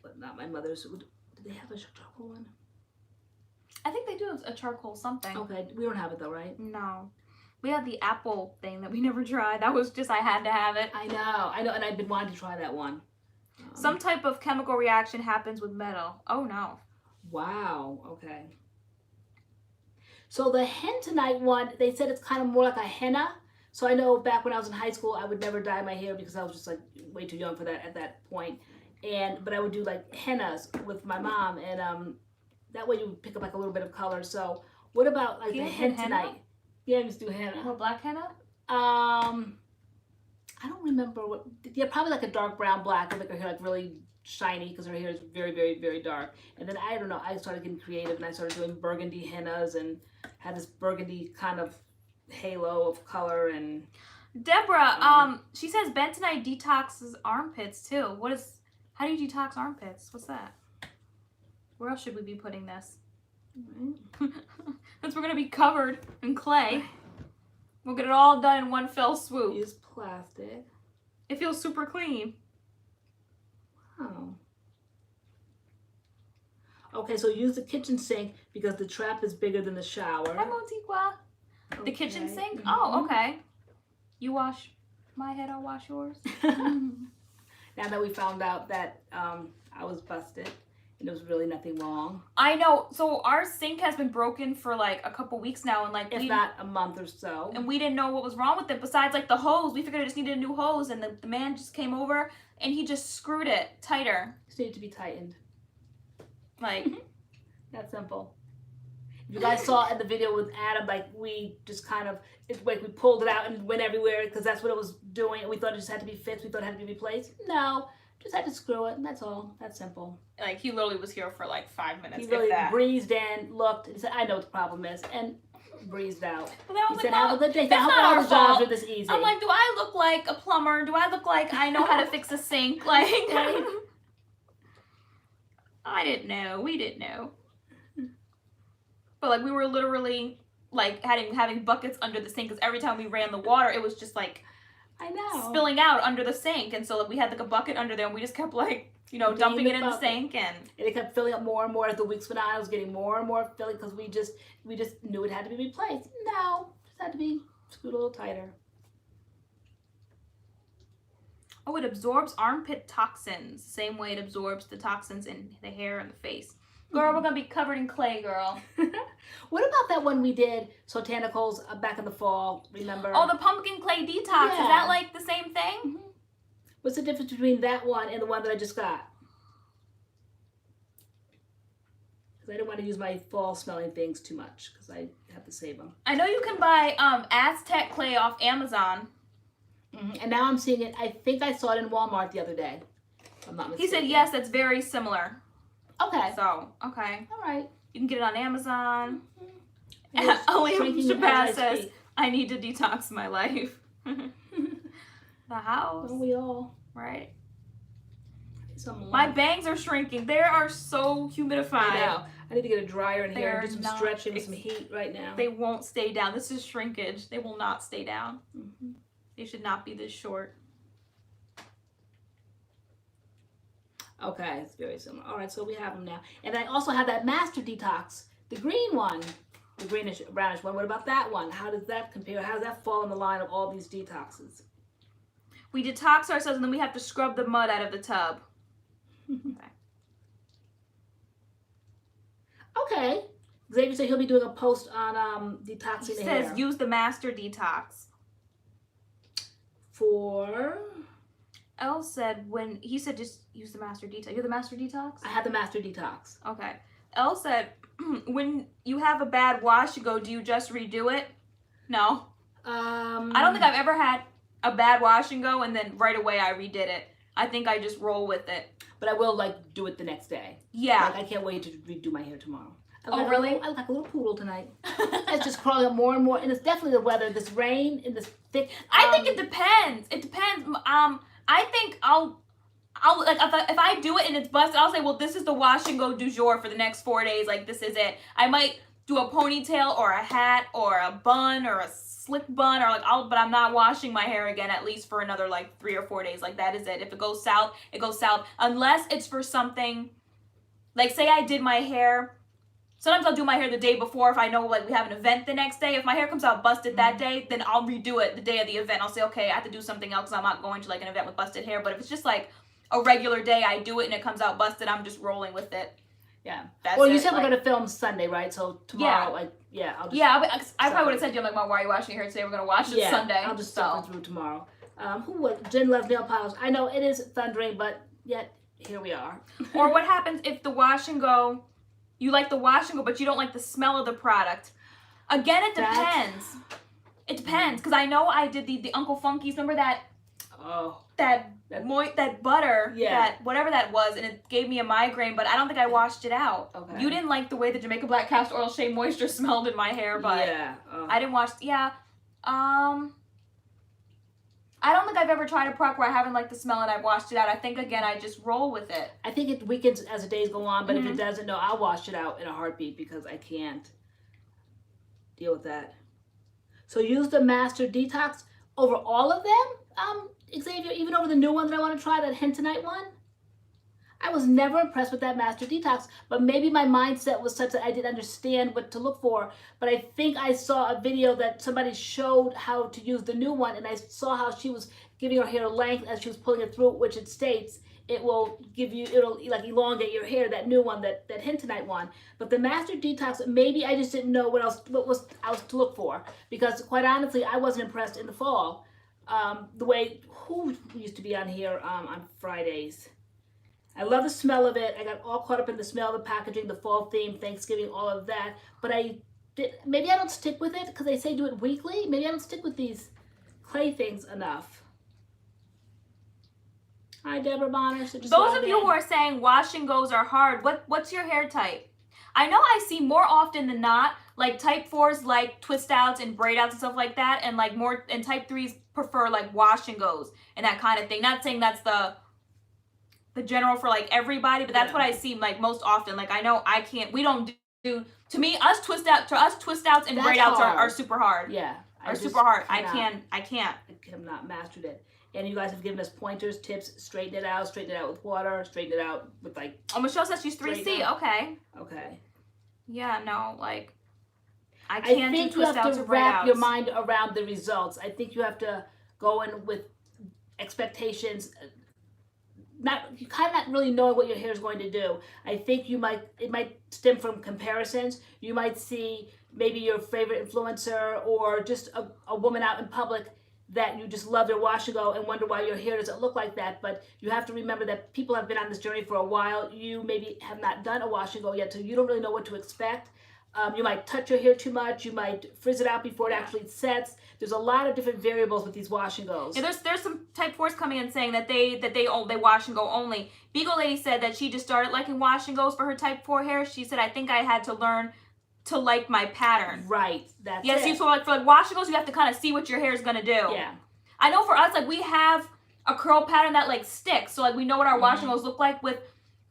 [SPEAKER 2] But not my mother's. Do they have a charcoal one?
[SPEAKER 1] I think they do a charcoal something.
[SPEAKER 2] Okay, we don't have it though, right?
[SPEAKER 1] No. We had the apple thing that we never tried. That was just, I had to have it.
[SPEAKER 2] I know, and I've been wanting to try that one.
[SPEAKER 1] Some type of chemical reaction happens with metal. Oh no.
[SPEAKER 2] Wow, okay. So the hentonite one, they said it's kind of more like a henna. So I know back when I was in high school, I would never dye my hair because I was just like way too young for that at that point. But I would do like hennas with my mom, and that way you would pick up like a little bit of color. So what about like the hentonite? Yeah, I just do henna.
[SPEAKER 1] More black henna?
[SPEAKER 2] I don't remember what. Yeah, probably like a dark brown black to make her hair like really shiny because her hair is very, very, very dark. And then I don't know, I started getting creative and I started doing burgundy hennas and had this burgundy kind of halo of color. And
[SPEAKER 1] Deborah, she says bentonite detoxes armpits too. How do you detox armpits? What's that? Where else should we be putting this? Since we're gonna be covered in clay, we'll get it all done in one fell swoop.
[SPEAKER 2] Use plastic.
[SPEAKER 1] It feels super clean.
[SPEAKER 2] Wow. Okay, so use the kitchen sink because the trap is bigger than the shower.
[SPEAKER 1] Hi, Montiqua. The kitchen sink? Oh, okay. You wash my head, I'll wash yours.
[SPEAKER 2] Now that we found out that I was busted and there was really nothing wrong.
[SPEAKER 1] I know. So our sink has been broken for like a couple weeks now, and like
[SPEAKER 2] if not a month or so.
[SPEAKER 1] And we didn't know what was wrong with it. Besides like the hose, we figured it just needed a new hose, and the man just came over and he just screwed it tighter.
[SPEAKER 2] It needed to be tightened.
[SPEAKER 1] Like
[SPEAKER 2] that simple. If you guys saw in the video with Adam, like we just kind of, it's like we pulled it out and it went everywhere because that's what it was doing. And we thought it just had to be fixed. We thought it had to be replaced. No, just had to screw it, and that's all. That's simple.
[SPEAKER 1] Like he literally was here for like 5 minutes.
[SPEAKER 2] He really breezed in, looked, and said, "I know what the problem is," and breezed out.
[SPEAKER 1] But I
[SPEAKER 2] He
[SPEAKER 1] was
[SPEAKER 2] said,
[SPEAKER 1] like,
[SPEAKER 2] have a good day.
[SPEAKER 1] that's
[SPEAKER 2] I hope
[SPEAKER 1] not
[SPEAKER 2] all
[SPEAKER 1] our
[SPEAKER 2] the jobs
[SPEAKER 1] fault.
[SPEAKER 2] are this easy.
[SPEAKER 1] I'm like, do I look like a plumber? Do I look like I know how to fix a sink? Like,
[SPEAKER 2] Right.
[SPEAKER 1] I didn't know. We didn't know. But like we were literally like having buckets under the sink because every time we ran the water, it was just like
[SPEAKER 2] I know.
[SPEAKER 1] spilling out under the sink, and so like we had like a bucket under there, and we just kept like dumping it in the sink, and
[SPEAKER 2] it kept filling up more and more as the weeks went on. It was getting more and more filling because we just knew it had to be replaced. No, it just had to be screwed a little tighter.
[SPEAKER 1] Oh, it absorbs armpit toxins the same way it absorbs the toxins in the hair and the face. Girl, we're gonna be covered in clay, girl.
[SPEAKER 2] What about that one we did, Sotanicals, back in the fall? Remember?
[SPEAKER 1] Oh, the pumpkin clay detox.
[SPEAKER 2] Yeah.
[SPEAKER 1] Is that like the same thing?
[SPEAKER 2] Mm-hmm. What's the difference between that one and the one that I just got? Because I didn't want to use my fall smelling things too much because I have to save them.
[SPEAKER 1] I know you can buy Aztec clay off Amazon.
[SPEAKER 2] Mm-hmm. And now I'm seeing it. I think I saw it in Walmart the other day. If I'm not mistaken.
[SPEAKER 1] He said yes, that's very similar.
[SPEAKER 2] Okay.
[SPEAKER 1] So, okay.
[SPEAKER 2] All right.
[SPEAKER 1] You can get it on Amazon.
[SPEAKER 2] Mm-hmm.
[SPEAKER 1] Liam Shabazz says, I need to detox my life. The house.
[SPEAKER 2] Don't we all?
[SPEAKER 1] Right.
[SPEAKER 2] Some
[SPEAKER 1] My bangs are shrinking. They are so humidified.
[SPEAKER 2] I know. I need to get a dryer in here and do some
[SPEAKER 1] not-
[SPEAKER 2] stretching with some heat right now.
[SPEAKER 1] They won't stay down. This is shrinkage. They will not stay down.
[SPEAKER 2] Mm-hmm.
[SPEAKER 1] They should not be this short.
[SPEAKER 2] Okay, it's very similar. All right, so we have them now. And I also have that Master Detox, the green one, the greenish, brownish one. What about that one? How does that compare? How does that fall in the line of all these detoxes?
[SPEAKER 1] We detox ourselves and then we have to scrub the mud out of the tub. Okay.
[SPEAKER 2] Okay. Xavier said he'll be doing a post on detoxing
[SPEAKER 1] He
[SPEAKER 2] the
[SPEAKER 1] says
[SPEAKER 2] hair.
[SPEAKER 1] use the Master Detox.
[SPEAKER 2] For...
[SPEAKER 1] Elle said when he said just use the Master Detox. You're the Master Detox?
[SPEAKER 2] I had the Master Detox.
[SPEAKER 1] Okay. Elle said when you have a bad wash, you go, do you just redo it? No. I don't think I've ever had a bad wash and go and then right away I redid it. I think I just roll with it.
[SPEAKER 2] But I will like do it the next day.
[SPEAKER 1] Yeah.
[SPEAKER 2] Like I can't wait to redo my hair tomorrow.
[SPEAKER 1] Oh, really?
[SPEAKER 2] I look like a little poodle tonight. It's just crawling up more and more, and it's definitely the weather. This rain and this thick.
[SPEAKER 1] I think it depends. It depends. I think I'll like if I do it and it's busted, I'll say, well, this is the wash and go du jour for the next 4 days. Like this is it. I might do a ponytail or a hat or a bun or a slick bun or like but I'm not washing my hair again at least for another like 3 or 4 days. Like that is it. If it goes south, it goes south. Unless it's for something like say I did my hair. Sometimes I'll do my hair the day before if I know like we have an event the next day. If my hair comes out busted that day, then I'll redo it the day of the event. I'll say, okay, I have to do something else. I'm not going to like an event with busted hair. But if it's just like a regular day, I do it and it comes out busted, I'm just rolling with it.
[SPEAKER 2] Yeah.
[SPEAKER 1] That's
[SPEAKER 2] well, you
[SPEAKER 1] it.
[SPEAKER 2] said
[SPEAKER 1] like,
[SPEAKER 2] we're gonna film Sunday, right? So tomorrow, I'll just
[SPEAKER 1] I probably would have said to you, I'm like, Mom, why are you washing your hair today? We're gonna wash it Sunday.
[SPEAKER 2] I'll just suffer through tomorrow. Jen loves nail polish. I know it is thundering, but yet here we are.
[SPEAKER 1] Or what happens if the wash and go, you like the wash and go, but you don't like the smell of the product? Again, it depends. It depends, because I know I did the Uncle Funky's. Remember that?
[SPEAKER 2] Oh.
[SPEAKER 1] That butter,
[SPEAKER 2] yeah.
[SPEAKER 1] that whatever that was, and it gave me a migraine, but I don't think I washed it out.
[SPEAKER 2] Okay.
[SPEAKER 1] You didn't like the way the Jamaica Black Castor Oil Shea Moisture smelled in my hair, but
[SPEAKER 2] yeah.
[SPEAKER 1] I didn't wash. Yeah. I don't think I've ever tried a product where I haven't liked the smell and I've washed it out. I think again I just roll with it.
[SPEAKER 2] I think it weakens as the days go on, but if it doesn't, no, I'll wash it out in a heartbeat because I can't deal with that. So use the Master Detox over all of them, Xavier, even over the new one that I want to try, that Hentonite one. I was never impressed with that Master Detox, but maybe my mindset was such that I didn't understand what to look for. But I think I saw a video that somebody showed how to use the new one, and I saw how she was giving her hair length as she was pulling it through, which it states it will give you, it'll like elongate your hair, that new one, that Hentonite one. But the Master Detox, maybe I just didn't know what else to look for, because quite honestly, I wasn't impressed in the fall. The way, who used to be on here on Fridays? I love the smell of it. I got all caught up in the smell of the packaging, the fall theme, Thanksgiving, all of that. But maybe I don't stick with it because they say do it weekly. Maybe I don't stick with these clay things enough. Hi, Deborah Bonner. So
[SPEAKER 1] those of you who are saying wash and goes are hard, what's your hair type? I know I see more often than not, like type 4s like twist outs and braid outs and stuff like that, and like more, and type 3s prefer like wash and goes and that kind of thing. Not saying that's the general for like everybody, but that's what I see like most often. Like I know we don't do, to me, us twist outs and braid outs are super hard.
[SPEAKER 2] Yeah.
[SPEAKER 1] Super hard. I can't.
[SPEAKER 2] I have not mastered it. And you guys have given us pointers, tips, straighten it out with water, straighten it out with like...
[SPEAKER 1] Oh, Michelle says she's 3C. Okay.
[SPEAKER 2] Okay.
[SPEAKER 1] Yeah, no, like, I can't do twist outs or braid outs.
[SPEAKER 2] I think you have to wrap your mind around the results. I think you have to go in with expectations, you kind of not really knowing what your hair is going to do. I think it might stem from comparisons. You might see maybe your favorite influencer or just a woman out in public that you just love their wash and go and wonder why your hair doesn't look like that. But you have to remember that people have been on this journey for a while. You maybe have not done a wash and go yet, so you don't really know what to expect. You might touch your hair too much. You might frizz it out before it actually sets. There's a lot of different variables with these wash and goes.
[SPEAKER 1] Yeah, there's some type 4s coming in saying that they wash and go only. Beagle Lady said that she just started liking wash and goes for her type 4 hair. She said, I think I had to learn to like my pattern.
[SPEAKER 2] Right. That's
[SPEAKER 1] it. See, so like for like wash and goes, you have to kind of see what your hair is gonna do.
[SPEAKER 2] Yeah.
[SPEAKER 1] I know for us, like we have a curl pattern that like sticks, so like we know what our wash and goes look like. With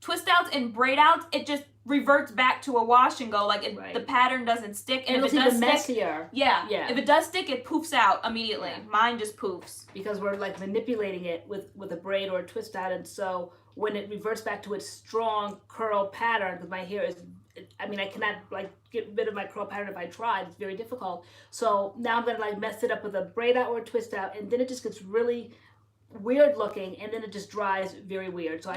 [SPEAKER 1] twist outs and braid outs, it just reverts back to a wash and go. Like the pattern doesn't stick,
[SPEAKER 2] and if it does messier.
[SPEAKER 1] Yeah. If it does stick, it poofs out immediately. Yeah. Mine just poofs
[SPEAKER 2] because we're like manipulating it with a braid or a twist out, and so when it reverts back to its strong curl pattern, because my hair is, I mean, I cannot like get rid of my curl pattern if I tried. It's very difficult. So now I'm gonna like mess it up with a braid out or a twist out, and then it just gets really weird looking, and then it just dries very weird. So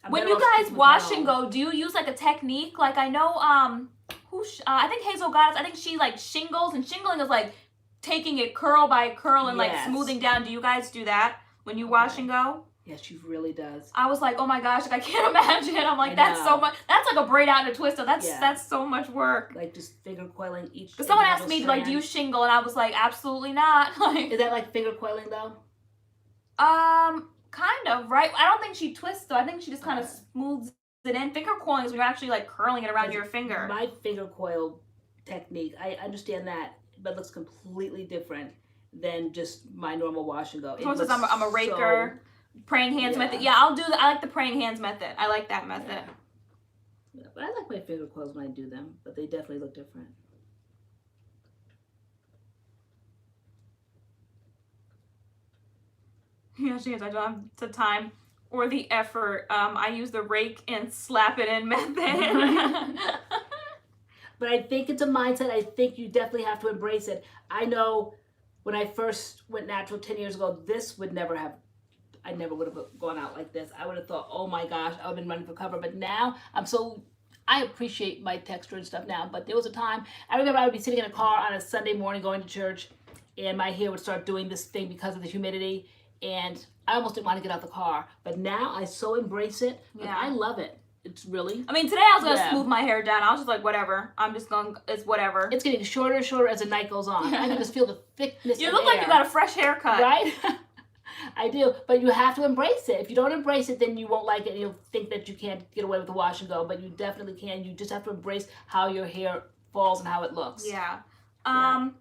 [SPEAKER 1] when you guys wash and go, do you use like a technique? Like I know I think Hazel got us. I think she like shingles, and shingling is like taking it curl by curl and like smoothing down. Do you guys do that when you wash and go?
[SPEAKER 2] Yes, she really does.
[SPEAKER 1] I was like, oh my gosh, like I can't imagine. I'm like, that's so much. That's like a braid out and a twist. That's so much work.
[SPEAKER 2] Like just finger coiling each.
[SPEAKER 1] Because someone asked me like, do you shingle? And I was like, absolutely not. Like,
[SPEAKER 2] is that like finger coiling though?
[SPEAKER 1] Kind of, right? I don't think she twists though. I think she just kind of smooths it in. Finger coiling is when you're actually like curling it around your finger.
[SPEAKER 2] My finger coil technique, I understand that, but it looks completely different than just my normal wash and go.
[SPEAKER 1] Someone says I'm a raker. Praying hands method. Yeah, I like the praying hands method. I like that method.
[SPEAKER 2] Yeah, but I like my finger coils when I do them, but they definitely look different.
[SPEAKER 1] Yeah, she is. I don't have the time or the effort. I use the rake and slap it in method.
[SPEAKER 2] But I think it's a mindset. I think you definitely have to embrace it. I know when I first went natural 10 years ago, I never would have gone out like this. I would have thought, oh my gosh, I would have been running for cover. But now I appreciate my texture and stuff now. But there was a time, I remember I would be sitting in a car on a Sunday morning going to church, and my hair would start doing this thing because of the humidity. And I almost didn't want to get out the car. But now I so embrace it. Like, I love it. It's really...
[SPEAKER 1] I mean, today I was going to smooth my hair down. I was just like, whatever. I'm just going to... It's whatever.
[SPEAKER 2] It's getting shorter and shorter as the night goes on. I can just feel the thickness
[SPEAKER 1] You look like you got a fresh haircut.
[SPEAKER 2] Right? I do. But you have to embrace it. If you don't embrace it, then you won't like it. And you'll think that you can't get away with the wash and go. But you definitely can. You just have to embrace how your hair falls and how it looks.
[SPEAKER 1] Yeah. I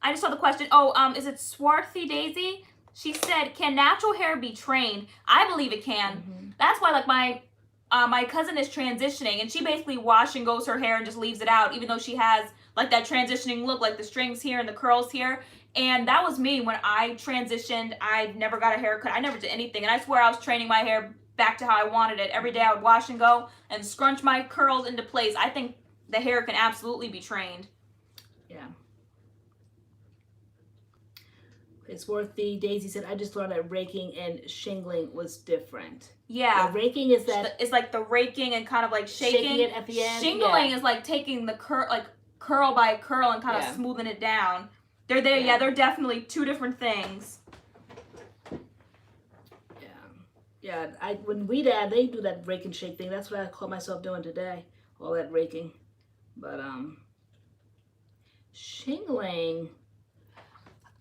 [SPEAKER 1] just saw the question. Oh, is it Swarthy Daisy? She said, can natural hair be trained? I believe it can. Mm-hmm. That's why, like, my cousin is transitioning, and she basically wash and goes her hair and just leaves it out, even though she has, like, that transitioning look, like the strings here and the curls here. And that was me when I transitioned. I never got a haircut. I never did anything. And I swear I was training my hair back to how I wanted it. Every day I would wash and go and scrunch my curls into place. I think the hair can absolutely be trained.
[SPEAKER 2] Yeah. It's worthy. Daisy said, I just learned that raking and shingling was different.
[SPEAKER 1] Yeah.
[SPEAKER 2] The raking is that...
[SPEAKER 1] It's like the raking and kind of like shaking
[SPEAKER 2] it at the end.
[SPEAKER 1] Shingling is like taking the curl by curl and kind of smoothing it down. They're there. Yeah, they're definitely two different things.
[SPEAKER 2] Yeah. When we dad, they do that rake and shake thing. That's what I call myself doing today. All that raking. But shingling...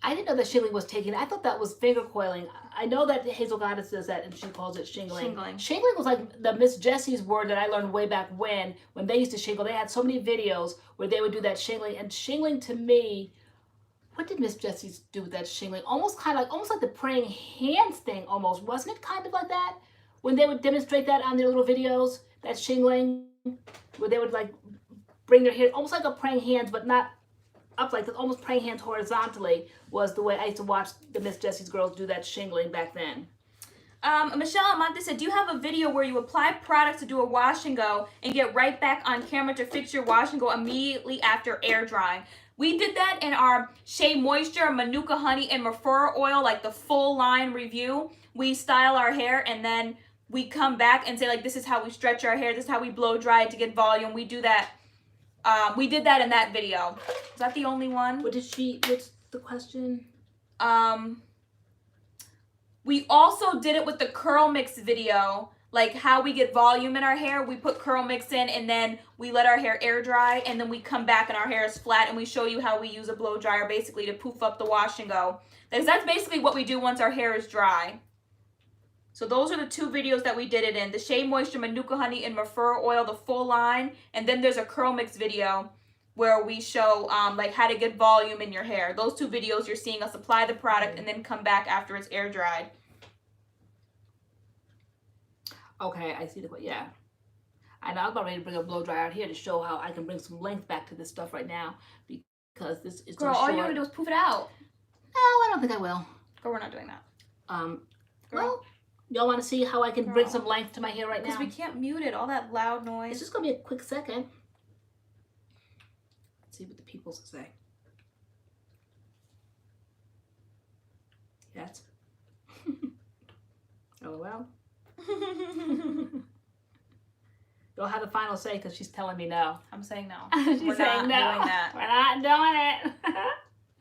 [SPEAKER 2] I didn't know that shingling was taken. I thought that was finger coiling. I know that Hazel Goddess does that, and she calls it shingling.
[SPEAKER 1] Shingling.
[SPEAKER 2] Shingling was like the Miss Jessie's word that I learned way back when they used to shingle. They had so many videos where they would do that shingling. And shingling to me, what did Miss Jessie's do with that shingling? Almost like the praying hands thing almost. Wasn't it kind of like that? When they would demonstrate that on their little videos, that shingling, where they would like bring their hair, almost like a praying hands, but not up like this, almost praying hands horizontally, was the way I used to watch the Miss Jessie's girls do that shingling back then.
[SPEAKER 1] Michelle Amante said, do you have a video where you apply products to do a wash and go and get right back on camera to fix your wash and go immediately after air drying? We did that in our Shea Moisture, Manuka Honey, and Referral Oil, like the full line review. We style our hair and then we come back and say like, this is how we stretch our hair, this is how we blow dry it to get volume. We do that. We did that in that video. Is that the only one?
[SPEAKER 2] What's the question?
[SPEAKER 1] We also did it with the CURLMIX video, like how we get volume in our hair. We put CURLMIX in and then we let our hair air dry and then we come back and our hair is flat and we show you how we use a blow dryer basically to poof up the wash and go. That's basically what we do once our hair is dry. So those are the two videos that we did it in. The Shea Moisture, Manuka Honey, and Referral Oil, the full line. And then there's a CURLMIX video where we show like how to get volume in your hair. Those two videos you're seeing us apply the product and then come back after it's air dried.
[SPEAKER 2] Okay, I see yeah. And I was about ready to bring a blow dryer out here to show how I can bring some length back to this stuff right now because this is
[SPEAKER 1] Girl, all you gotta do is poof it out.
[SPEAKER 2] No, I don't think I will.
[SPEAKER 1] Girl, we're not doing that.
[SPEAKER 2] Well, y'all want to see how I can bring some length to my hair right now?
[SPEAKER 1] Because we can't mute it, all that loud noise.
[SPEAKER 2] It's just gonna be a quick second. Let's see what the people say. Yes. Oh well. You'll have the final say because she's telling me no.
[SPEAKER 1] I'm saying no.
[SPEAKER 2] She's saying no.
[SPEAKER 1] Doing that.
[SPEAKER 2] We're not doing it.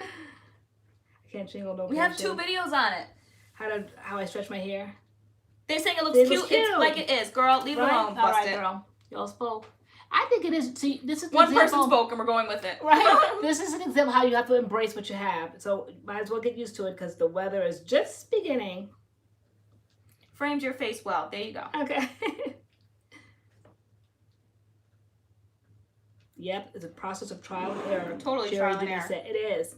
[SPEAKER 2] I can't shingle no.
[SPEAKER 1] We have two videos on it.
[SPEAKER 2] How I stretch my hair.
[SPEAKER 1] They're saying it looks cute. It's like it is, girl. Leave it alone.
[SPEAKER 2] All right, girl. Y'all spoke. I think it is. See, this is
[SPEAKER 1] one person spoke, and we're going with it.
[SPEAKER 2] Right. This is an example how you have to embrace what you have. So might as well get used to it because the weather is just beginning.
[SPEAKER 1] Frames your face well. There you go.
[SPEAKER 2] Okay. Yep, it's a process of trial and error.
[SPEAKER 1] Totally
[SPEAKER 2] Sherry
[SPEAKER 1] trial and error.
[SPEAKER 2] It is.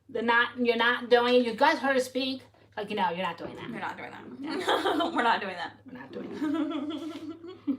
[SPEAKER 2] You're not doing it. You guys heard her speak. Like, you're not doing that.
[SPEAKER 1] You're not doing that. Yeah. We're not doing that.
[SPEAKER 2] We're not doing that.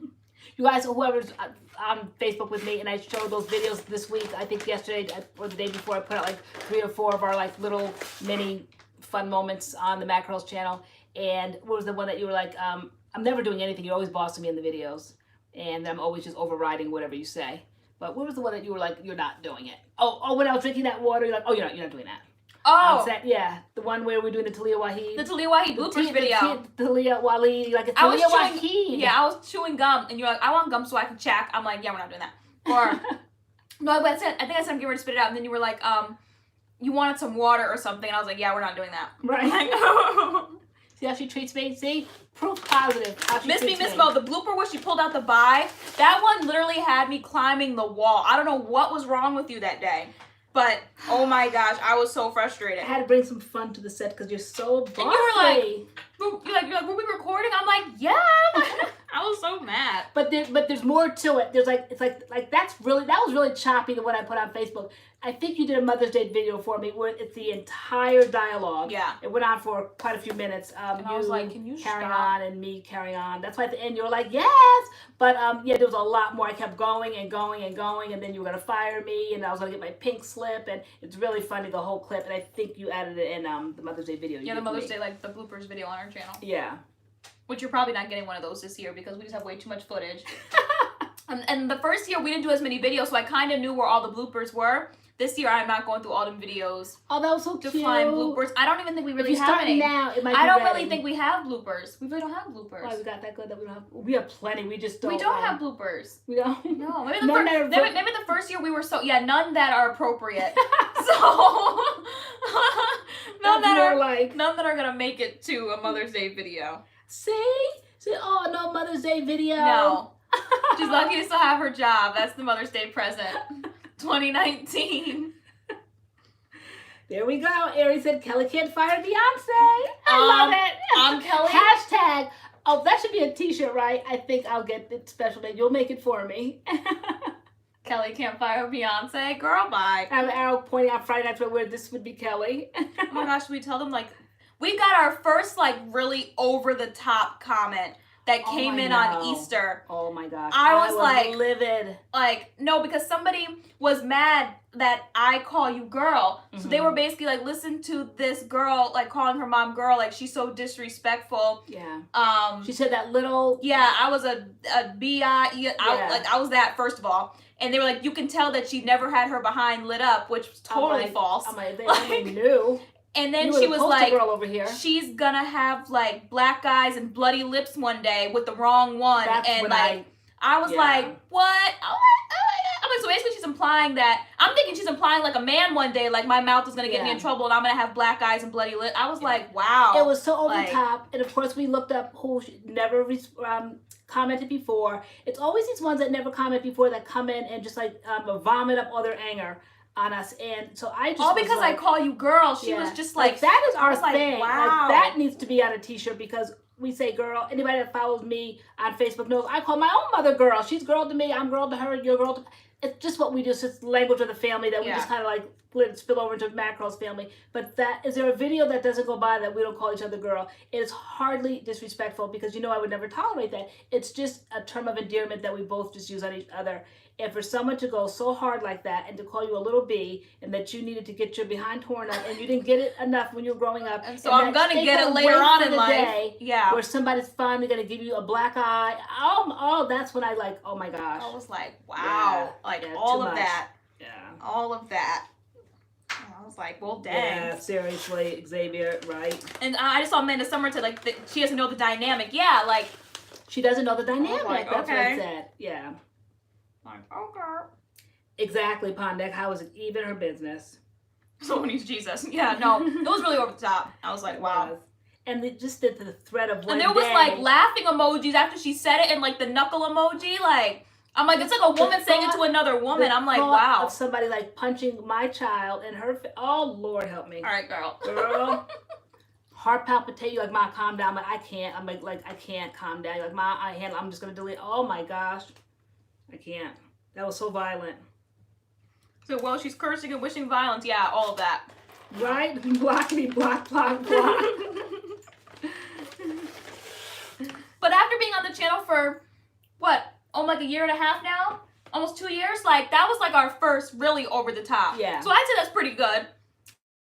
[SPEAKER 2] You guys, whoever's on Facebook with me, and I showed those videos this week, I think yesterday or the day before, I put out like 3 or 4 of our like little mini fun moments on the MADCURLS channel. And what was the one that you were like, I'm never doing anything. You're always bossing me in the videos. And I'm always just overriding whatever you say. But what was the one that you were like, you're not doing it? Oh, when I was drinking that water, you're like, oh, you're not doing that.
[SPEAKER 1] Oh.
[SPEAKER 2] Yeah, the one where we're doing the Talia Waheed.
[SPEAKER 1] The Talia Waheed bloopers video.
[SPEAKER 2] Talia Waheed, like a Talia Waheed.
[SPEAKER 1] Yeah, I was chewing gum, and you're like, I want gum so I can check. I'm like, yeah, we're not doing that. Or, no, but I think I said I'm getting ready to spit it out, and then you were like, you wanted some water or something, and I was like, yeah, we're not doing that.
[SPEAKER 2] Right. See how she treats me? See? Proof positive.
[SPEAKER 1] Miss Me, Miss Mo, the blooper where she pulled out the bye, that one literally had me climbing the wall. I don't know what was wrong with you that day. But, oh my gosh, I was so frustrated.
[SPEAKER 2] I had to bring some fun to the set because you're so bossy.
[SPEAKER 1] And you're like, were we recording? I'm like, yeah. I was so mad.
[SPEAKER 2] But there's more to it. There's like, it's like that was really choppy, the one I put on Facebook. I think you did a Mother's Day video for me where it's the entire dialogue.
[SPEAKER 1] Yeah.
[SPEAKER 2] It went on for quite a few minutes.
[SPEAKER 1] And I was like, can you
[SPEAKER 2] carry
[SPEAKER 1] stop?
[SPEAKER 2] on and me carry on. That's why at the end you were like, yes. But yeah, there was a lot more. I kept going and going and going, and then you were gonna fire me, and I was gonna get my pink slip, and it's really funny, the whole clip. And I think you added it in the Mother's Day video.
[SPEAKER 1] Yeah, the Mother's Day, like the bloopers video on our channel.
[SPEAKER 2] Yeah.
[SPEAKER 1] Which you're probably not getting one of those this year because we just have way too much footage. And the first year we didn't do as many videos, so I kind of knew where all the bloopers were. This year I'm not going through all them videos.
[SPEAKER 2] Oh, that was so cute.
[SPEAKER 1] To find bloopers. I don't even think we really have any.
[SPEAKER 2] Now, it might
[SPEAKER 1] I don't
[SPEAKER 2] ready.
[SPEAKER 1] really think we have bloopers. We really don't have bloopers.
[SPEAKER 2] Why we got that good that we don't have? We have plenty. We just don't.
[SPEAKER 1] We don't have bloopers.
[SPEAKER 2] We don't.
[SPEAKER 1] No. Maybe the first year we were none that are appropriate. So none that are gonna make it to a Mother's Day video.
[SPEAKER 2] See, oh no, Mother's Day video.
[SPEAKER 1] No. She's lucky to still have her job. That's the Mother's Day present. 2019.
[SPEAKER 2] There we go. Aries said Kelly can't fire Beyonce. I love it.
[SPEAKER 1] I'm Kelly.
[SPEAKER 2] Hashtag. Oh, that should be a t-shirt, right? I think I'll get the special name. You'll make it for me.
[SPEAKER 1] Kelly can't fire Beyonce. Girl, bye.
[SPEAKER 2] I have an arrow pointing out Friday nights where this would be Kelly.
[SPEAKER 1] Oh my gosh, we tell them like, we got our first like really over the top comment that came in on Easter.
[SPEAKER 2] Oh my gosh.
[SPEAKER 1] I was like
[SPEAKER 2] livid.
[SPEAKER 1] Like, no, because somebody was mad that I call you girl. So they were basically like, listen to this girl, like calling her mom girl, like she's so disrespectful.
[SPEAKER 2] Yeah. She said that little.
[SPEAKER 1] Yeah, I was a B.I. I was that, first of all. And they were like, you can tell that she never had her behind lit up, which was totally false.
[SPEAKER 2] I'm like, they only knew.
[SPEAKER 1] And then she was like,
[SPEAKER 2] girl over here.
[SPEAKER 1] she's gonna have like black eyes and bloody lips one day with the wrong one.
[SPEAKER 2] That's
[SPEAKER 1] and
[SPEAKER 2] when
[SPEAKER 1] like, I was like, what? Oh my God. So basically she's implying that, I'm thinking she's implying like a man one day, like my mouth is gonna get me in trouble and I'm gonna have black eyes and bloody lips. I was like, wow.
[SPEAKER 2] It was so over the top. And of course we looked up who never commented before. It's always these ones that never comment before that come in and just like vomit up all their anger on us. And so I just
[SPEAKER 1] all because I call you girl. She was just like
[SPEAKER 2] that is our thing.
[SPEAKER 1] Wow.
[SPEAKER 2] Like, that needs to be on a t-shirt because we say girl. Anybody that follows me on Facebook knows I call my own mother girl. She's girl to me, I'm girl to her, you're girl to. It's just what we do. It's just language of the family that we just kind of like let it spill over into MADCURLS family. But that, is there a video that doesn't go by that we don't call each other girl? It is hardly disrespectful because I would never tolerate that. It's just a term of endearment that we both just use on each other. And for someone to go so hard like that and to call you a little B and that you needed to get your behind torn up and you didn't get it enough when you were growing up.
[SPEAKER 1] And so I'm going to get it later on in life. Yeah.
[SPEAKER 2] Where somebody's finally going to give you a black eye. Oh, that's when I like, oh my gosh.
[SPEAKER 1] I was like, wow. All of that.
[SPEAKER 2] Yeah.
[SPEAKER 1] All of that. I was like, well, dang.
[SPEAKER 2] Yeah, seriously, Xavier, right?
[SPEAKER 1] And I just saw Amanda Summer said, like, she doesn't know the dynamic. Yeah, like.
[SPEAKER 2] She doesn't know the dynamic.
[SPEAKER 1] Like,
[SPEAKER 2] that's what I said. Yeah.
[SPEAKER 1] Like, okay.
[SPEAKER 2] Exactly, Pondek. How is it even her business?
[SPEAKER 1] Someone needs Jesus. Yeah, no. It was really over the top. I was like, wow.
[SPEAKER 2] And they just did the thread of one day.
[SPEAKER 1] And there was, like, laughing emojis after she said it and, like, the knuckle emoji. Like, I'm like, it's like a woman saying it to another woman. I'm like, wow.
[SPEAKER 2] Of somebody, like, punching my child and her oh, Lord, help me.
[SPEAKER 1] All right, girl.
[SPEAKER 2] Girl. Heart palpitate. You're like, Ma, calm down. I'm like, I can't. I'm like, I can't calm down. You're like, Ma, I'm just going to delete. Oh, my gosh. I can't. That was so violent.
[SPEAKER 1] So, well, she's cursing and wishing violence. Yeah, all of that.
[SPEAKER 2] Right? Blockity, block, block, block.
[SPEAKER 1] But after being on the channel for, what, like a year and a half now? Almost 2 years? Like, that was like our first really over the top.
[SPEAKER 2] Yeah.
[SPEAKER 1] So I'd say that's pretty good.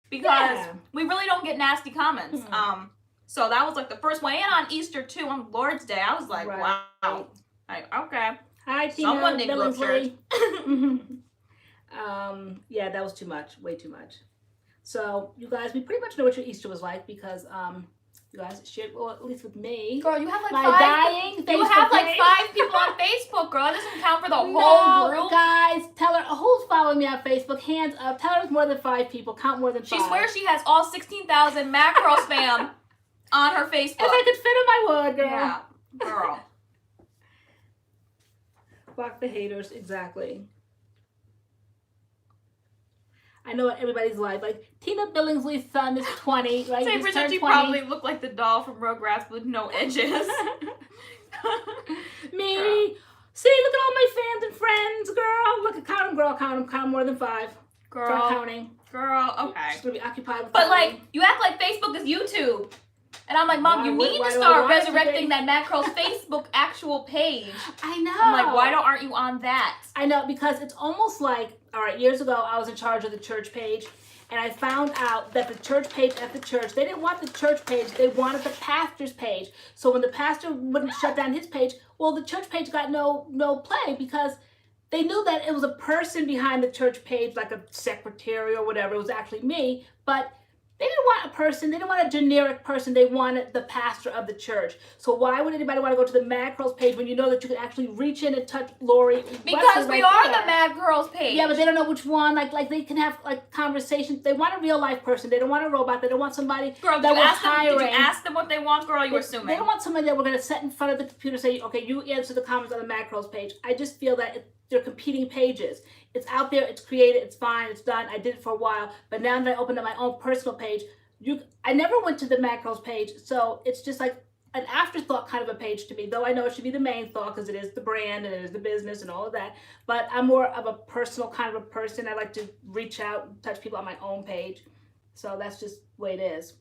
[SPEAKER 1] Because we really don't get nasty comments. So that was like the first one. And on Easter, too, on Lord's Day, I was like, wow. Like, okay.
[SPEAKER 2] Hi, Tina.
[SPEAKER 1] Someone named
[SPEAKER 2] Billingsley. Yeah, that was too much. Way too much. So, you guys, we pretty much know what your Easter was like because you guys shared, well, at least with me.
[SPEAKER 1] Girl, you have like
[SPEAKER 2] five.
[SPEAKER 1] You have like 5 people on Facebook, girl. It doesn't count for the whole group.
[SPEAKER 2] Guys, tell her who's following me on Facebook. Hands up. Tell her it's more than 5 people. Count more than 5.
[SPEAKER 1] She swears she has all 16,000 MADCURLS fam on her Facebook.
[SPEAKER 2] If I could fit them, I would, girl.
[SPEAKER 1] Yeah, girl.
[SPEAKER 2] Block the haters, exactly. I know what everybody's like Tina Billingsley's son is 20, right?
[SPEAKER 1] Say for sure she probably looked like the doll from Rugrats with no edges.
[SPEAKER 2] Me. Girl. See, look at all my fans and friends, girl. Look at count them, girl. Count them more than 5.
[SPEAKER 1] Girl.
[SPEAKER 2] Start counting.
[SPEAKER 1] Girl, okay.
[SPEAKER 2] She's gonna be occupied with
[SPEAKER 1] but like, you act like Facebook is YouTube. And I'm like, Mom, you need to start resurrecting that MADCURLS Facebook actual page.
[SPEAKER 2] I know.
[SPEAKER 1] I'm like, why aren't you on that?
[SPEAKER 2] I know, because it's almost like, all right, years ago, I was in charge of the church page, and I found out that the church page at the church, they didn't want the church page, they wanted the pastor's page. So when the pastor wouldn't shut down his page, well, the church page got no play because they knew that it was a person behind the church page, like a secretary or whatever. It was actually me, but they didn't want a person. They didn't want a generic person. They wanted the pastor of the church. So why would anybody want to go to the MADCURLS page when you know that you can actually reach in and touch Lori?
[SPEAKER 1] Because we are the MADCURLS page.
[SPEAKER 2] Yeah, but they don't know which one. Like they can have like conversations. They want a real life person. They don't want a robot. They don't want somebody
[SPEAKER 1] girl,
[SPEAKER 2] that
[SPEAKER 1] was hiring. Did you ask them what they want, girl? You were assuming.
[SPEAKER 2] They don't want somebody that we're going to sit in front of the computer and say, okay, you answer the comments on the MADCURLS page. I just feel that they're competing pages. It's out there, it's created, it's fine, it's done. I did it for a while, but now that I opened up my own personal page, I never went to the MADCURLS page, so it's just like an afterthought kind of a page to me, though I know it should be the main thought because it is the brand and it is the business and all of that. But I'm more of a personal kind of a person. I like to reach out and touch people on my own page. So that's just the way it is.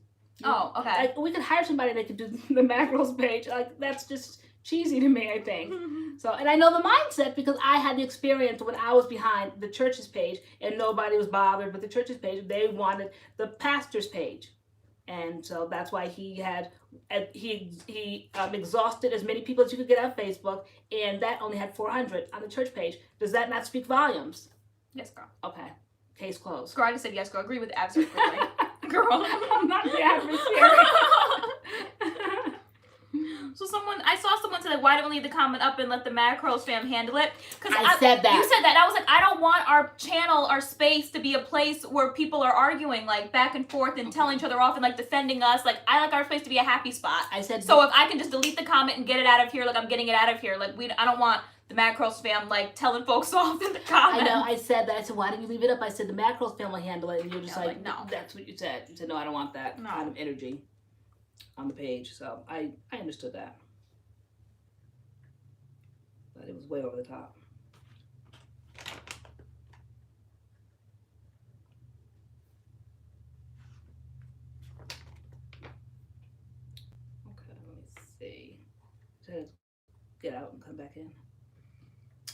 [SPEAKER 1] Oh, okay.
[SPEAKER 2] Like, we could hire somebody that could do the MADCURLS page. Like, that's just cheesy to me, I think. So, and I know the mindset because I had the experience when I was behind the church's page and nobody was bothered with the church's page. They wanted the pastor's page. And so that's why he exhausted as many people as you could get on Facebook, and that only had 400 on the church page. Does that not speak volumes?
[SPEAKER 1] Yes, girl.
[SPEAKER 2] Okay. Case closed.
[SPEAKER 1] Girl, I just said yes, girl. Agree with absolutely. Girl.
[SPEAKER 2] I'm not the adversary.
[SPEAKER 1] So I saw someone say, like, why don't we leave the comment up and let the MADCURLS fam handle it? Because
[SPEAKER 2] I said that.
[SPEAKER 1] You said that. And I was like, I don't want our channel, our space to be a place where people are arguing, like, back and forth and telling each other off and, like, defending us. Like, I like our space to be a happy spot.
[SPEAKER 2] I said
[SPEAKER 1] so if I can just delete the comment and get it out of here, like, I'm getting it out of here. Like, I don't want the MADCURLS fam, like, telling folks off in the comments.
[SPEAKER 2] I know. I said that. I said, why don't you leave it up? I said, the MADCURLS fam will handle it. And you're just like,
[SPEAKER 1] no.
[SPEAKER 2] That's what you said. You said, no, I don't want that kind of energy on the page. So I understood that. But it was way over the top. Okay, let me see. Just get out and come back in.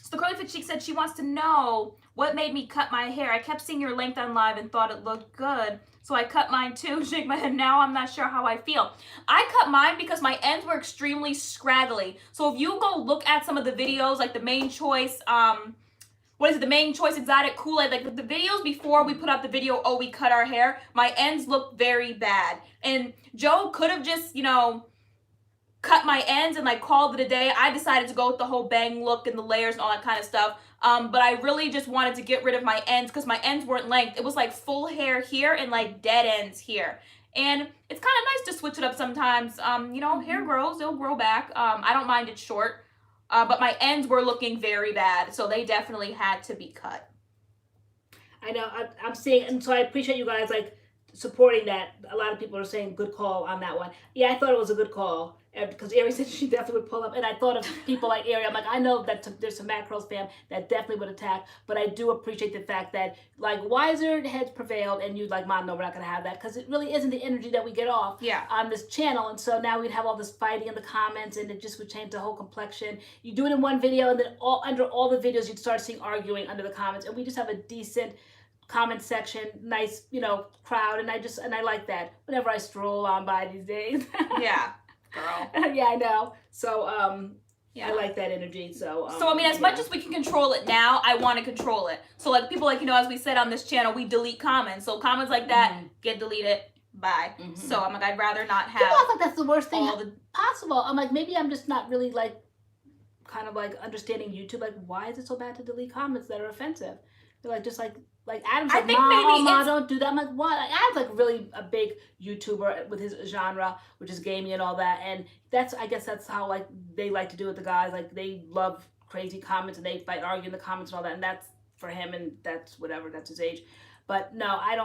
[SPEAKER 1] So the Curly Fit Chic said she wants to know what made me cut my hair. I kept seeing your length on live and thought it looked good. So I cut mine too, shake my head. Now I'm not sure how I feel. I cut mine because my ends were extremely scraggly. So if you go look at some of the videos, like the Main Choice, the Main Choice Exotic Kool-Aid, like the videos before we put out the video, oh, we cut our hair, my ends look very bad. And Joe could have just, cut my ends and like called it a day. I decided to go with the whole bang look and the layers and all that kind of stuff. But I really just wanted to get rid of my ends because my ends weren't length. It was like full hair here and like dead ends here. And it's kind of nice to switch it up sometimes. Hair grows, it'll grow back. I don't mind it short. But my ends were looking very bad. So they definitely had to be cut.
[SPEAKER 2] I know, I'm seeing, and so I appreciate you guys like supporting that. A lot of people are saying good call on that one. Yeah, I thought it was a good call because Ari said she definitely would pull up, and I thought of people like Ari. I'm like, I know that there's some MADCURLS fam that definitely would attack, but I do appreciate the fact that like wiser heads prevailed, and you like, Mom, no, we're not gonna have that because it really isn't the energy that we get off on this channel, and so now we'd have all this fighting in the comments, and it just would change the whole complexion. You do it in one video, and then under all the videos, you'd start seeing arguing under the comments, and we just have a decent comment section, nice, crowd, and I like that whenever I stroll on by these days.
[SPEAKER 1] Yeah, girl.
[SPEAKER 2] Yeah, I know. So, I like that energy. So,
[SPEAKER 1] as much as we can control it now, I want to control it. So, like, people, like, as we said on this channel, we delete comments. So, comments like that get deleted. Bye. So, I'm like, I'd rather not have.
[SPEAKER 2] I think that's the worst thing possible. I'm like, maybe I'm just not really, like, kind of, like, understanding YouTube. Like, why is it so bad to delete comments that are offensive? They're like, just like Adam's like, Mom, don't do that. I'm like, what? Like, Adam's like really a big YouTuber with his genre, which is gaming and all that. And I guess that's how like they like to do it, the guys. Like they love crazy comments and they fight, argue in the comments and all that. And that's for him and that's whatever, that's his age. But no, I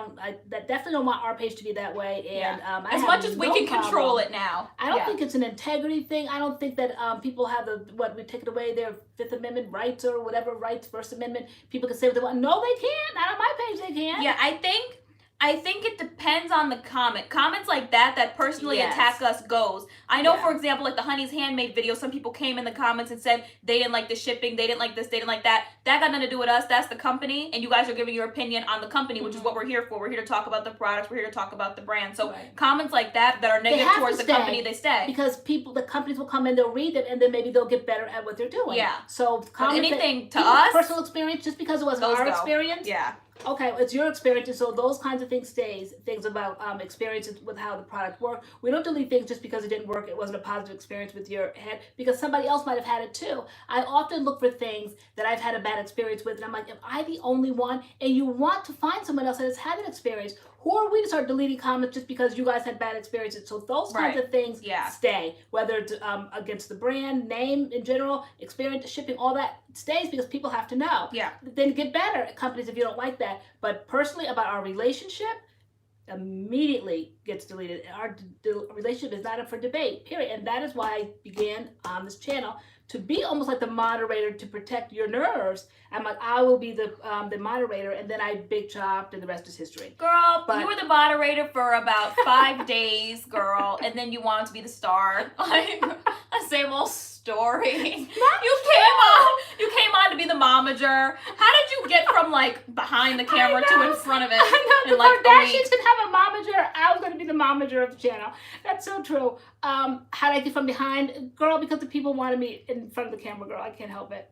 [SPEAKER 2] definitely don't want our page to be that way. And
[SPEAKER 1] as much as we can control it now.
[SPEAKER 2] I don't think it's an integrity thing. I don't think that people have we take it away their Fifth Amendment rights or whatever rights, First Amendment. People can say what they want. No, they can't. Not on my page, they can't.
[SPEAKER 1] Yeah, I think it depends on the comment. Comments like that personally attack us goes. I know, for example, like the Honey's Handmade video, some people came in the comments and said they didn't like the shipping, they didn't like this, they didn't like that. That got nothing to do with us. That's the company, and you guys are giving your opinion on the company, which is what we're here for. We're here to talk about the products. We're here to talk about the brand. So comments like that are negative towards the company, they stay.
[SPEAKER 2] Because the companies will come in, they'll read them, and then maybe they'll get better at what they're doing. Yeah. So comments
[SPEAKER 1] anything to us,
[SPEAKER 2] personal experience, just because it wasn't our experience.
[SPEAKER 1] Yeah.
[SPEAKER 2] Okay, it's your experience, and so those kinds of things stays. Things about experiences with how the product worked. We don't delete things just because it didn't work. It wasn't a positive experience with your head, because somebody else might have had it too. I often look for things that I've had a bad experience with, and I'm like, am I the only one? And you want to find someone else that has had an experience. Who are we to start deleting comments just because you guys had bad experiences? So those kinds of things stay, whether it's against the brand, name in general, experience, shipping, all that stays because people have to know.
[SPEAKER 1] Yeah.
[SPEAKER 2] Then get better at companies if you don't like that. But personally, about our relationship, immediately gets deleted. Our relationship is not up for debate, period. And that is why I began on this channel to be almost like the moderator to protect your nerves. I'm like, I will be the moderator, and then I big chopped, and the rest is history.
[SPEAKER 1] Girl, you were the moderator for about 5 days, girl, and then you wanted to be the star. Like, the same old story. You came on to be the momager. How did you get from like behind the camera to in front of it?
[SPEAKER 2] I know, the
[SPEAKER 1] like
[SPEAKER 2] Kardashians didn't have a momager. I was going to be the momager of the channel. That's so true. How did I get from behind? Girl, because the people wanted me in front of the camera, girl. I can't help it.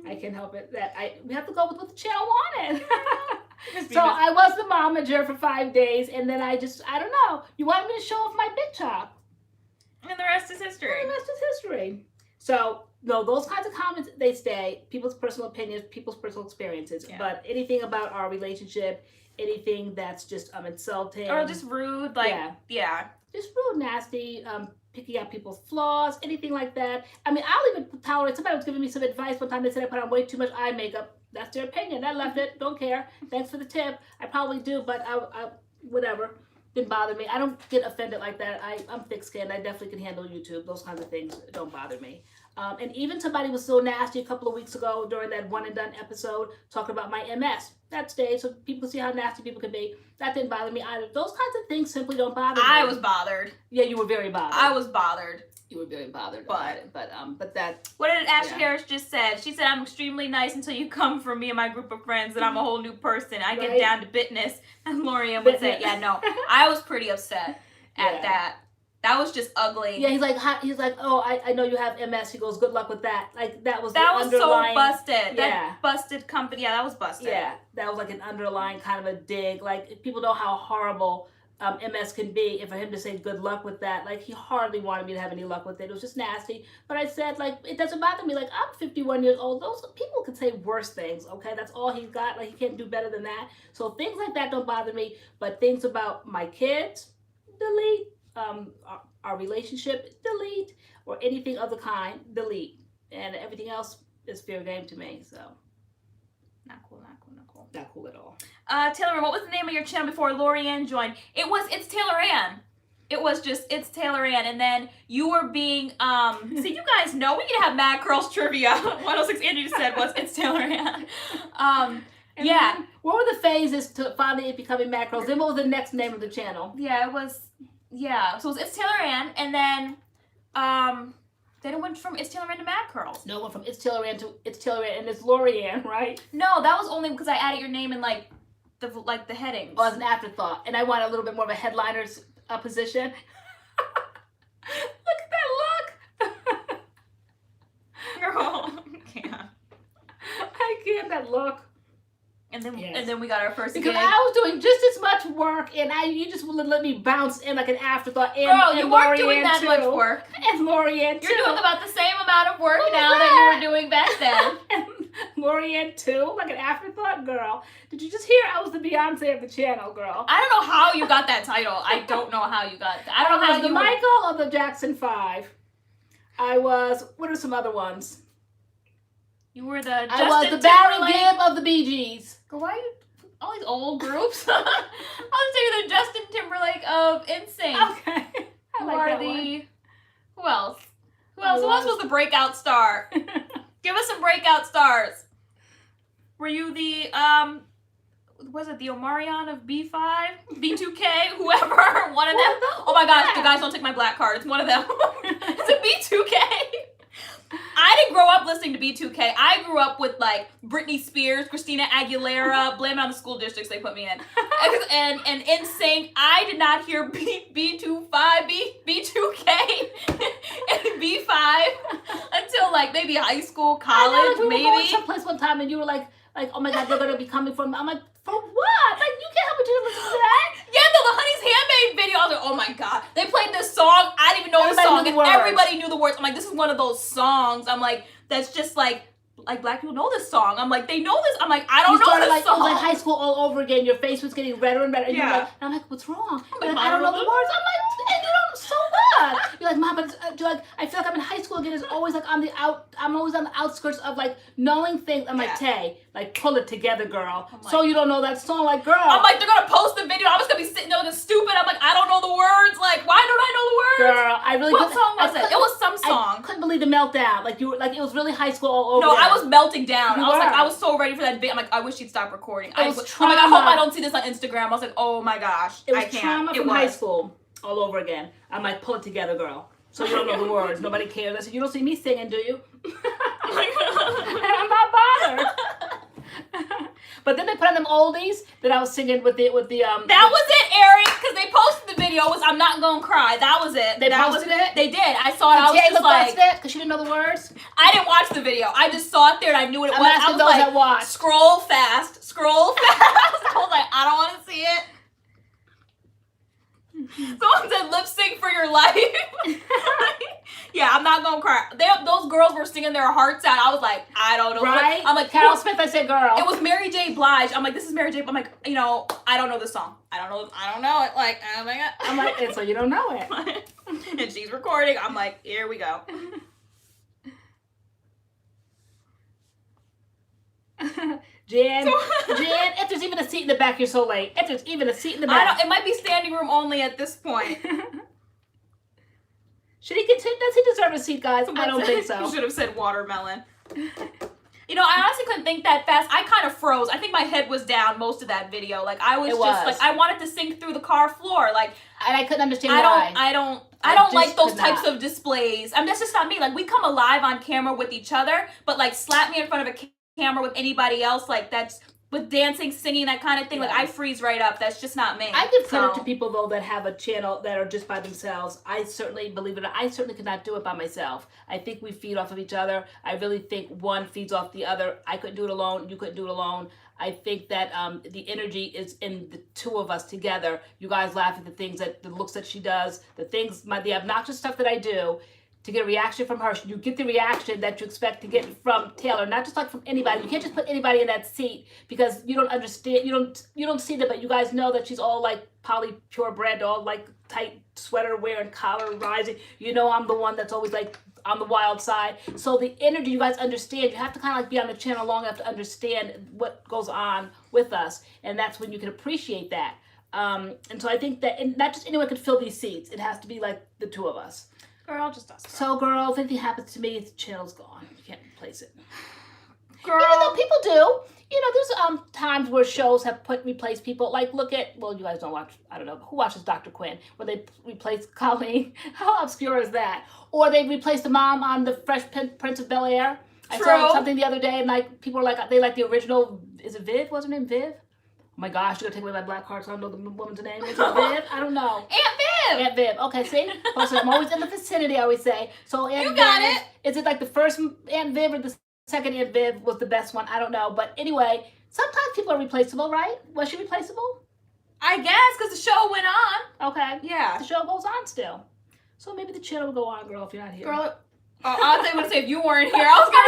[SPEAKER 2] I can't help it. We have to go with what the channel wanted. So I was the momager for 5 days, and then I don't know. You wanted me to show off my big chop.
[SPEAKER 1] And the rest is history.
[SPEAKER 2] And the rest is history. So, no, those kinds of comments, they stay. People's personal opinions, people's personal experiences. Yeah. But anything about our relationship, anything that's just insulting.
[SPEAKER 1] Or just rude, like, yeah.
[SPEAKER 2] Just rude, nasty, picking out people's flaws, anything like that. I mean, I'll even tolerate, somebody was giving me some advice one time. They said I put on way too much eye makeup. That's their opinion. I left it. Don't care. Thanks for the tip. I probably do, but I whatever. Didn't bother me. I don't get offended like that. I'm thick-skinned. I definitely can handle YouTube. Those kinds of things don't bother me. And even somebody was so nasty a couple of weeks ago during that one and done episode talking about my MS. That stayed so people can see how nasty people can be. That didn't bother me either. Those kinds of things simply don't bother me.
[SPEAKER 1] I was bothered.
[SPEAKER 2] Yeah, you were very bothered.
[SPEAKER 1] I was bothered.
[SPEAKER 2] You were very bothered. But that.
[SPEAKER 1] What did Ashley Harris just said? She said, "I'm extremely nice until you come for me and my group of friends, and I'm a whole new person. I get down to business." And LoriAnne would say, "Yeah, no, I was pretty upset at that. That was just ugly."
[SPEAKER 2] Yeah, he's like, "Oh, I know you have MS." He goes, "Good luck with that." Like that was
[SPEAKER 1] so busted. That busted company. Yeah, that was busted.
[SPEAKER 2] Yeah, that was like an underlying kind of a dig. Like people know how horrible MS can be, and for him to say good luck with that, like he hardly wanted me to have any luck with it. It was just nasty. But I said, like, it doesn't bother me. Like, I'm 51 years old. Those people can say worse things, okay? That's all he's got. Like, he can't do better than that. So things like that don't bother me. But things about my kids, delete. Our relationship, delete. Or anything of the kind, delete. And everything else is fair game to me, so.
[SPEAKER 1] Not cool, not cool, not cool.
[SPEAKER 2] Not cool at all.
[SPEAKER 1] TaylorAnne, what was the name of your channel before LoriAnne joined? It's TaylorAnne. It was just, it's TaylorAnne. And then you were being, see, you guys know, we need to have MADCURLS trivia. 106 Angie just said was, it's TaylorAnne. Yeah.
[SPEAKER 2] What were the phases to finally it becoming MADCURLS? Then what was the next name of the channel?
[SPEAKER 1] Yeah, it was, so it's TaylorAnne, and then it went from It's TaylorAnne to MADCURLS.
[SPEAKER 2] No, it went from It's TaylorAnne to It's TaylorAnne, and it's LoriAnne, right?
[SPEAKER 1] No, that was only because I added your name in like the headings.
[SPEAKER 2] Oh, as an afterthought, and I want a little bit more of a headliner's position. Look at that look.
[SPEAKER 1] Girl, I can't.
[SPEAKER 2] I can't. That look.
[SPEAKER 1] And then we got our first
[SPEAKER 2] because
[SPEAKER 1] gig.
[SPEAKER 2] I was doing just as much work, and you just let me bounce in like an afterthought. And,
[SPEAKER 1] girl, you weren't doing that much work.
[SPEAKER 2] And LoriAnne too.
[SPEAKER 1] You're doing about the same amount of work now that you were doing back then.
[SPEAKER 2] And LoriAnne too, like an afterthought, girl. Did you just hear? I was the Beyonce of the channel, girl.
[SPEAKER 1] I don't know how you got that title. I don't know how you got that. I don't know how
[SPEAKER 2] you. The Michael of the Jackson 5. I was. What are some other ones?
[SPEAKER 1] You were the
[SPEAKER 2] I was the Barry Gibb of the Bee Gees.
[SPEAKER 1] Girl, why are you all these old groups? I was saying the Justin Timberlake of NSYNC.
[SPEAKER 2] Okay.
[SPEAKER 1] Who else? Who else was the breakout star? Give us some breakout stars. Were you the was it the Omarion of B5? B2K? Whoever, one of them. Oh my gosh, the guys don't take my black card. It's one of them. Is it B2K? I didn't grow up listening to B2K. I grew up with like Britney Spears, Christina Aguilera, blame it on the school districts they put me in. And NSYNC. I did not hear B2K and B5 until like maybe high school, college,
[SPEAKER 2] we
[SPEAKER 1] maybe.
[SPEAKER 2] Were going someplace one time and you were like, oh my God, they're gonna be coming from. I'm like, for what? Like you can't help but to listen to that.
[SPEAKER 1] Yeah, the Honey's Handmaid video. I was like, oh my God, they played this song. I didn't even know the song, and everybody knew the words. I'm like, this is one of those songs. I'm like, that's just like like black people know this song. I'm like, they know this. I'm like, I don't know
[SPEAKER 2] started,
[SPEAKER 1] this
[SPEAKER 2] like,
[SPEAKER 1] song.
[SPEAKER 2] It was like high school all over again. Your face was getting redder and redder. And,
[SPEAKER 1] Yeah.
[SPEAKER 2] and I'm like, what's wrong?
[SPEAKER 1] like,
[SPEAKER 2] Like, I don't know the words. I'm like, and you know so bad. You're like, Mom, but like, I feel like I'm in high school again. It's always like I'm always on the outskirts of like knowing things. I'm like, Tay, like pull it together, girl.
[SPEAKER 1] Like,
[SPEAKER 2] so you don't know that song, like, girl.
[SPEAKER 1] I'm like, they're gonna post the video. I'm just gonna be sitting there looking stupid. I'm like, I don't know the words. Like, why don't I know the words?
[SPEAKER 2] Girl, I really.
[SPEAKER 1] What song was it? It was some song.
[SPEAKER 2] I couldn't believe the meltdown. Like you were like it was really high school all over.
[SPEAKER 1] No,
[SPEAKER 2] there.
[SPEAKER 1] I was melting down.
[SPEAKER 2] You
[SPEAKER 1] I was like,
[SPEAKER 2] were.
[SPEAKER 1] I was so ready for that video. I'm like, I wish she'd stop recording.
[SPEAKER 2] It was
[SPEAKER 1] I'm like, I hope
[SPEAKER 2] trauma.
[SPEAKER 1] I don't see this on Instagram. I was like, oh my gosh,
[SPEAKER 2] It was
[SPEAKER 1] I can't.
[SPEAKER 2] trauma
[SPEAKER 1] It
[SPEAKER 2] from
[SPEAKER 1] was.
[SPEAKER 2] high school all over again. I'm like, pull it together, girl. So you don't know the words. Nobody cares. I said, you don't see me singing, do you? And I'm not bothered. But then they put on them oldies that I was singing with the
[SPEAKER 1] That was it, Ari, because they posted the video. Was I'm not gonna cry. That was it.
[SPEAKER 2] They
[SPEAKER 1] that
[SPEAKER 2] posted
[SPEAKER 1] was,
[SPEAKER 2] it?
[SPEAKER 1] They did. I saw it. I was just like,
[SPEAKER 2] it because she didn't know the words.
[SPEAKER 1] I didn't watch the video. I just saw it there and I knew what it
[SPEAKER 2] I'm
[SPEAKER 1] was.
[SPEAKER 2] asking
[SPEAKER 1] I was
[SPEAKER 2] those
[SPEAKER 1] like,
[SPEAKER 2] that watch.
[SPEAKER 1] scroll fast, scroll fast. I was like, I don't want to see it. Someone said lip sync for your life. Yeah, I'm not gonna cry. Those girls were singing their hearts out. I was like, I don't know.
[SPEAKER 2] Right?
[SPEAKER 1] I'm like,
[SPEAKER 2] Carol Smith, I said, girl.
[SPEAKER 1] it was Mary J. Blige. I'm like, this is Mary J. I'm like, you know, I don't know this song. I don't know it. Like, oh my god.
[SPEAKER 2] I'm like, and so you don't know it.
[SPEAKER 1] And she's recording. I'm like, here we go.
[SPEAKER 2] Jan, if there's even a seat in the back, you're so late. If there's even a seat in the back.
[SPEAKER 1] It might be standing room only at this point.
[SPEAKER 2] Should he continue? Does he deserve a seat, guys? I don't think so.
[SPEAKER 1] You should have said watermelon. You know, I honestly couldn't think that fast. I kind of froze. I think my head was down most of that video. Like I was like, I wanted to sink through the car floor. Like,
[SPEAKER 2] and I couldn't understand why.
[SPEAKER 1] I don't like those types of displays. I mean, that's just not me. Like we come alive on camera with each other, but like slap me in front of a camera with anybody else, like that's with dancing, singing, that kind of thing. Like I freeze right up. That's just not me.
[SPEAKER 2] I give credit to people though that have a channel that are just by themselves. I certainly believe it. I certainly could not do it by myself. I think we feed off of each other. I really think one feeds off the other. I couldn't do it alone. You couldn't do it alone. I think that the energy is in the two of us together. You guys laugh at the looks that she does, the obnoxious stuff that I do. To get a reaction from her, you get the reaction that you expect to get from Taylor, not just like from anybody. You can't just put anybody in that seat because you don't understand. You don't see that, but you guys know that she's all like poly purebred, all like tight sweater wearing, collar rising. You know, I'm the one that's always like on the wild side. So the energy, you guys understand. You have to kind of like be on the channel long enough to understand what goes on with us, and that's when you can appreciate that. And so I think that not just anyone can fill these seats. It has to be like the two of us.
[SPEAKER 1] Girl, just us.
[SPEAKER 2] So, girl, if anything happens to me, the channel's gone. You can't replace it.
[SPEAKER 1] Girl.
[SPEAKER 2] Even though people do. You know, there's times where shows have replaced people. Like, look at, well, you guys don't watch, I don't know, who watches Dr. Quinn? Where they replace Colleen. How obscure is that? Or they replaced the mom on The Fresh Prince of Bel-Air. I saw something the other day, and like people are like, they like the original, is it Viv? What's her name? Viv? Oh my gosh, you're gonna take away my black card so I don't know the woman's name. Is it Viv? I don't know. Aunt Viv. Okay, see? So I'm always in the vicinity, I always say. So Aunt Viv,
[SPEAKER 1] got it.
[SPEAKER 2] Is it like the first Aunt Viv or the second Aunt Viv was the best one? I don't know. But anyway, sometimes people are replaceable, right? Was she replaceable?
[SPEAKER 1] I guess, because the show went on.
[SPEAKER 2] Okay.
[SPEAKER 1] Yeah.
[SPEAKER 2] The show goes on still. So maybe the channel will go on, girl, if you're not here.
[SPEAKER 1] Girl, I was going to say if you weren't here. I was going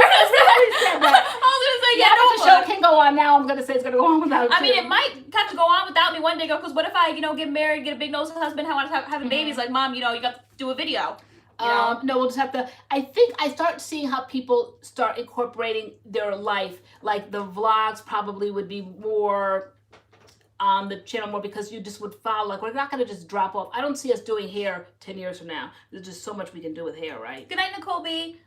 [SPEAKER 1] to say, yeah,
[SPEAKER 2] no, the show can go on now. I'm going to say it's going to go on without you.
[SPEAKER 1] I mean, it might have to go on without me one day, because what if I, get married, get a big nose husband, I want to have babies, like, Mom, you got to do a video.
[SPEAKER 2] No, we'll just have to, I think I start seeing how people start incorporating their life. Like the vlogs probably would be more on the channel more because you just would follow. Like we're not going to just drop off. I don't see us doing hair 10 years from now. There's just so much we can do with hair, right?
[SPEAKER 1] Good night, Nicole B.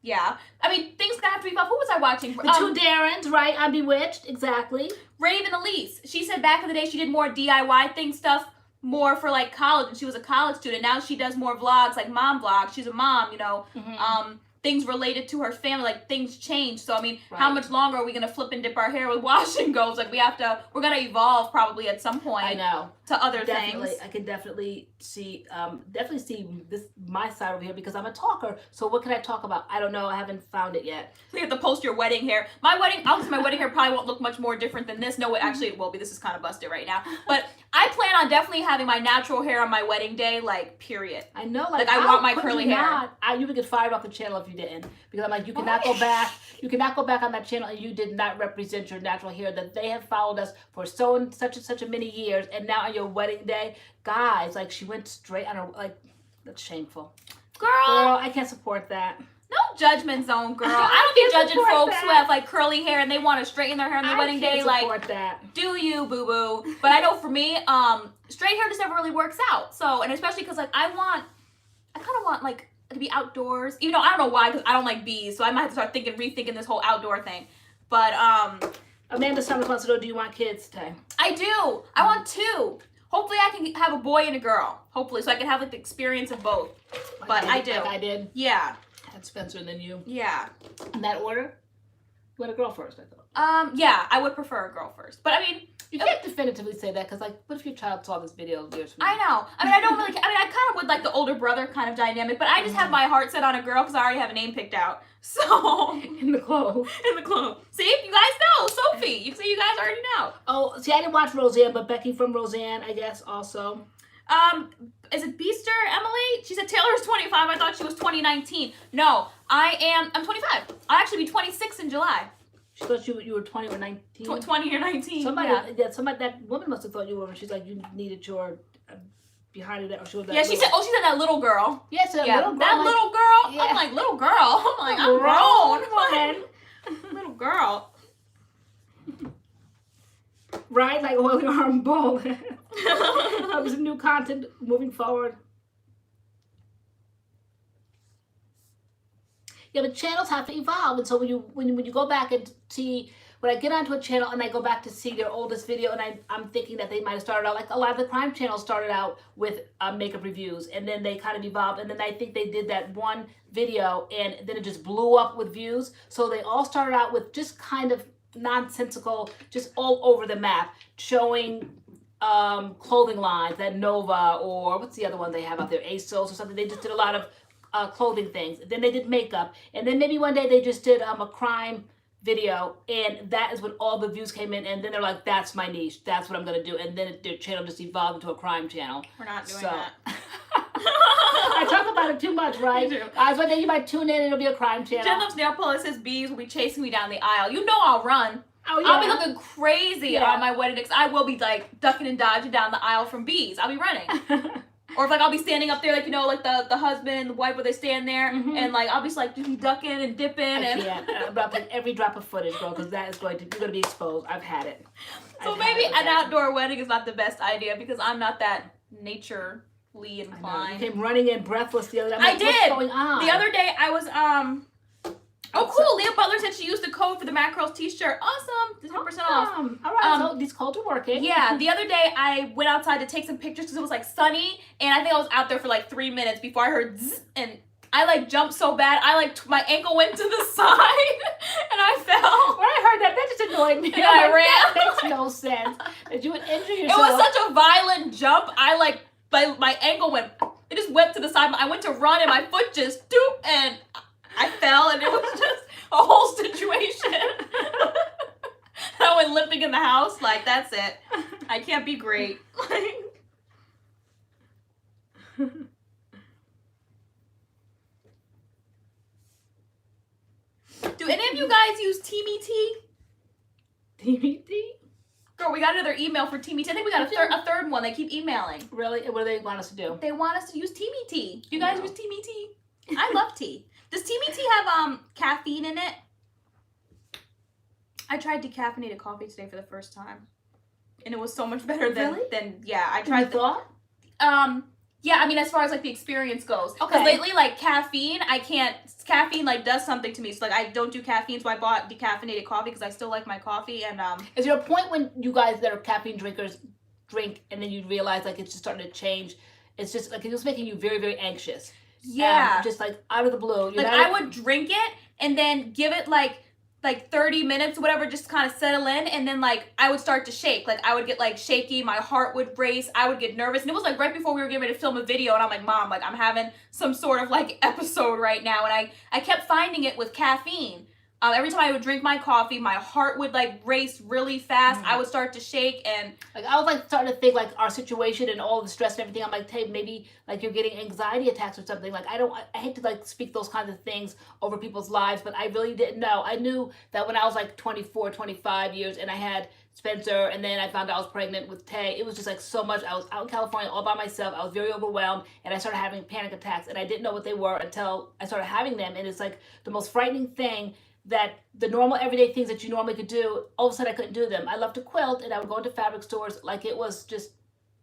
[SPEAKER 1] Yeah. I mean, things gonna have to be about. Who was I watching?
[SPEAKER 2] The two Darrens, right? I'm Bewitched, exactly.
[SPEAKER 1] Raven Elise. She said back in the day she did more DIY stuff more for like college, and she was a college student. Now she does more vlogs, like mom vlogs. She's a mom, things related to her family, like things change. So I mean, how much longer are we gonna flip and dip our hair with wash and goes? Like we're gonna evolve probably at some point.
[SPEAKER 2] I know.
[SPEAKER 1] To other
[SPEAKER 2] Definitely.
[SPEAKER 1] things.
[SPEAKER 2] I can definitely see this my side over here because I'm a talker. So what can I talk about? I don't know. I haven't found it yet.
[SPEAKER 1] We have to post your wedding hair. My wedding hair probably won't look much more different than this. No, actually it will be. This is kind of busted right now. But I plan on definitely having my natural hair on my wedding day, like period.
[SPEAKER 2] I know,
[SPEAKER 1] like I want my curly hair.
[SPEAKER 2] You would get fired off the channel if you didn't, because I'm like, you cannot go back. You cannot go back on that channel, and you did not represent your natural hair. That they have followed us for so and such a many years, and now on your wedding day, guys, like she went straight on her, like that's shameful.
[SPEAKER 1] Girl,
[SPEAKER 2] I can't support that.
[SPEAKER 1] No judgment zone, girl. I don't be judging folks who have like curly hair and they want to straighten their hair on their wedding day. Like,
[SPEAKER 2] that.
[SPEAKER 1] Do you, boo boo? But I know for me, straight hair just never really works out. So, and especially because like I kind of want like to be outdoors. Even though I don't know why, because I don't like bees. So I might have to start rethinking this whole outdoor thing. But
[SPEAKER 2] Amanda Summers wants to know, do you want kids today?
[SPEAKER 1] I do. I want 2. Hopefully I can have a boy and a girl. Hopefully, so I can have like the experience of both. But I do.
[SPEAKER 2] Like I did.
[SPEAKER 1] Yeah.
[SPEAKER 2] I had Spencer and then you.
[SPEAKER 1] Yeah.
[SPEAKER 2] In that order? You want a girl first, I thought.
[SPEAKER 1] Yeah, I would prefer a girl first. But I mean,
[SPEAKER 2] you can't definitively say that, because like, what if your child saw this video years from now?
[SPEAKER 1] I know. I mean, I don't really. I mean, I kind of would like the older brother kind of dynamic, but I just have my heart set on a girl because I already have a name picked out. So
[SPEAKER 2] in the clothes.
[SPEAKER 1] In the clothes. See, you guys know Sophie. You say you guys already know.
[SPEAKER 2] Oh, see, I didn't watch Roseanne, but Becky from Roseanne, I guess, also.
[SPEAKER 1] Is it Beaster Emily? She said Taylor's 25. I thought she was 2019. No, I'm 25. I'll actually be 26 in July.
[SPEAKER 2] She thought you were 20 or 19.
[SPEAKER 1] 20 or 19.
[SPEAKER 2] Somebody, that woman must have thought you were. She's like, you needed your behind it, or she was that.
[SPEAKER 1] Yeah, she said that little girl.
[SPEAKER 2] Yes, yeah, little girl.
[SPEAKER 1] That
[SPEAKER 2] like,
[SPEAKER 1] little girl.
[SPEAKER 2] Yeah.
[SPEAKER 1] I'm like, little girl. I'm like, I'm grown. Little girl.
[SPEAKER 2] Right, like holding her arm ball. That was new content moving forward. Yeah, but channels have to evolve, and so when you go back and see, when I get onto a channel and I go back to see their oldest video, and I'm thinking that they might have started out like a lot of the crime channels started out with makeup reviews, and then they kind of evolved, and then I think they did that one video, and then it just blew up with views. So they all started out with just kind of nonsensical, just all over the map, showing clothing lines, that Nova, or what's the other one they have out there, ASOS or something. They just did a lot of clothing things. Then they did makeup, and then maybe one day they just did a crime video, and that is when all the views came in, and then they're like, that's my niche, that's what I'm gonna do, and then their channel just evolved into a crime channel.
[SPEAKER 1] We're not doing that.
[SPEAKER 2] I talk about it too much, right? Guys, one day you might tune in and it'll be a crime channel.
[SPEAKER 1] Jen loves nail polish. Says bees will be chasing me down the aisle. You know I'll run.
[SPEAKER 2] Oh, yeah.
[SPEAKER 1] I'll be looking crazy on my wedding day. I will be like ducking and dodging down the aisle from bees. I'll be running. Or if like I'll be standing up there, like, you know, like the husband and the wife, where they stand there, and like I'll be like just be ducking and dipping.
[SPEAKER 2] I'm about to every drop of footage, girl, because that is you're going to be exposed. I've had it.
[SPEAKER 1] So maybe an outdoor wedding is not the best idea, because I'm not that naturally inclined.
[SPEAKER 2] You came running in breathless the other day.
[SPEAKER 1] I did.
[SPEAKER 2] What's going on?
[SPEAKER 1] The other day I was Oh, cool. Leah Butler said she used the code for the MADCURLS t-shirt. Awesome. 10% off.
[SPEAKER 2] All right, so these codes are working.
[SPEAKER 1] Yeah, the other day I went outside to take some pictures because it was like sunny, and I think I was out there for like 3 minutes before I heard zzz, and I like jumped so bad. I like my ankle went to the side and I fell.
[SPEAKER 2] When I heard that just annoyed me.
[SPEAKER 1] And I ran.
[SPEAKER 2] That makes no sense. That you would injure yourself.
[SPEAKER 1] It was such a violent jump. I like my ankle went. It just went to the side. I went to run and my foot just doop, and I fell, and it was just a whole situation. I went limping in the house, like, that's it. I can't be great. Do any of you guys use Teamy Tea?
[SPEAKER 2] Teamy Tea?
[SPEAKER 1] Girl, we got another email for Teamy Tea. I think we got a third one. They keep emailing.
[SPEAKER 2] Really? What do they want us to do?
[SPEAKER 1] They want us to use Teamy Tea. Do you guys use Teamy Tea? I love tea. Does Teamy Tea have caffeine in it? I tried decaffeinated coffee today for the first time, and it was so much better than yeah. I tried yeah. I mean, as far as like the experience goes, because lately like caffeine, I can't. Caffeine like does something to me. So like I don't do caffeine. So I bought decaffeinated coffee because I still like my coffee. And
[SPEAKER 2] is there a point when you guys that are caffeine drinkers drink, and then you realize like it's just starting to change? It's just like it's making you very, very anxious.
[SPEAKER 1] Yeah,
[SPEAKER 2] just like out of the blue.
[SPEAKER 1] Like I would drink it and then give it like 30 minutes, whatever, just kind of settle in, and then like I would start to shake. Like I would get like shaky, my heart would race, I would get nervous, and it was like right before we were getting ready to film a video, and I'm like, Mom, like I'm having some sort of like episode right now, and I kept finding it with caffeine, Every time I would drink my coffee, my heart would like race really fast. I would start to shake, and
[SPEAKER 2] like I was like starting to think like our situation and all the stress and everything. I'm like, hey, maybe like you're getting anxiety attacks or something. Like I hate to like speak those kinds of things over people's lives, but I really didn't know. I knew that when I was like 24, 25 years and I had Spencer, and then I found out I was pregnant with Tay. It was just like so much. I was out in California all by myself. I was very overwhelmed, and I started having panic attacks, and I didn't know what they were until I started having them. And it's like the most frightening thing, that the normal everyday things that you normally could do, all of a sudden I couldn't do them. I love to quilt, and I would go into fabric stores like it was just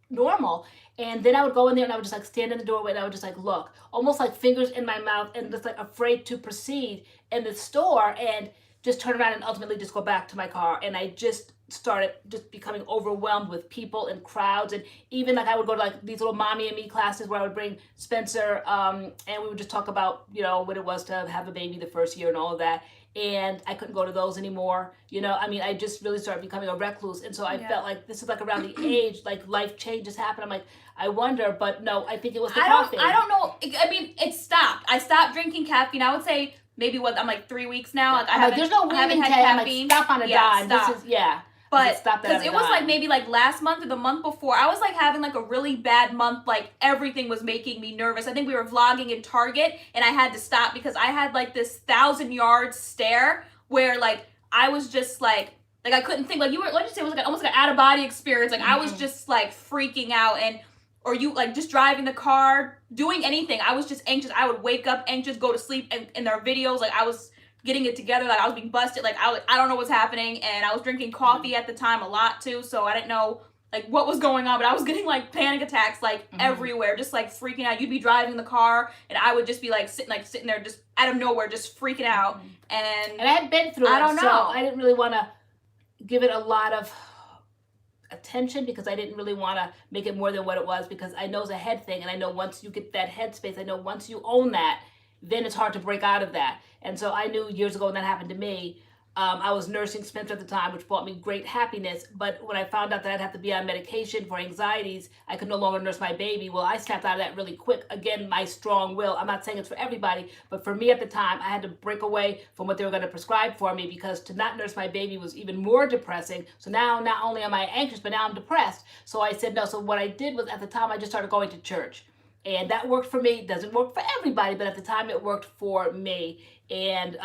[SPEAKER 2] normal. And then I would go in there and I would just like stand in the doorway and I would just like look, almost like fingers in my mouth and just like afraid to proceed in the store, and just turn around and ultimately just go back to my car. And I just started just becoming overwhelmed with people and crowds. And even like I would go to like these little mommy and me classes where I would bring Spencer, and we would just talk about, you know, what it was to have a baby the first year and all of that. And I couldn't go to those anymore. You know, I mean, I just really started becoming a recluse. And so I felt like this is like around the age, like life changes happen. I'm like, I wonder, but no, I think it was the coffee.
[SPEAKER 1] I don't know. I mean, it stopped. I stopped drinking caffeine. I would say maybe I'm like 3 weeks now. Like I haven't,
[SPEAKER 2] there's no
[SPEAKER 1] haven't had caffeine.
[SPEAKER 2] Like, stop on a dime.
[SPEAKER 1] Stop.
[SPEAKER 2] This is, yeah.
[SPEAKER 1] But because it was like maybe like last month or the month before, I was like having like a really bad month. Like everything was making me nervous. I think we were vlogging in Target and I had to stop because I had like this 1,000-yard stare where like I was just like I couldn't think. Like you were, let's just say it was like almost like an out of body experience. Like I was just like freaking out, and or you like just driving the car, doing anything. I was just anxious. I would wake up anxious, go to sleep, and in their videos, like I was getting it together, like I was being busted, like I don't know what's happening. And I was drinking coffee at the time a lot too, so I didn't know like what was going on, but I was getting like panic attacks like everywhere, just like freaking out. You'd be driving the car and I would just be like sitting there just out of nowhere just freaking out. And
[SPEAKER 2] I had been through it. I don't know, so I didn't really want to give it a lot of attention because I didn't really want to make it more than what it was, because I know it's a head thing, and I know once you get that headspace, I know once you own that, then it's hard to break out of that. And so I knew years ago when that happened to me, I was nursing Spencer at the time, which brought me great happiness. But when I found out that I'd have to be on medication for anxieties, I could no longer nurse my baby. Well, I snapped out of that really quick. Again, my strong will. I'm not saying it's for everybody, but for me at the time, I had to break away from what they were going to prescribe for me, because to not nurse my baby was even more depressing. So now not only am I anxious, but now I'm depressed. So I said no. So what I did was, at the time, I just started going to church. And that worked for me. It doesn't work for everybody, but at the time it worked for me. And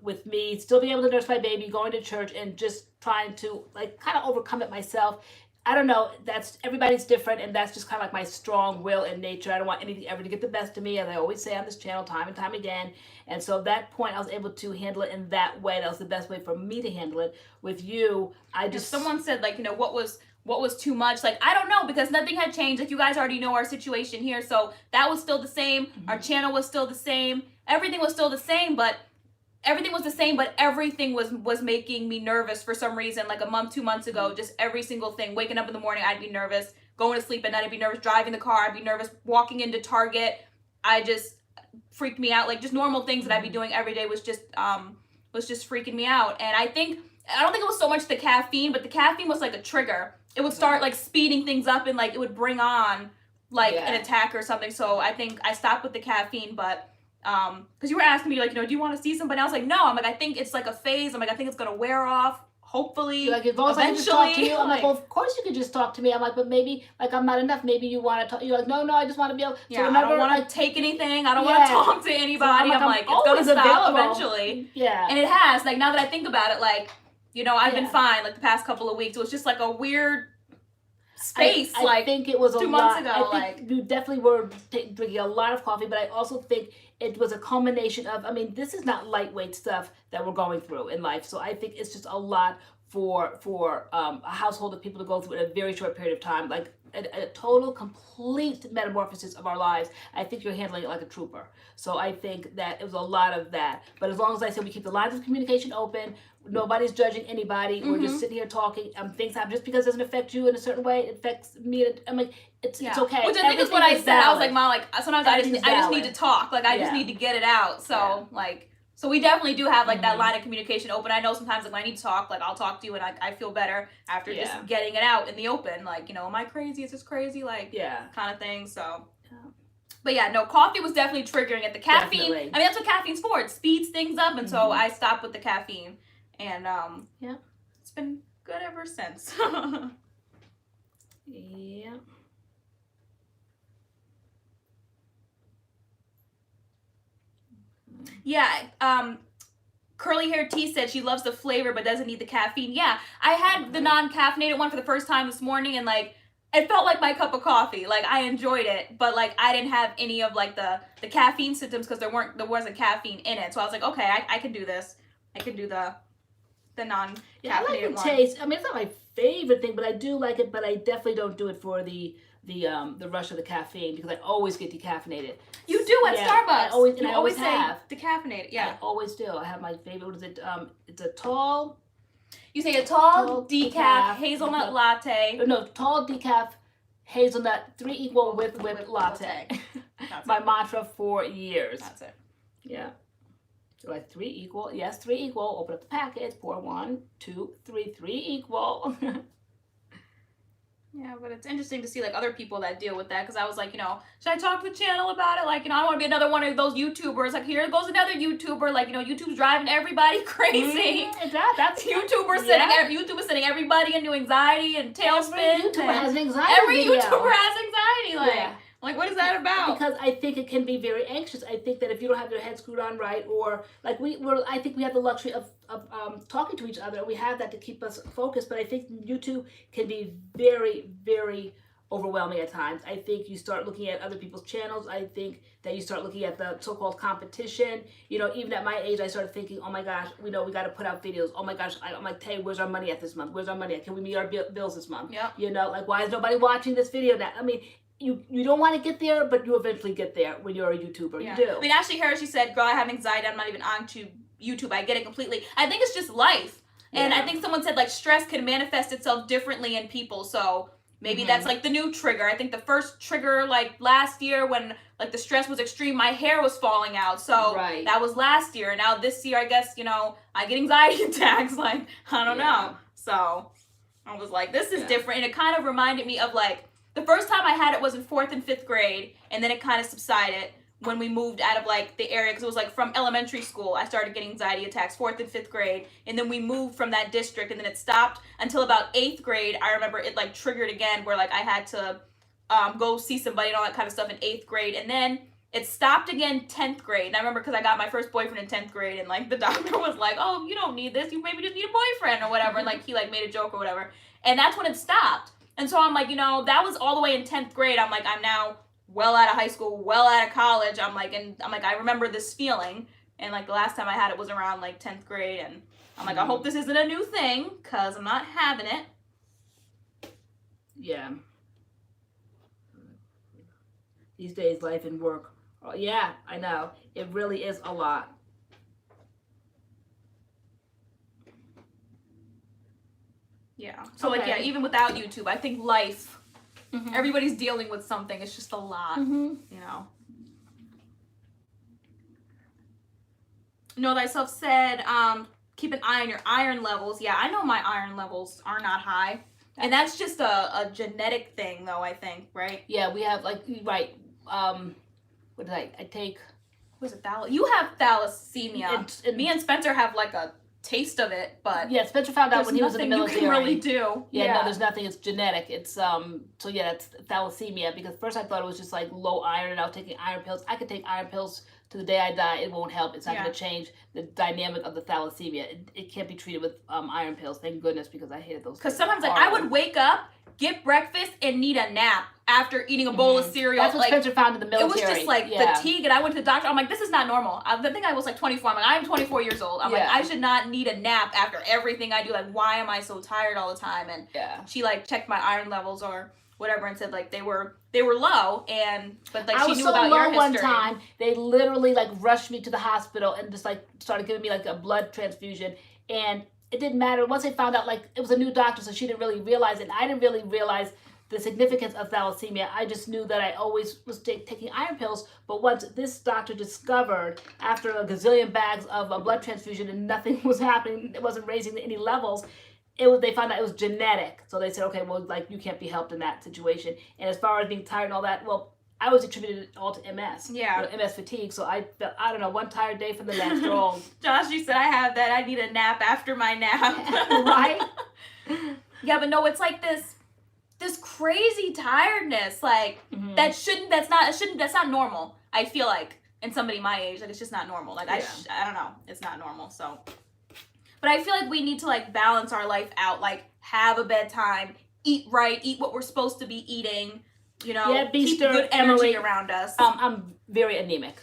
[SPEAKER 2] with me still being able to nurse my baby, going to church, and just trying to like kind of overcome it myself. I don't know, that's, everybody's different, and that's just kind of like my strong will and nature. I don't want anything ever to get the best of me, as I always say on this channel time and time again. And so that point, I was able to handle it in that way. That was the best way for me to handle it. With you, I just...
[SPEAKER 1] If someone said, like, you know, what was too much? Like, I don't know, because nothing had changed. Like, you guys already know our situation here, so that was still the same. Our channel was still the same. Everything was still the same, but everything was making me nervous for some reason. Like a month, 2 months ago, just every single thing. Waking up in the morning, I'd be nervous. Going to sleep at night, I'd be nervous. Driving the car, I'd be nervous. Walking into Target, I just freaked me out. Like, just normal things that I'd be doing every day was just freaking me out. And I don't think it was so much the caffeine, but the caffeine was like a trigger. It would start like speeding things up, and like it would bring on like an attack or something. So I think I stopped with the caffeine, but because you were asking me, like, you know, do you want to see somebody? I was like, no. I'm like, I think it's like a phase. I'm like, I think it's gonna wear off. Hopefully,
[SPEAKER 2] like, as long as I can just talk to you. I'm like, well, of course you could just talk to me. I'm like, but maybe, like, I'm not enough. Maybe you want to talk. You're like, no, I just want to be able.
[SPEAKER 1] Yeah, so I don't want to take anything. I don't want to talk to anybody. So I'm like, it's gonna stop eventually.
[SPEAKER 2] Yeah,
[SPEAKER 1] and it has. Like, now that I think about it, like, you know, I've been fine. Like the past couple of weeks, it was just like a weird space. I think it was 2 months ago.
[SPEAKER 2] I think you definitely were drinking a lot of coffee, but I also think it was a culmination of, I mean, this is not lightweight stuff that we're going through in life. So I think it's just a lot for a household of people to go through in a very short period of time, like a total, complete metamorphosis of our lives. I think you're handling it like a trooper. So I think that it was a lot of that. But as long as I said we keep the lines of communication open, nobody's judging anybody. We're just sitting here talking. Things happen. Just because it doesn't affect you in a certain way, it affects me. I'm like, it's okay.
[SPEAKER 1] Which I think is what I said. I was like, Mom, like sometimes I just need to talk. Like I just need to get it out. So like. So we definitely do have like that line of communication open. I know sometimes like when I need to talk, like I'll talk to you, and I feel better after just getting it out in the open. Like, you know, am I crazy? Is this crazy? Like, kind of thing. So But yeah, no, coffee was definitely triggering it. The caffeine,
[SPEAKER 2] Definitely.
[SPEAKER 1] I mean, that's what caffeine's for. It speeds things up, and so I stopped with the caffeine. And
[SPEAKER 2] yeah,
[SPEAKER 1] it's been good ever since.
[SPEAKER 2] yeah.
[SPEAKER 1] Yeah, Curly Hair Tea said she loves the flavor but doesn't need the caffeine. Yeah, I had the non-caffeinated one for the first time this morning, and like it felt like my cup of coffee. Like I enjoyed it, but like I didn't have any of like the caffeine symptoms because there wasn't caffeine in it. So I was like, okay, I can do this. I can do the non-caffeinated
[SPEAKER 2] Yeah, I like the
[SPEAKER 1] one.
[SPEAKER 2] taste. I mean, it's not my favorite thing, but I do like it. But I definitely don't do it for the rush of the caffeine because I always get decaffeinated.
[SPEAKER 1] You do at Starbucks.
[SPEAKER 2] I always
[SPEAKER 1] say
[SPEAKER 2] have
[SPEAKER 1] decaffeinated. Yeah,
[SPEAKER 2] I always do. I have my favorite. What is it? It's a tall.
[SPEAKER 1] You say a tall decaf hazelnut latte.
[SPEAKER 2] No, tall decaf hazelnut 3 equal with whipped latte. My mantra for years.
[SPEAKER 1] That's it.
[SPEAKER 2] Yeah. So like 3 equal. Yes, 3 equal. Open up the package. Pour 1, 2, 3. 3 equal.
[SPEAKER 1] Yeah, but it's interesting to see like other people that deal with that because I was like, you know, should I talk to the channel about it? Like, you know, I don't want to be another one of those YouTubers. Like, here goes another YouTuber. Like, you know, YouTube's driving everybody crazy.
[SPEAKER 2] That's
[SPEAKER 1] YouTuber's sending everybody into anxiety and tailspin.
[SPEAKER 2] Every YouTuber has an anxiety
[SPEAKER 1] Every
[SPEAKER 2] video.
[SPEAKER 1] YouTuber has anxiety. Like,
[SPEAKER 2] Yeah.
[SPEAKER 1] like, what is that about?
[SPEAKER 2] Because I think it can be very anxious. I think that if you don't have your head screwed on right, or like I think we have the luxury of talking to each other. We have that to keep us focused. But I think YouTube can be very, very overwhelming at times. I think you start looking at other people's channels. I think that you start looking at the so-called competition. You know, even at my age, I started thinking, oh my gosh, we got to put out videos. Oh my gosh, I'm like, hey, where's our money at this month? Where's our money at? Can we meet our bills this month?
[SPEAKER 1] Yeah.
[SPEAKER 2] You know, like, why is nobody watching this video now? I mean, you don't want to get there, but you eventually get there when you're a YouTuber.
[SPEAKER 1] Yeah.
[SPEAKER 2] You do.
[SPEAKER 1] I mean, Ashley Harris, she said, girl, I have anxiety. I'm not even on to YouTube. I get it completely. I think it's just life. And I think someone said, like, stress can manifest itself differently in people. So maybe that's, like, the new trigger. I think the first trigger, like, last year when, like, the stress was extreme, my hair was falling out. So that was last year. And now this year, I guess, you know, I get anxiety attacks. Like, I don't know. So I was like, this is different. And it kind of reminded me of, like, the first time I had it was in 4th and 5th grade, and then it kind of subsided when we moved out of like the area because it was like from elementary school. I started getting anxiety attacks 4th and 5th grade, and then we moved from that district, and then it stopped until about 8th grade. I remember it like triggered again where like I had to go see somebody and all that kind of stuff in 8th grade, and then it stopped again 10th grade. And I remember because I got my first boyfriend in 10th grade, and like the doctor was like, oh, you don't need this, you maybe just need a boyfriend or whatever, and like he like made a joke or whatever, and that's when it stopped. And so I'm like, you know, that was all the way in 10th grade. I'm like, I'm now well out of high school, well out of college. I'm like, I remember this feeling. And like the last time I had it was around like 10th grade. And I'm like, I hope this isn't a new thing because I'm not having it.
[SPEAKER 2] Yeah. These days, life and work. Oh, yeah, I know. It really is a lot.
[SPEAKER 1] Yeah. So like, yeah, even without YouTube, I think life, everybody's dealing with something. It's just a lot, you know. Know Thyself said, keep an eye on your iron levels. Yeah, I know my iron levels are not high. And that's just a genetic thing, though, I think, right?
[SPEAKER 2] Yeah, we have, like, what did I take?
[SPEAKER 1] What is it, you have thalassemia. Me and Spencer have, like, a taste of it, but
[SPEAKER 2] yeah, Spencer found out when he was in the military.
[SPEAKER 1] You can really do.
[SPEAKER 2] Yeah, no, there's nothing. It's genetic. It's so yeah, it's thalassemia. Because first I thought it was just like low iron, and I was taking iron pills. I could take iron pills to the day I die. It won't help. It's not going to change the dynamic of the thalassemia. It can't be treated with iron pills. Thank goodness, because I hated those.
[SPEAKER 1] Because sometimes like I would wake up, get breakfast, and need a nap after eating a bowl of cereal.
[SPEAKER 2] That's what Spencer found in the military.
[SPEAKER 1] It was just like fatigue, and I went to the doctor. I'm like, this is not normal. I think I was like 24. I'm like, I'm 24 years old. I'm like, I should not need a nap after everything I do. Like, why am I so tired all the time? And she like checked my iron levels or whatever and said like they were low, and but like she knew about your history. I was so low one time. They literally like rushed me to the hospital and just like started giving me like a blood transfusion, and it didn't matter. Once they found out, like, it was a new doctor, so she didn't really realize it. And I didn't really realize the significance of thalassemia. I just knew that I always was taking iron pills. But once this doctor discovered, after a gazillion bags of a blood transfusion and nothing was happening, it wasn't raising any levels, they found out it was genetic. So they said, okay, well, like, you can't be helped in that situation. And as far as being tired and all that, well,
[SPEAKER 2] I always attributed it all to MS.
[SPEAKER 1] Yeah.
[SPEAKER 2] MS fatigue. So I felt, I don't know, one tired day from the next. They're all
[SPEAKER 1] Josh, you said I have that. I need a nap after my nap.
[SPEAKER 2] right.
[SPEAKER 1] Yeah, but no, it's like this crazy tiredness, like
[SPEAKER 2] Mhm.
[SPEAKER 1] that's not normal. I feel like in somebody my age, like it's just not normal. Like
[SPEAKER 2] Yeah.
[SPEAKER 1] I don't know, it's not normal. So, but I feel like we need to like balance our life out, like have a bedtime, eat right, eat what we're supposed to be eating, you know,
[SPEAKER 2] Yeah,
[SPEAKER 1] keep
[SPEAKER 2] Beaster,
[SPEAKER 1] good energy
[SPEAKER 2] Emily,
[SPEAKER 1] around us.
[SPEAKER 2] I'm very anemic,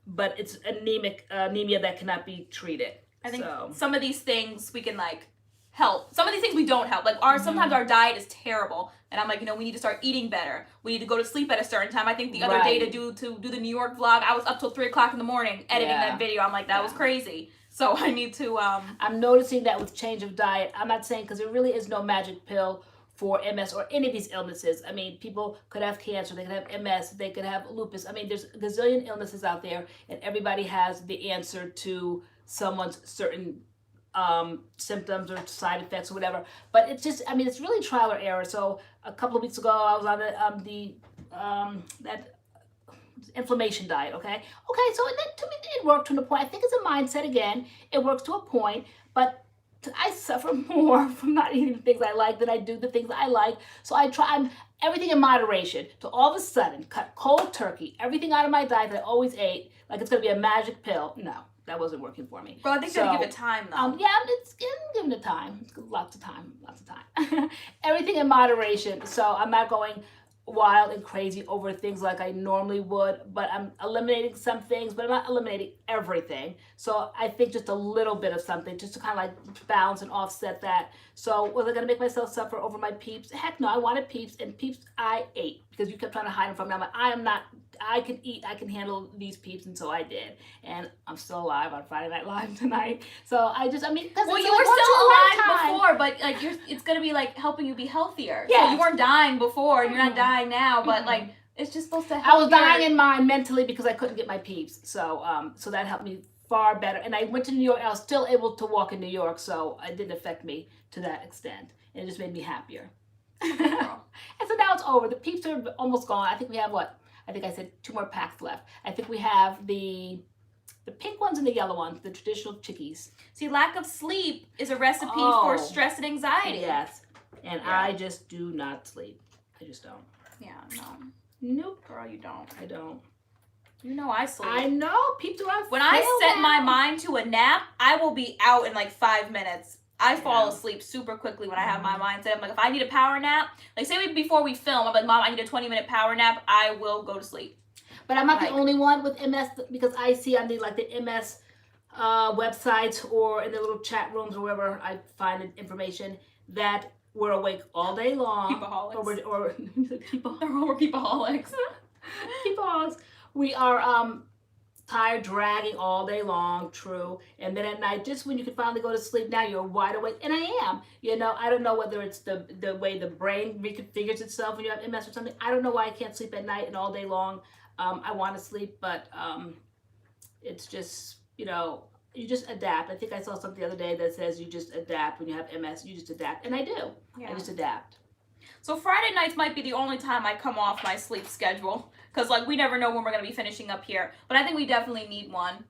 [SPEAKER 2] but it's anemia that cannot be treated.
[SPEAKER 1] I think
[SPEAKER 2] so.
[SPEAKER 1] some of these things we can like help. Some of these things we don't help. Like sometimes our diet is terrible, and I'm like, you know, we need to start eating better. We need to go to sleep at a certain time. I think the other day to do the New York vlog, I was up till 3:00 in the morning editing that video. I'm like, that was crazy. So I need to.
[SPEAKER 2] I'm noticing that with change of diet. I'm not saying because there really is no magic pill for MS or any of these illnesses. I mean, people could have cancer, they could have MS, they could have lupus. I mean, there's a gazillion illnesses out there, and everybody has the answer to someone's certain symptoms or side effects or whatever. But it's just, I mean, it's really trial or error. So a couple of weeks ago, I was on that inflammation diet. Okay, so and then to me it worked to the point. I think it's a mindset again. It works to a point, but I suffer more from not eating the things I like than I do the things I like. So I'm everything in moderation. To all of a sudden cut cold turkey, everything out of my diet that I always ate, like it's gonna be a magic pill. No, that wasn't working for me.
[SPEAKER 1] Well, I think you gotta give it time though.
[SPEAKER 2] Yeah, it's giving it time. Lots of time. Everything in moderation. So I'm not going wild and crazy over things like I normally would, but I'm eliminating some things, but I'm not eliminating everything. So I think just a little bit of something just to kind of like balance and offset that. So was I going to make myself suffer over my peeps? Heck no, I wanted peeps, and peeps I ate because you kept trying to hide them from me. I'm like, I am not, I can eat, I can handle these peeps, and so I did. And I'm still alive on Friday Night Live tonight. So I mean, because
[SPEAKER 1] well, you were still alive before, but like it's gonna be like helping you be healthier. Yeah, so you weren't dying before, and you're not dying now, but like it's just supposed to help.
[SPEAKER 2] I was dying in mind mentally because I couldn't get my peeps. So so that helped me far better. And I went to New York. I was still able to walk in New York, so it didn't affect me to that extent. And it just made me happier. And so now it's over. The peeps are almost gone. I think we have what? I think I said 2 more packs left. I think we have the pink ones and the yellow ones, the traditional chickies.
[SPEAKER 1] See, lack of sleep is a recipe for stress and anxiety.
[SPEAKER 2] Yes. And I just do not sleep. I just don't.
[SPEAKER 1] Yeah, no.
[SPEAKER 2] Nope.
[SPEAKER 1] Girl, you don't.
[SPEAKER 2] I don't.
[SPEAKER 1] You know I sleep.
[SPEAKER 2] I know. Peeps are on.
[SPEAKER 1] When I set my mind to a nap, I will be out in like 5 minutes. I fall asleep super quickly when I have my mind set. I'm like, if I need a power nap, like say before we film, I'm like, Mom, I need a 20-minute power nap. I will go to sleep.
[SPEAKER 2] But I'm not the only one with MS, because I see on the MS websites or in the little chat rooms or wherever I find information that we're awake all day long.
[SPEAKER 1] Peopaholics.
[SPEAKER 2] Or people.
[SPEAKER 1] We're peopaholics.
[SPEAKER 2] Peopaholics. We are tired, dragging all day long, true. And then at night, just when you can finally go to sleep, now you're wide awake. And I am. You know, I don't know whether it's the way the brain reconfigures itself when you have MS or something. I don't know why I can't sleep at night and all day long. I want to sleep, but it's just, you know, you just adapt. I think I saw something the other day that says you just adapt when you have MS. You just adapt. And I do. Yeah. I just adapt. So
[SPEAKER 1] Friday nights might be the only time I come off my sleep schedule. Because, like, we never know when we're going to be finishing up here. But I think we definitely need one.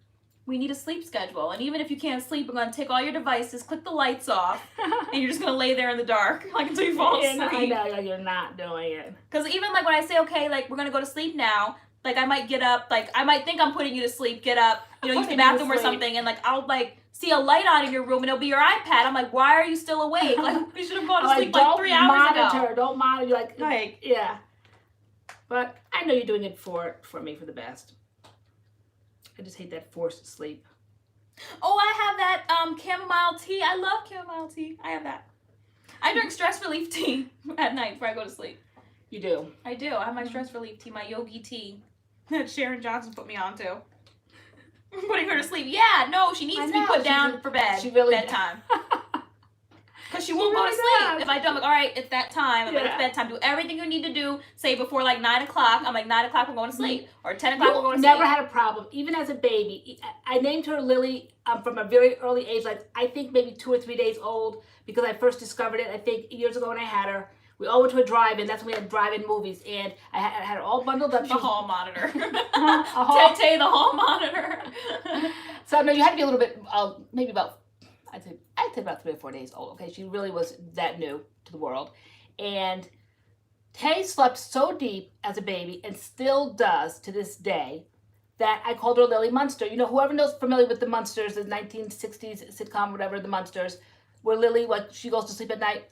[SPEAKER 1] We need a sleep schedule. And even if you can't sleep, we're going to take all your devices, click the lights off, and you're just going to lay there in the dark, like, until you fall asleep.
[SPEAKER 2] I know, like, you're not doing it.
[SPEAKER 1] Because even, like, when I say, okay, like, we're going to go to sleep now, like, I might get up, like, I might think I'm putting you to sleep, get up, you know, use the bathroom or something, and, like, I'll, like, see a light on in your room, and it'll be your iPad. I'm like, why are you still awake? Like, we should have gone to sleep, like, 3 hours ago.
[SPEAKER 2] Don't monitor, like, yeah. But I know you're doing it for me, for the best. I just hate that forced sleep.
[SPEAKER 1] Oh, I have that chamomile tea. I love chamomile tea. I have that. I drink stress relief tea at night before I go to sleep.
[SPEAKER 2] You do?
[SPEAKER 1] I do. I have my stress relief tea, my yogi tea that Sharon Johnson put me on to. Putting her to sleep. Yeah, no, she needs to be put down for bed.
[SPEAKER 2] She really
[SPEAKER 1] bedtime. Because she won't go to sleep. If I do, I'm like, all right, it's that time. I'm like, it's bedtime. Do everything you need to do. Say before like 9 o'clock. I'm like, 9 o'clock, we're going to sleep. Or 10 o'clock, we're going to sleep.
[SPEAKER 2] Never had a problem. Even as a baby. I named her Lily from a very early age. Like, I think maybe 2 or 3 days old. Because I first discovered it, I think, years ago when I had her. We all went to a drive-in. That's when we had drive-in movies, and I had it all bundled up.
[SPEAKER 1] The hall monitor.
[SPEAKER 2] hall.
[SPEAKER 1] Tay, the hall monitor.
[SPEAKER 2] So no, you had to be a little bit, maybe about, I'd say about 3 or 4 days old. Okay, she really was that new to the world, and Tay slept so deep as a baby, and still does to this day, that I called her Lily Munster. You know, whoever knows familiar with the Munsters, the 1960s sitcom, whatever, the Munsters, where Lily, like, she goes to sleep at night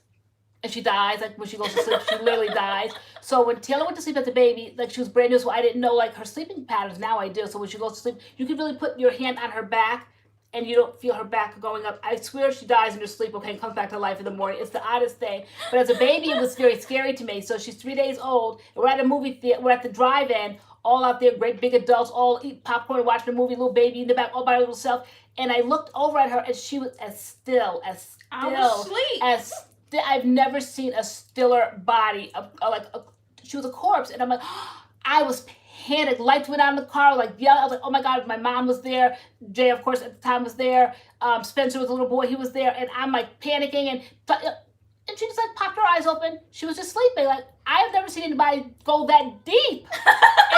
[SPEAKER 2] and she dies. Like, when she goes to sleep, she literally dies. So when Taylor went to sleep as a baby, like, she was brand new, so I didn't know, like, her sleeping patterns. Now I do. So when she goes to sleep, you can really put your hand on her back and you don't feel her back going up. I swear she dies in her sleep, okay, and comes back to life in the morning. It's the oddest thing. But as a baby, it was very scary to me. So she's 3 days old, and we're at a movie theater, we're at the drive-in, all out there, great big adults, all eat popcorn, watching a movie, little baby in the back, all by her little self. And I looked over at her, and she was as still.
[SPEAKER 1] I was asleep.
[SPEAKER 2] I've never seen a stiller body. She was a corpse, and I'm like, I was panicked. Lights went on in the car, like, yeah. I was like, oh my God, my mom was there. Jay, of course, at the time was there. Spencer was a little boy, he was there, and I'm like panicking, and she just like popped her eyes open. She was just sleeping. Like, I have never seen anybody go that deep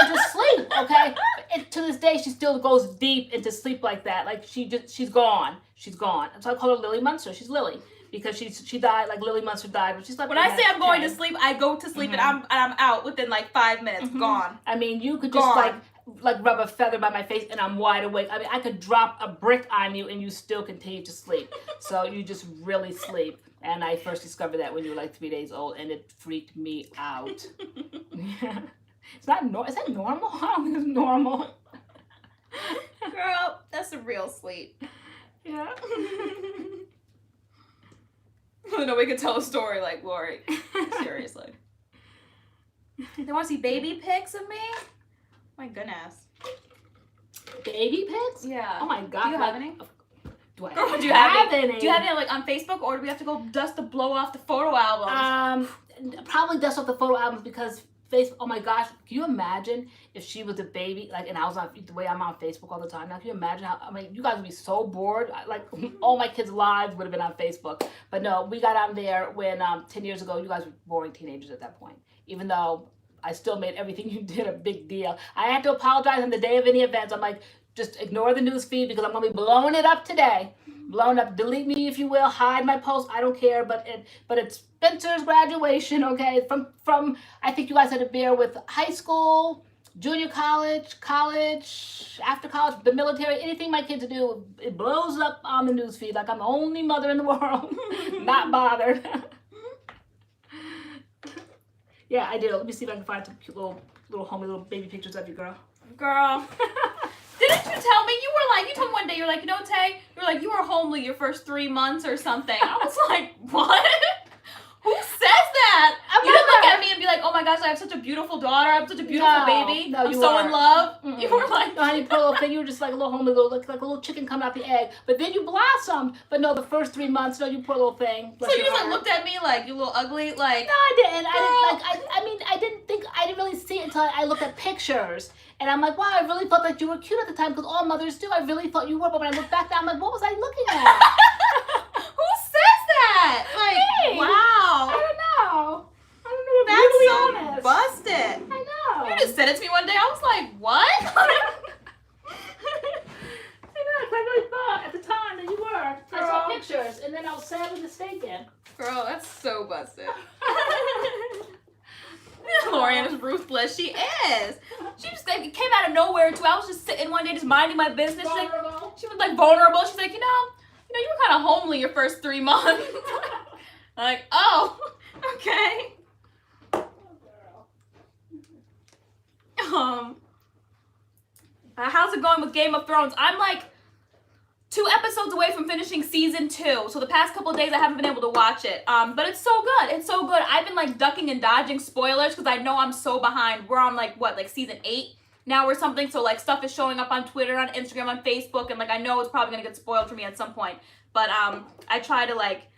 [SPEAKER 2] into sleep, okay? And to this day, she still goes deep into sleep like that. Like, she's gone. She's gone. And so I call her Lily Munster. She's Lily. Because she died, like Lily Munster died. But she's like,
[SPEAKER 1] when I say I'm going to sleep, I go to sleep, and I'm out within like 5 minutes. Gone.
[SPEAKER 2] I mean, you could just like rub a feather by my face and I'm wide awake. I mean, I could drop a brick on you and you still continue to sleep. So you just really sleep. And I first discovered that when you were like 3 days old, and it freaked me out. Yeah. Is that normal? I don't think it's normal.
[SPEAKER 1] Girl, that's a real sleep.
[SPEAKER 2] Yeah.
[SPEAKER 1] Nobody could tell a story like Lori. Seriously. They want to see baby pics of me? My goodness.
[SPEAKER 2] Baby pics?
[SPEAKER 1] Yeah.
[SPEAKER 2] Oh my God.
[SPEAKER 1] Do you have any?
[SPEAKER 2] Do I
[SPEAKER 1] Girl, do you
[SPEAKER 2] have any?
[SPEAKER 1] Do you have any like on Facebook, or do we have to go dust to blow off the photo albums?
[SPEAKER 2] Probably dust off the photo albums, because oh my gosh, can you imagine if she was a baby, like, and I was on the way I'm on Facebook all the time now? Can you imagine how? I mean, you guys would be so bored. Like, all my kids' lives would have been on Facebook. But no, we got on there when 10 years ago. You guys were boring teenagers at that point. Even though I still made everything you did a big deal. I had to apologize on the day of any events. I'm like, just ignore the news feed, because I'm gonna be blowing it up today. Blown up. Delete me if you will. Hide my post. I don't care. But it's Spencer's graduation. Okay, from I think you guys had to bear with high school, junior college, after college, the military, anything my kids do, it blows up on the news feed like I'm the only mother in the world. Not bothered. Yeah, I did. Let me see if I can find some cute little homey little baby pictures of you, girl.
[SPEAKER 1] Girl. Didn't you tell me? You told me one day, you're like, you know, Tay, you're like, you were homely your first 3 months or something. I was like, what? Who says that? You didn't look at me and be like, oh my gosh, I have such a beautiful daughter. I have such a beautiful baby.
[SPEAKER 2] No,
[SPEAKER 1] I'm so in love. Mm-mm. You were like,
[SPEAKER 2] no, honey, poor little thing. You were just like a little homely like a little chicken coming out the egg. But then you blossomed. But no, the first 3 months, no, you poor little thing.
[SPEAKER 1] So you just like looked at me like, you little ugly, like.
[SPEAKER 2] No, I didn't. I didn't really see it until I looked at pictures. And I'm like, wow, I really thought that you were cute at the time, because all mothers do. I really thought you were. But when I look back now, I'm like, what was I looking at?
[SPEAKER 1] Who says that? Like,
[SPEAKER 2] me.
[SPEAKER 1] Wow.
[SPEAKER 2] I don't know. That's so honest.
[SPEAKER 1] Busted.
[SPEAKER 2] I know.
[SPEAKER 1] You just said it to me one day. I was like, what?
[SPEAKER 2] I really thought at the time that you were. I saw pictures, and then I was sadly mistaken.
[SPEAKER 1] Girl, that's so busted. LoriAnne is ruthless. She is. She just like came out of nowhere too. I was just sitting one day, just minding my business. She was like vulnerable. She's like, you know, you were kind of homely your first 3 months. I'm like, oh, okay. How's it going with Game of Thrones? I'm like 2 episodes away from finishing season 2. So the past couple of days I haven't been able to watch it. But it's so good. It's so good. I've been like ducking and dodging spoilers because I know I'm so behind. We're on like season 8 now or something. So like stuff is showing up on Twitter, on Instagram, on Facebook, and like I know it's probably gonna get spoiled for me at some point. But I try to like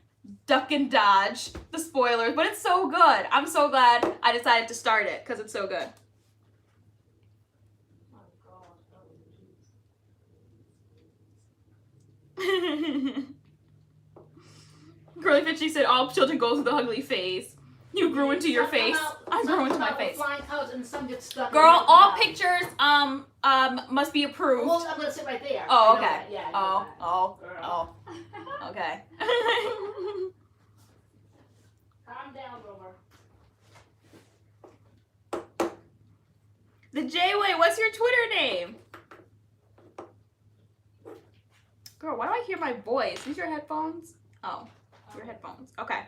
[SPEAKER 1] duck and dodge the spoilers. But it's so good. I'm so glad I decided to start it because it's so good. Girly Fit, she said all children go through the ugly phase. You grew into your face. I grew into my face.
[SPEAKER 2] Flying colors and some get stuck.
[SPEAKER 1] Girl, all pictures must be approved.
[SPEAKER 2] Well, I'm gonna sit right there.
[SPEAKER 1] Oh, okay.
[SPEAKER 2] Yeah.
[SPEAKER 1] Oh. Okay.
[SPEAKER 2] Calm down, Rover.
[SPEAKER 1] The J-Way, what's your Twitter name? Girl, why do I hear my voice? These your headphones? Oh, your headphones. Okay.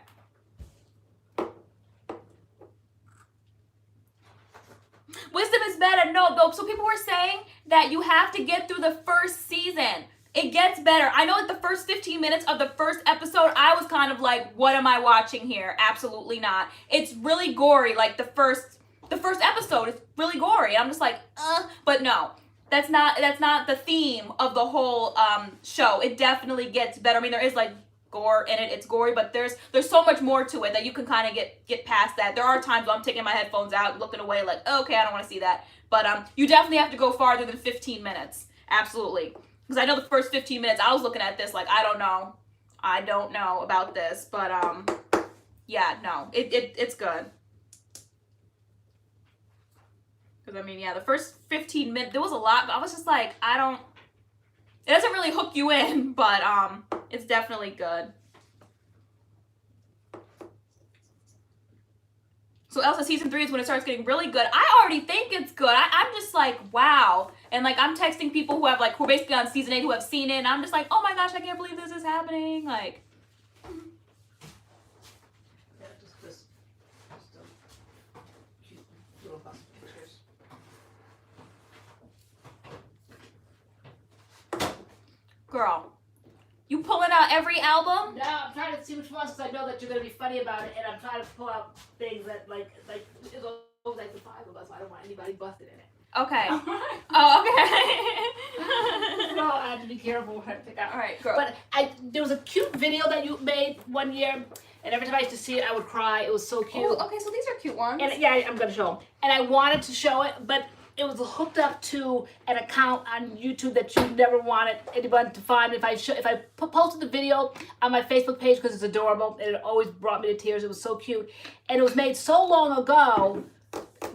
[SPEAKER 1] Wisdom is better. No, though. So people were saying that you have to get through the first season. It gets better. I know at the first 15 minutes of the first episode, I was kind of like, what am I watching here? Absolutely not. It's really gory. Like the first episode is really gory. I'm just like, but no. That's not the theme of the whole show. It definitely gets better. I mean, there is like gore in it. It's gory, but there's so much more to it that you can kind of get past that. There are times when I'm taking my headphones out, looking away, like, okay, I don't want to see that. But you definitely have to go farther than 15 minutes. Absolutely. Because I know the first 15 minutes, I was looking at this like, I don't know about this. But yeah, no, it's good. Because, I mean, yeah, the first 15 minutes, there was a lot, but I was just like, it doesn't really hook you in, but it's definitely good. So Elsa, season 3 is when it starts getting really good. I already think it's good. I'm just like, wow. And like, I'm texting people who are basically on season 8 who have seen it, and I'm just like, oh my gosh, I can't believe this is happening. Like, girl, you pulling out every album?
[SPEAKER 2] No, I'm trying to see which ones because I know that you're gonna be funny about it, and I'm trying to pull out things that like it's always like the 5 of us. So I don't want anybody busted in it.
[SPEAKER 1] Okay.
[SPEAKER 2] Alright.
[SPEAKER 1] Oh, okay.
[SPEAKER 2] So I have to be careful when I pick out.
[SPEAKER 1] All right, girl.
[SPEAKER 2] But there was a cute video that you made one year, and every time I used to see it, I would cry. It was so cute.
[SPEAKER 1] Ooh, okay, so these are cute ones.
[SPEAKER 2] And yeah, I'm gonna show them. And I wanted to show it, but it was hooked up to an account on YouTube that you never wanted anyone to find. If I posted the video on my Facebook page because it's adorable, and it always brought me to tears. It was so cute, and it was made so long ago.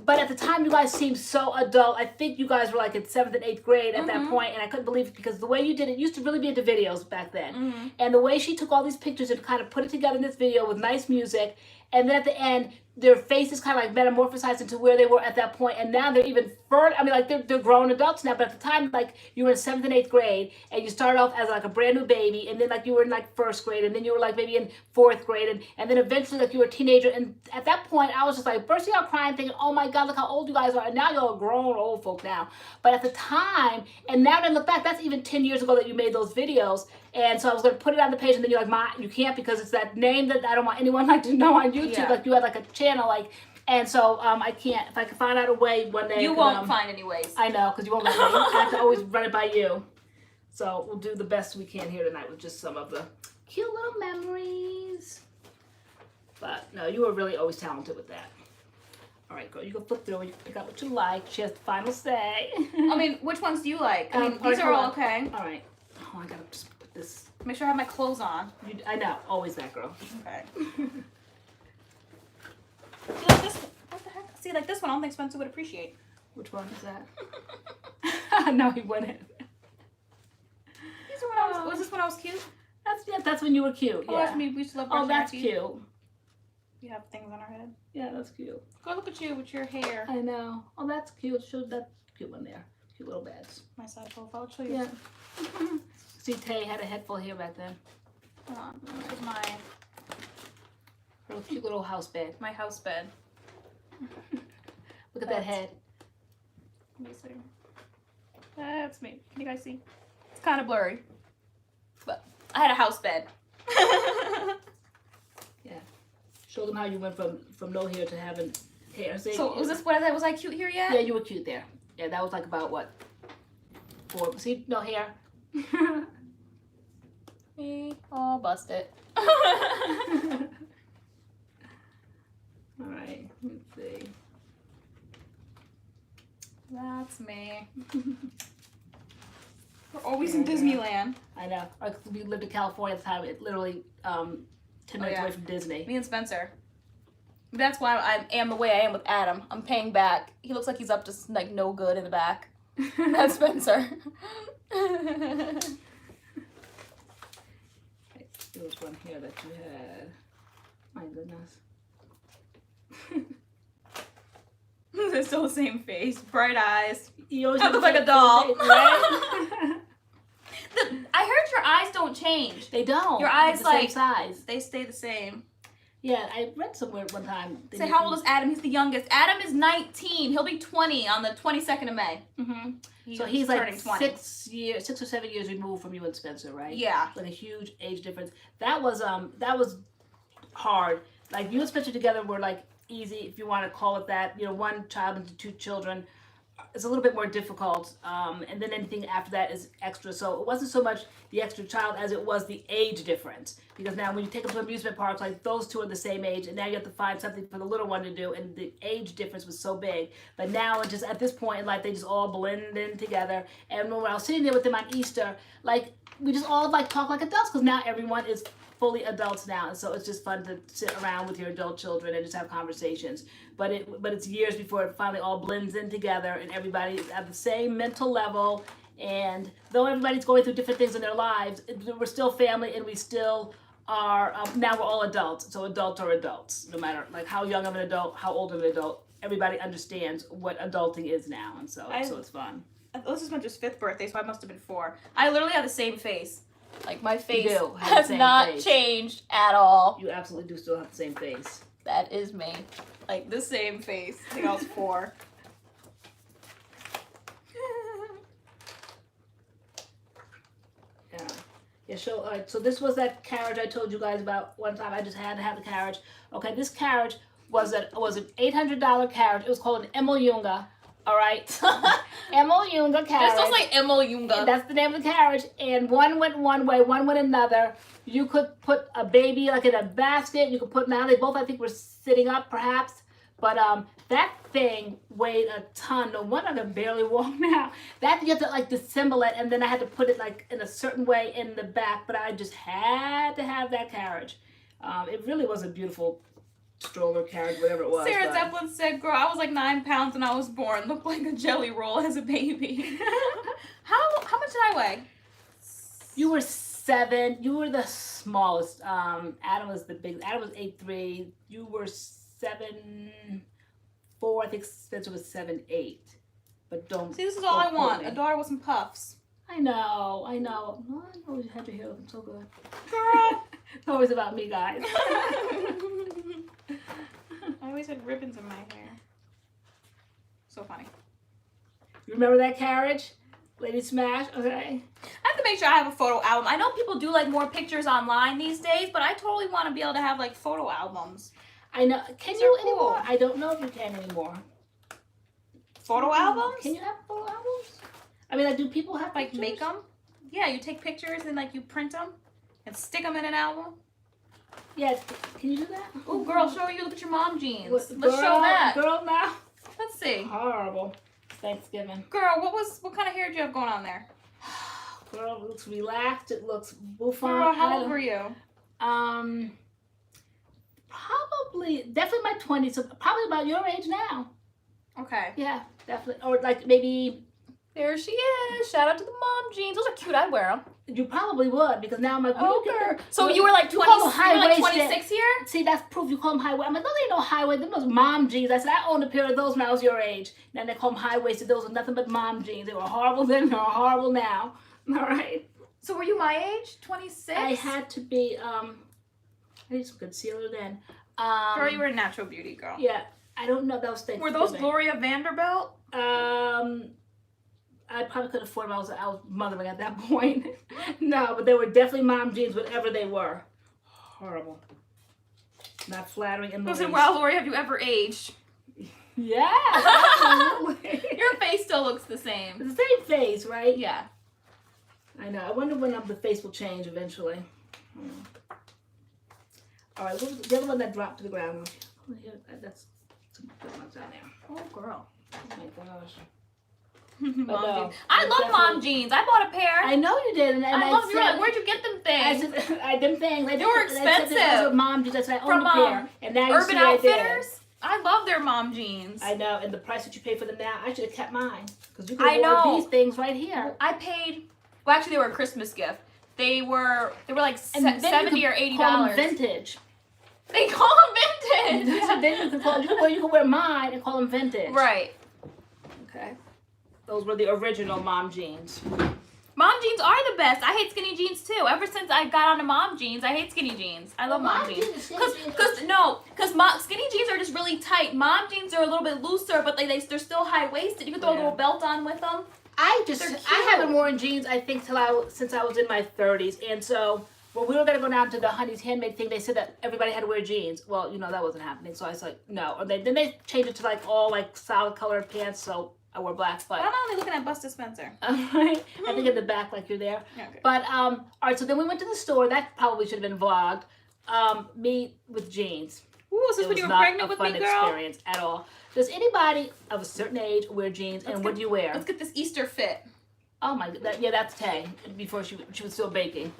[SPEAKER 2] But at the time, you guys seemed so adult. I think you guys were like in 7th and 8th grade at that point, and I couldn't believe it because the way you did it, you used to really be into videos back then. And the way she took all these pictures and kind of put it together in this video with nice music, and then at the end, their faces kind of like metamorphosized into where they were at that point, and now they're even further. I mean, like they're grown adults now, but at the time, like you were in 7th and 8th grade, and you started off as like a brand new baby, and then like you were in like 1st grade, and then you were like maybe in 4th grade, and then eventually like you were a teenager. And at that point, I was just like bursting out crying, thinking, "Oh my God, look how old you guys are!" And now you're grown old folk now. But at the time, and now that I look back, that's even 10 years ago that you made those videos. And so I was going to put it on the page, and then you're like, "Ma, you can't because it's that name that I don't want anyone like to know on YouTube."
[SPEAKER 1] Yeah.
[SPEAKER 2] Like you had like a channel, like. And so I can't. If I can find out a way one day,
[SPEAKER 1] you won't find any ways.
[SPEAKER 2] I know, because you won't let me. I have to always run it by you. So we'll do the best we can here tonight with just some of the cute little memories. But no, you were really always talented with that. All right, girl, you can flip through and you can pick out what you like. She has the final say.
[SPEAKER 1] I mean, which ones do you like? I mean, these are all okay.
[SPEAKER 2] All right. Oh, I gotta just put this.
[SPEAKER 1] Make sure I have my clothes on.
[SPEAKER 2] I know, always that girl.
[SPEAKER 1] Okay. See, like this one. What the heck? See, like this one, I don't think Spencer would appreciate.
[SPEAKER 2] Which one is that? No, he wouldn't.
[SPEAKER 1] These are when I was this when I was cute?
[SPEAKER 2] That's when you were cute.
[SPEAKER 1] Oh,
[SPEAKER 2] Yeah.
[SPEAKER 1] that's me. We used to love
[SPEAKER 2] Oh,
[SPEAKER 1] brushing our
[SPEAKER 2] that's
[SPEAKER 1] teeth.
[SPEAKER 2] cute.
[SPEAKER 1] We have things on our head.
[SPEAKER 2] Yeah, that's cute.
[SPEAKER 1] Go look at you with your hair.
[SPEAKER 2] I know. Oh, that's cute. Show that cute one there. Cute little bags.
[SPEAKER 1] My side profile. I'll show you.
[SPEAKER 2] Yeah. See, Tay had a head full of hair back then.
[SPEAKER 1] Hold on. This is
[SPEAKER 2] Her cute little house bed.
[SPEAKER 1] my house bed.
[SPEAKER 2] Look at that head.
[SPEAKER 1] Let me see. That's me. Can you guys see? It's kind of blurry. But I had a house bed.
[SPEAKER 2] Yeah. Show them how you went from no hair to having hair. See?
[SPEAKER 1] So was I cute here yet?
[SPEAKER 2] Yeah, you were cute there. Yeah, that was like about what? 4. See, no hair.
[SPEAKER 1] Me all busted.
[SPEAKER 2] All right, let's see.
[SPEAKER 1] That's me. We're always in Disneyland.
[SPEAKER 2] I know. We lived in California at the time. It literally 10 minutes away from Disney.
[SPEAKER 1] Me and Spencer. That's why I am the way I am with Adam. I'm paying back. He looks like he's up to like no good in the back. That's Spencer.
[SPEAKER 2] There was one here that you had. My goodness.
[SPEAKER 1] It's still the same face, bright eyes.
[SPEAKER 2] You always
[SPEAKER 1] I look like a doll.
[SPEAKER 2] Right?
[SPEAKER 1] I heard your eyes don't change.
[SPEAKER 2] They don't.
[SPEAKER 1] Your eyes
[SPEAKER 2] the
[SPEAKER 1] like
[SPEAKER 2] same size.
[SPEAKER 1] They stay the same.
[SPEAKER 2] Yeah, I read somewhere one time.
[SPEAKER 1] Say, how old is Adam? He's the youngest. Adam is 19. He'll be 20 on the 22nd of May.
[SPEAKER 2] So he's like
[SPEAKER 1] turning 20.
[SPEAKER 2] 6 or 7 years removed from you and Spencer, right?
[SPEAKER 1] Yeah.
[SPEAKER 2] Like a huge age difference. That was hard. Like you and Spencer together were like easy, if you want to call it that. You know, one child into 2 children. It's a little bit more difficult, and then anything after that is extra. So it wasn't so much the extra child as it was the age difference. Because now when you take them to amusement parks, like those two are the same age, and now you have to find something for the little one to do, and the age difference was so big. But now, just at this point in life, they just all blend in together. And when I was sitting there with them on Easter, like we just all like talk like adults, because now everyone is fully adults now, and so it's just fun to sit around with your adult children and just have conversations. But it's years before it finally all blends in together and everybody's at the same mental level. And though everybody's going through different things in their lives, we're still family, and we still are. Now we're all adults, so adults are adults, no matter like how young of an adult, how old of an adult. Everybody understands what adulting is now, and so it's fun.
[SPEAKER 1] This is Spencer's 5th birthday, so I must have been 4. I literally have the same face. Like my face has not changed at all.
[SPEAKER 2] You absolutely do still have the same face.
[SPEAKER 1] That is me. Like the same face. I think I was 4.
[SPEAKER 2] Yeah. Yeah, so this was that carriage I told you guys about one time. I just had to have the carriage. Okay, this carriage was an $800 carriage. It was called an Emil-Junga. All right, Emil-Junga carriage.
[SPEAKER 1] It sounds like Emil-Junga.
[SPEAKER 2] That's the name of the carriage. And one went one way, one went another. You could put a baby like in a basket. You could put, now they both I think were sitting up perhaps. But that thing weighed a ton. No wonder I can barely walk now. That you have to like disassemble it, and then I had to put it like in a certain way in the back. But I just had to have that carriage. It really was a beautiful stroller carriage, whatever it was.
[SPEAKER 1] Sarah Zeppelin said, girl, I was like 9 pounds when I was born. Looked like a jelly roll as a baby. How much did I weigh?
[SPEAKER 2] You were 7. You were the smallest. Adam was the big. Adam was 8'3". You were 7'4". I think Spencer was 7'8". But don't.
[SPEAKER 1] See, this is all I want. A daughter with some puffs.
[SPEAKER 2] I know. Oh, I know you had your hair looking so good.
[SPEAKER 1] Girl.
[SPEAKER 2] It's always about me, guys.
[SPEAKER 1] I always had ribbons in my hair. So funny.
[SPEAKER 2] You remember that carriage? Lady Smash? Okay.
[SPEAKER 1] I have to make sure I have a photo album. I know people do like more pictures online these days, but I totally want to be able to have like photo albums.
[SPEAKER 2] I know. Can you anymore? I don't know if you can anymore.
[SPEAKER 1] Photo albums?
[SPEAKER 2] Can you have photo albums? I mean, like, do people have
[SPEAKER 1] like
[SPEAKER 2] pictures?
[SPEAKER 1] make them? Yeah, you take pictures and like you print them and stick them in an album.
[SPEAKER 2] Yeah, can you do that?
[SPEAKER 1] Oh, girl, show you. Look at your mom jeans. Let's
[SPEAKER 2] girl,
[SPEAKER 1] show that.
[SPEAKER 2] Girl, now.
[SPEAKER 1] Let's see.
[SPEAKER 2] Horrible. Thanksgiving.
[SPEAKER 1] Girl, what kind of hair do you have going on there?
[SPEAKER 2] Girl, it looks relaxed. It looks bouffant.
[SPEAKER 1] Girl, how old were you?
[SPEAKER 2] Probably, definitely my 20s. So probably about your age now.
[SPEAKER 1] Okay.
[SPEAKER 2] Yeah, definitely. Or like maybe.
[SPEAKER 1] There she is. Shout out to the mom jeans. Those are cute. I'd wear them.
[SPEAKER 2] You probably would, because now I'm like,
[SPEAKER 1] okay. So you were like 20, you were like 26 here?
[SPEAKER 2] See, that's proof. You call them high waist. I'm like, those ain't no high waist. Them those mom jeans. I said, I owned a pair of those when I was your age. Now they call them high waisted. Those are nothing but mom jeans. They were horrible then. They're horrible now. All right.
[SPEAKER 1] So were you my age? 26?
[SPEAKER 2] I had to be. I need some concealer then.
[SPEAKER 1] Girl, you were a natural beauty girl.
[SPEAKER 2] Yeah. I don't know. That was Thanksgiving.
[SPEAKER 1] Were those Gloria Vanderbilt?
[SPEAKER 2] I probably could afford them. I was mothering at that point. No, but they were definitely mom jeans, whatever they were. Horrible. Not flattering in the least.
[SPEAKER 1] Listen, wow, Lori, have you ever aged?
[SPEAKER 2] Yeah, absolutely.
[SPEAKER 1] Your face still looks the same.
[SPEAKER 2] It's the same face, right?
[SPEAKER 1] Yeah.
[SPEAKER 2] I know. I wonder when the face will change eventually. All right, what was the other one that dropped to the ground? Oh, yeah, that's some good ones down there.
[SPEAKER 1] Oh, girl.
[SPEAKER 2] Oh, my gosh.
[SPEAKER 1] Mom
[SPEAKER 2] no,
[SPEAKER 1] jeans. I love mom jeans. I bought a pair.
[SPEAKER 2] I know you did, and
[SPEAKER 1] I love. You were like, where'd you get them things?
[SPEAKER 2] them things.
[SPEAKER 1] They were expensive.
[SPEAKER 2] Those were mom jeans. I said I own
[SPEAKER 1] From
[SPEAKER 2] a pair, and now you
[SPEAKER 1] Urban
[SPEAKER 2] see I did.
[SPEAKER 1] Outfitters. I love their mom jeans.
[SPEAKER 2] I know, and the price that you pay for them now, I should have kept mine because you
[SPEAKER 1] I
[SPEAKER 2] could have
[SPEAKER 1] know.
[SPEAKER 2] these things right here.
[SPEAKER 1] I paid. Well, actually, they were a Christmas gift. They were like
[SPEAKER 2] And
[SPEAKER 1] $70 or $80.
[SPEAKER 2] Call them vintage.
[SPEAKER 1] They call them vintage.
[SPEAKER 2] Then you can wear mine and call them vintage.
[SPEAKER 1] Right.
[SPEAKER 2] Okay. Those were the original mom jeans.
[SPEAKER 1] Mom jeans are the best. I hate skinny jeans too. Ever since I got onto mom jeans, I hate skinny jeans. I love mom jeans. Cause skinny jeans are just really tight. Mom jeans are a little bit looser, but they're still high waisted. You can throw a little belt on with them.
[SPEAKER 2] I haven't worn jeans I think since I was in my 30s, and so when we were gonna go down to the Honey's Handmade thing, they said that everybody had to wear jeans. Well, that wasn't happening, so I was like, no. Or then they changed it to like all like solid colored pants, so I wore black. But
[SPEAKER 1] I'm only looking at Buster Spencer.
[SPEAKER 2] Right? I think in the back, like you're there.
[SPEAKER 1] Okay.
[SPEAKER 2] But all right. So then we went to the store. That probably should have been vlogged. Me with jeans.
[SPEAKER 1] Ooh, is this when you were pregnant with me, girl?
[SPEAKER 2] It was not a fun experience at all. Does anybody of a certain age wear jeans? What do you wear?
[SPEAKER 1] Let's get this Easter fit.
[SPEAKER 2] Oh my God! Yeah, that's Tay. Before she was still baking.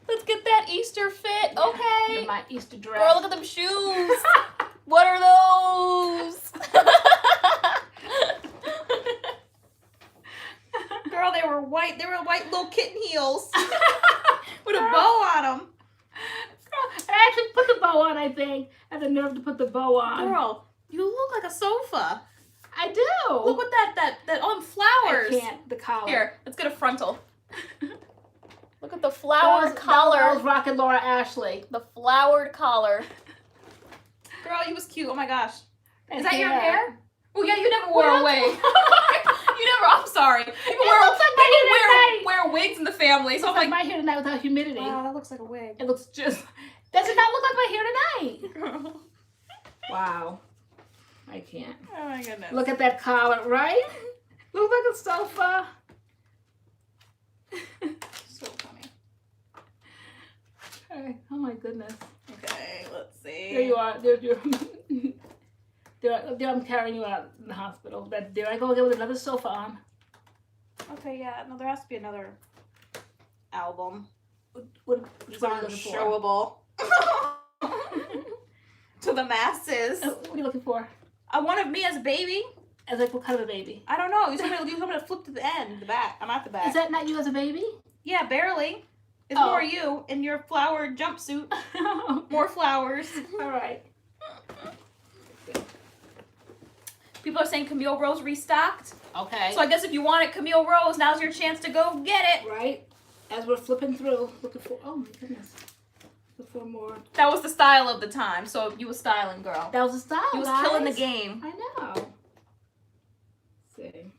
[SPEAKER 1] Let's get that Easter fit.
[SPEAKER 2] Yeah,
[SPEAKER 1] okay.
[SPEAKER 2] in my Easter dress.
[SPEAKER 1] Girl, look at them shoes. What are those? Girl, they were white. They were white little kitten heels with a bow on them.
[SPEAKER 2] I actually put the bow on. I think I had the nerve to put the bow on.
[SPEAKER 1] Girl, you look like a sofa.
[SPEAKER 2] I do.
[SPEAKER 1] Look what that flowers.
[SPEAKER 2] I can't. The collar.
[SPEAKER 1] Here, let's get a frontal. Look at the flowered collar.
[SPEAKER 2] That was rocking Laura Ashley.
[SPEAKER 1] The flowered collar. Girl, you was cute. Oh my gosh. Is that your hair? Oh yeah, you never wore a wig. You never. I'm sorry. People wear wigs in the family. So I'm like
[SPEAKER 2] my hair tonight without humidity.
[SPEAKER 1] Wow, that looks like a wig.
[SPEAKER 2] It looks just. Does it not look like my hair tonight? Wow. I can't.
[SPEAKER 1] Oh my goodness.
[SPEAKER 2] Look at that collar, right? Looks like a sofa.
[SPEAKER 1] So funny.
[SPEAKER 2] Okay. Oh my goodness.
[SPEAKER 1] Okay, let's see.
[SPEAKER 2] There you are. There I'm carrying you out in the hospital. There I go again with another sofa on.
[SPEAKER 1] Okay, yeah. No, there has to be another album.
[SPEAKER 2] What
[SPEAKER 1] These
[SPEAKER 2] are you
[SPEAKER 1] aren't
[SPEAKER 2] looking for?
[SPEAKER 1] showable. To the masses.
[SPEAKER 2] What are you looking for?
[SPEAKER 1] I wanted me as a baby.
[SPEAKER 2] As like what kind of a baby?
[SPEAKER 1] I don't know. You told me to flip to the end, the back. I'm at the back.
[SPEAKER 2] Is that not you as a baby?
[SPEAKER 1] Yeah, barely. It's more you in your flowered jumpsuit. More flowers.
[SPEAKER 2] All right.
[SPEAKER 1] People are saying Camille Rose restocked.
[SPEAKER 2] Okay.
[SPEAKER 1] So I guess if you want it, Camille Rose, now's your chance to go get it.
[SPEAKER 2] Right. As we're flipping through, looking for. Oh my goodness. Looking for more.
[SPEAKER 1] That was the style of the time. So you were styling, girl.
[SPEAKER 2] That was the style.
[SPEAKER 1] You was
[SPEAKER 2] guys.
[SPEAKER 1] killing the game.
[SPEAKER 2] I know. Let's see.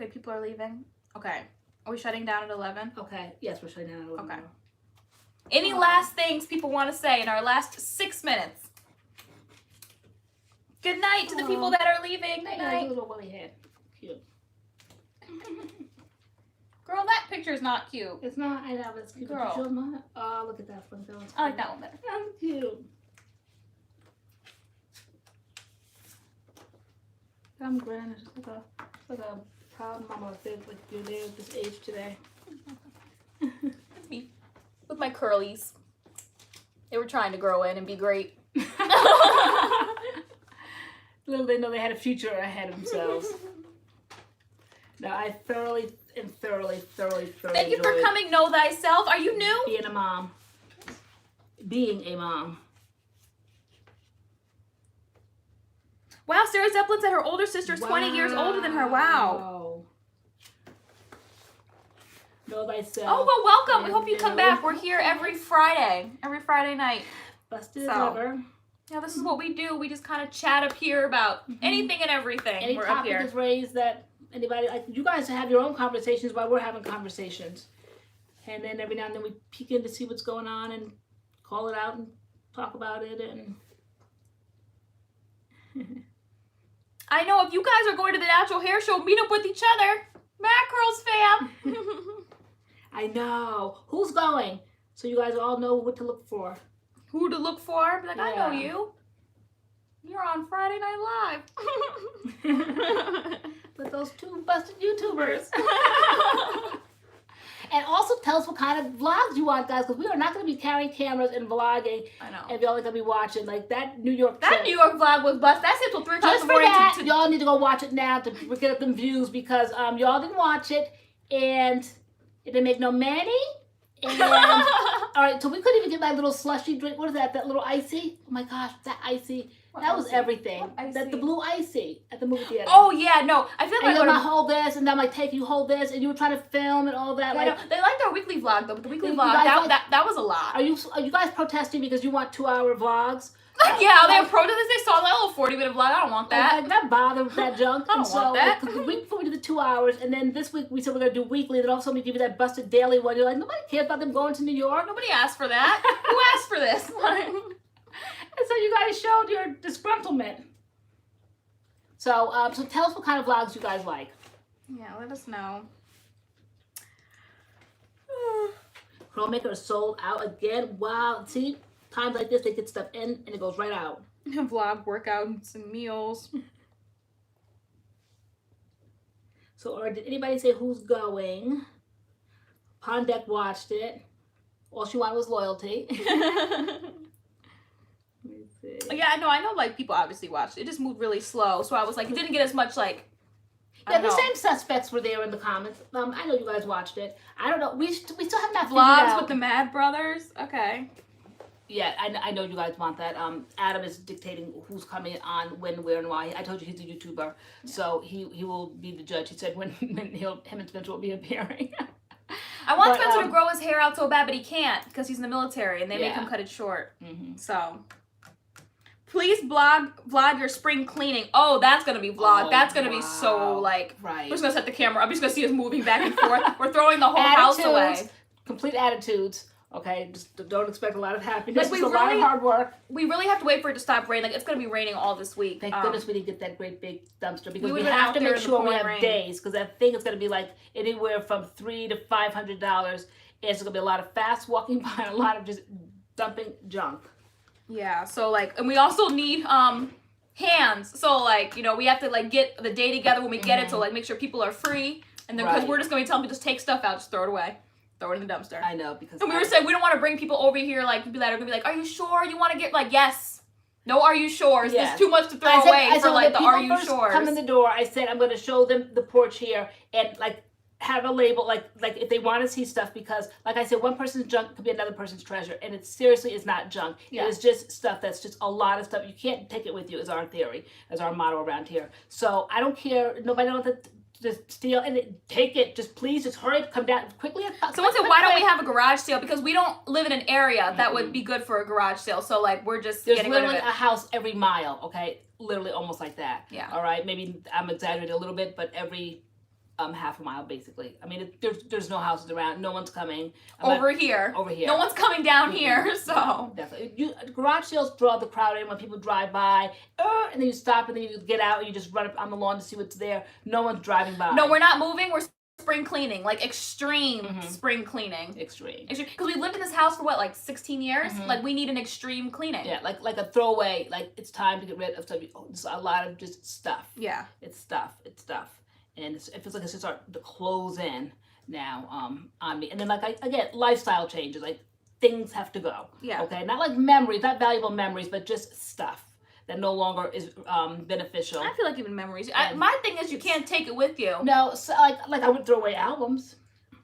[SPEAKER 1] Okay, people are leaving. Okay. Are we shutting down at 11?
[SPEAKER 2] Okay. Yes, we're shutting down at 11.
[SPEAKER 1] Okay. Any last things people want to say in our last 6 minutes? Good night to the people that are leaving. Good night.
[SPEAKER 2] A little woolly head. Cute.
[SPEAKER 1] Girl, that picture's not cute.
[SPEAKER 2] It's not. I know, but it's cute.
[SPEAKER 1] Girl.
[SPEAKER 2] But you not. Oh, look at that one. That one's cute.
[SPEAKER 1] I like that one better.
[SPEAKER 2] That's cute. I'm grand. It's just like a proud mama thing. Like you're there at this age today.
[SPEAKER 1] It's me with my curlies. They were trying to grow in and be great.
[SPEAKER 2] Little they know they had a future ahead of themselves. No, I thoroughly
[SPEAKER 1] Thank you for coming, Know Thyself. Are you new?
[SPEAKER 2] Being a mom. Being a mom.
[SPEAKER 1] Wow, Sarah Zeppelin said her older sister's 20 years older than her. Wow.
[SPEAKER 2] Know Thyself.
[SPEAKER 1] Oh, well, welcome. We hope you come back. We're here every Friday night.
[SPEAKER 2] Busted as ever.
[SPEAKER 1] Yeah, this is what we do. We just kind of chat up here about anything and everything.
[SPEAKER 2] Any
[SPEAKER 1] we're
[SPEAKER 2] topic
[SPEAKER 1] up here.
[SPEAKER 2] is raised that anybody, like you guys have your own conversations while we're having conversations. And then every now and then we peek in to see what's going on and call it out and talk about it. And
[SPEAKER 1] I know if you guys are going to the natural hair show, meet up with each other. MADCURLS fam.
[SPEAKER 2] I know. Who's going? So you guys all know what to look for.
[SPEAKER 1] Who to look for? Be like, I know you. You're on Friday Night Live.
[SPEAKER 2] with those two busted YouTubers. And also tell us what kind of vlogs you want, guys, because we are not going to be carrying cameras and vlogging.
[SPEAKER 1] I know.
[SPEAKER 2] And you're only going to be watching like that New York
[SPEAKER 1] trip. New York vlog was bust. That's it till 3 o'clock
[SPEAKER 2] in the morning. Just for that, y'all need to go watch it now to get up them views because y'all didn't watch it and it didn't make no money. And all right, so we couldn't even get my little slushy drink. What is that? That little icy? Oh my gosh, that icy. That was everything. That the blue icy at the movie theater.
[SPEAKER 1] Oh yeah, no. I feel like
[SPEAKER 2] I'm like, hold this, and then I'm like, take you hold this, and you were trying to film and all that.
[SPEAKER 1] Yeah,
[SPEAKER 2] like,
[SPEAKER 1] they liked our weekly vlog though, but the weekly vlog that was a lot.
[SPEAKER 2] Are you guys protesting because you want 2-hour vlogs?
[SPEAKER 1] Yeah, they protested. They saw that little 40-minute vlog. I don't want that.
[SPEAKER 2] Like, not bother with that junk.
[SPEAKER 1] I don't want that.
[SPEAKER 2] Because the week before we did the 2 hours, and then this week we said we're gonna do weekly. Then all of a sudden we give you that busted daily one. You're like, nobody cares about them going to New York.
[SPEAKER 1] Nobody asked for that. Who asked for this?
[SPEAKER 2] And so you guys showed your disgruntlement. So, so tell us what kind of vlogs you guys like.
[SPEAKER 1] Yeah, let us know.
[SPEAKER 2] CURLMIX is sold out again. Wow. See, times like this, they get stuff in and it goes right out.
[SPEAKER 1] Vlog workouts and meals.
[SPEAKER 2] So, or did anybody say who's going? Pondek watched it. All she wanted was loyalty.
[SPEAKER 1] Yeah, I know, like, people obviously watched it. It just moved really slow, so I was like, it didn't get as much, like,
[SPEAKER 2] yeah, the same suspects were there in the comments. I know you guys watched it. I don't know. We still have not figured
[SPEAKER 1] vlogs
[SPEAKER 2] out.
[SPEAKER 1] with the Mad brothers? Okay.
[SPEAKER 2] Yeah, I know you guys want that. Adam is dictating who's coming on, when, where, and why. I told you he's a YouTuber, yeah. So he will be the judge. He said when him and Spencer will be appearing.
[SPEAKER 1] I want Spencer to grow his hair out so bad, but he can't because he's in the military and they make him cut it short.
[SPEAKER 2] Mm-hmm.
[SPEAKER 1] So, please vlog your spring cleaning. Oh, that's gonna be vlog. That's gonna be so like.
[SPEAKER 2] Right.
[SPEAKER 1] We're just gonna set the camera up. You're just gonna see us moving back and forth. We're throwing the whole house away.
[SPEAKER 2] Complete attitudes. Okay, just don't expect a lot of happiness.
[SPEAKER 1] Like,
[SPEAKER 2] it's a lot of hard work.
[SPEAKER 1] We really have to wait for it to stop raining. Like, it's gonna be raining all this week.
[SPEAKER 2] Thank goodness we didn't get that great big dumpster because we
[SPEAKER 1] have
[SPEAKER 2] have to make sure we have days because that thing is gonna be like anywhere from $300 to $500. It's gonna be a lot of fast walking by and a lot of just dumping junk.
[SPEAKER 1] Yeah. So like, and we also need hands. So like, you know, we have to like get the day together when we get it to like make sure people are free, and then because we're just gonna be telling people just take stuff out, just throw it away. Throw it in the dumpster.
[SPEAKER 2] I know, because...
[SPEAKER 1] And we were saying we don't want to bring people over here, like, people that are going to be like, are you sure you want to get, like, yes. No, are you sure? Yes. There's too much to throw away for, like, the are you sure?
[SPEAKER 2] Come in the door, I said, I'm going to show them the porch here and, like, have a label, like if they want to see stuff, because, like I said, one person's junk could be another person's treasure, and it seriously is not junk. Yeah. It is just stuff that's just a lot of stuff. You can't take it with you, is our theory, as our motto around here. So, I don't care. Nobody knows that... Just steal and take it. Just please, just hurry, come down quickly.
[SPEAKER 1] Someone said, why don't we have a garage sale? Because we don't live in an area that would be good for a garage sale. So like we're just
[SPEAKER 2] there's literally a house every mile. Okay, literally almost like that.
[SPEAKER 1] Yeah.
[SPEAKER 2] All right, maybe I'm exaggerating a little bit, but every half a mile basically. I mean, there's no houses around. No one's coming
[SPEAKER 1] over here. No one's coming down here. So
[SPEAKER 2] definitely, garage sales draw the crowd in when people drive by, and then you stop and then you get out and you just run up on the lawn to see what's there. No one's driving by.
[SPEAKER 1] No, we're not moving. We're spring cleaning, like extreme spring cleaning.
[SPEAKER 2] Extreme.
[SPEAKER 1] Because we lived in this house for what, like 16 years? Like we need an extreme cleaning.
[SPEAKER 2] Yeah, like a throwaway. Like it's time to get rid of stuff. It's a lot of just stuff.
[SPEAKER 1] Yeah.
[SPEAKER 2] It's stuff. And it feels like it's just start to close in now on me. And then like again, lifestyle changes, like things have to go.
[SPEAKER 1] Yeah.
[SPEAKER 2] Okay, not like memories, not valuable memories, but just stuff that no longer is beneficial.
[SPEAKER 1] I feel like even memories. My thing is you can't take it with you.
[SPEAKER 2] No, so like I would throw away albums.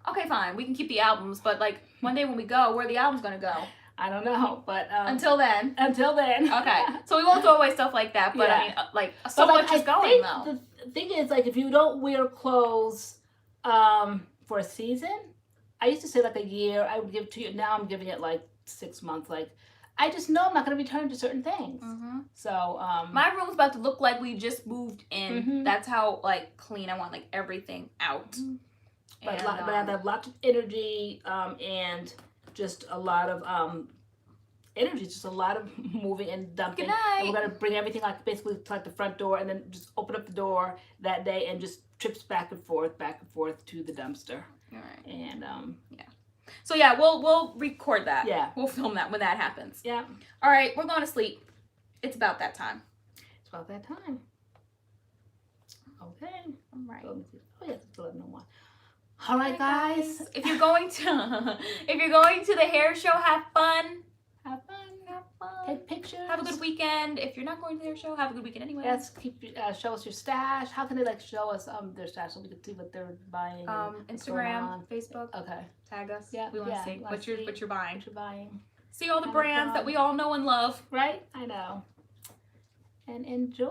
[SPEAKER 1] Okay, fine, we can keep the albums, but like one day when we go, where are the albums gonna go?
[SPEAKER 2] I don't know, but
[SPEAKER 1] until then.
[SPEAKER 2] Okay,
[SPEAKER 1] so we won't throw away stuff like that, but I mean, like so much is going though.
[SPEAKER 2] The thing is, like, if you don't wear clothes for a season, I used to say like a year, I would give it to you. Now I'm giving it like 6 months. Like, I just know I'm not going to return to certain things. So
[SPEAKER 1] my room's about to look like we just moved in. That's how like clean I want, like everything out.
[SPEAKER 2] But I have lots of energy and just a lot of energy, just a lot of moving and dumping.
[SPEAKER 1] Good night.
[SPEAKER 2] And we're gonna bring everything like basically to like the front door, and then just open up the door that day and just trips back and forth to the dumpster.
[SPEAKER 1] All right.
[SPEAKER 2] And
[SPEAKER 1] yeah. So yeah, we'll record that.
[SPEAKER 2] Yeah.
[SPEAKER 1] We'll film that when that happens.
[SPEAKER 2] Yeah.
[SPEAKER 1] All right, we're going to sleep. It's about that time.
[SPEAKER 2] It's about that time. Okay.
[SPEAKER 1] All right.
[SPEAKER 2] Oh yes, it's 11:01. All right, guys.
[SPEAKER 1] If you're going to the hair show, have fun.
[SPEAKER 2] Have fun.
[SPEAKER 1] Have fun.
[SPEAKER 2] Take pictures.
[SPEAKER 1] Have a good weekend. If you're not going to the hair show, have a good weekend anyway.
[SPEAKER 2] Yes, show us your stash. How can they like show us their stash so we can see what they're buying?
[SPEAKER 1] Instagram, Facebook.
[SPEAKER 2] Okay.
[SPEAKER 1] Tag us.
[SPEAKER 2] Yeah.
[SPEAKER 1] We want to see what you're buying.
[SPEAKER 2] What you're buying.
[SPEAKER 1] See all the brands that we all know and love.
[SPEAKER 2] Right? I know. And enjoy.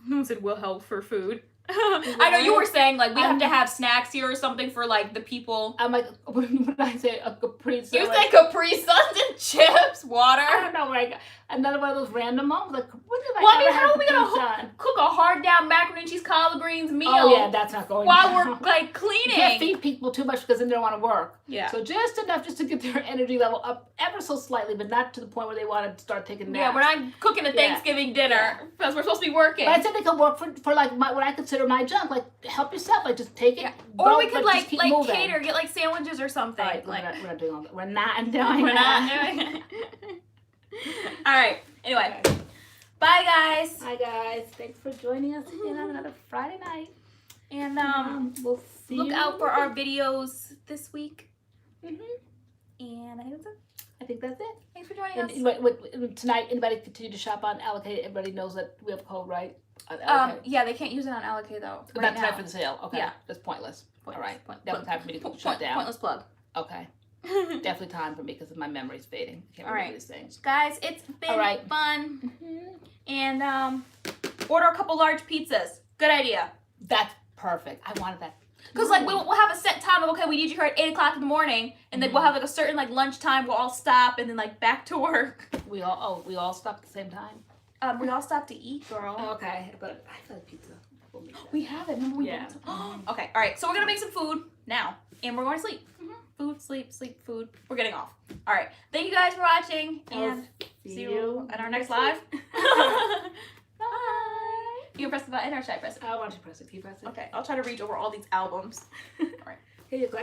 [SPEAKER 1] Who said we'll help for food? I know you were saying like we have to have snacks here or something for like the people.
[SPEAKER 2] I'm like, when I say a Capri Sun.
[SPEAKER 1] You say Capri Suns and chips, water.
[SPEAKER 2] I don't know where I got another one of those random ones. Like, when did
[SPEAKER 1] Well, I mean,
[SPEAKER 2] ever
[SPEAKER 1] how
[SPEAKER 2] have
[SPEAKER 1] are we
[SPEAKER 2] Capri
[SPEAKER 1] gonna
[SPEAKER 2] Sun?
[SPEAKER 1] cook a hard down macaroni and cheese collard greens meal?
[SPEAKER 2] Oh yeah, that's not going
[SPEAKER 1] while
[SPEAKER 2] down.
[SPEAKER 1] we're like
[SPEAKER 2] You
[SPEAKER 1] cleaning.
[SPEAKER 2] can't feed people too much because then they don't want to work.
[SPEAKER 1] Yeah.
[SPEAKER 2] So just enough just to get their energy level up ever so slightly, but not to the point where they want to start taking naps.
[SPEAKER 1] Yeah, we're not cooking a Thanksgiving dinner because we're supposed to be working.
[SPEAKER 2] But I said they could work for like what I consider my junk. Like help yourself. Like just take it.
[SPEAKER 1] Or we could
[SPEAKER 2] but
[SPEAKER 1] like
[SPEAKER 2] just keep moving.
[SPEAKER 1] cater, get like sandwiches or something.
[SPEAKER 2] All right,
[SPEAKER 1] like
[SPEAKER 2] we're not doing all that. We're not doing
[SPEAKER 1] we're
[SPEAKER 2] that.
[SPEAKER 1] not doing it. All right. Anyway, bye guys.
[SPEAKER 2] Hi guys. Thanks for joining us again on another Friday night.
[SPEAKER 1] And
[SPEAKER 2] We'll see
[SPEAKER 1] look
[SPEAKER 2] you
[SPEAKER 1] out for our videos this week.
[SPEAKER 2] Mhm.
[SPEAKER 1] And I think that's it.
[SPEAKER 2] I think that's it.
[SPEAKER 1] Thanks for joining us.
[SPEAKER 2] Tonight, anybody continue to shop on Alikay? Everybody knows that we have a code, right?
[SPEAKER 1] Yeah, they can't use it on Alikay though.
[SPEAKER 2] Not
[SPEAKER 1] Right
[SPEAKER 2] tonight
[SPEAKER 1] now.
[SPEAKER 2] for the sale. Okay.
[SPEAKER 1] Yeah.
[SPEAKER 2] That's pointless.
[SPEAKER 1] Pointless.
[SPEAKER 2] All right.
[SPEAKER 1] Point-
[SPEAKER 2] That was time for me to
[SPEAKER 1] point-
[SPEAKER 2] shut down.
[SPEAKER 1] Pointless plug.
[SPEAKER 2] Okay. Definitely time for me because my memory's fading. I can't
[SPEAKER 1] All
[SPEAKER 2] remember
[SPEAKER 1] right.
[SPEAKER 2] these things.
[SPEAKER 1] Guys, it's been
[SPEAKER 2] All right.
[SPEAKER 1] fun.
[SPEAKER 2] Mm-hmm.
[SPEAKER 1] And order a couple large pizzas. Good idea.
[SPEAKER 2] That's perfect. I wanted that.
[SPEAKER 1] Because like we'll have a set time of okay, we need you here at 8 o'clock in the morning, and then we'll have like a certain like lunch time. We'll all stop and then like back to work.
[SPEAKER 2] We all stop at the same time.
[SPEAKER 1] We all stop to eat, girl.
[SPEAKER 2] Okay, but I feel like pizza. We'll make that.
[SPEAKER 1] We have it. Remember we
[SPEAKER 2] Yeah.
[SPEAKER 1] Okay, all right. So we're gonna make some food now, and we're going to sleep. Food, sleep, food. We're getting off. All right. Thank you guys for watching, and see you at our next live. Bye. You gonna press the button or should I press it?
[SPEAKER 2] I want you to press it. Can you press it?
[SPEAKER 1] Okay, I'll try to reach over all these albums. All right.
[SPEAKER 2] Here you go.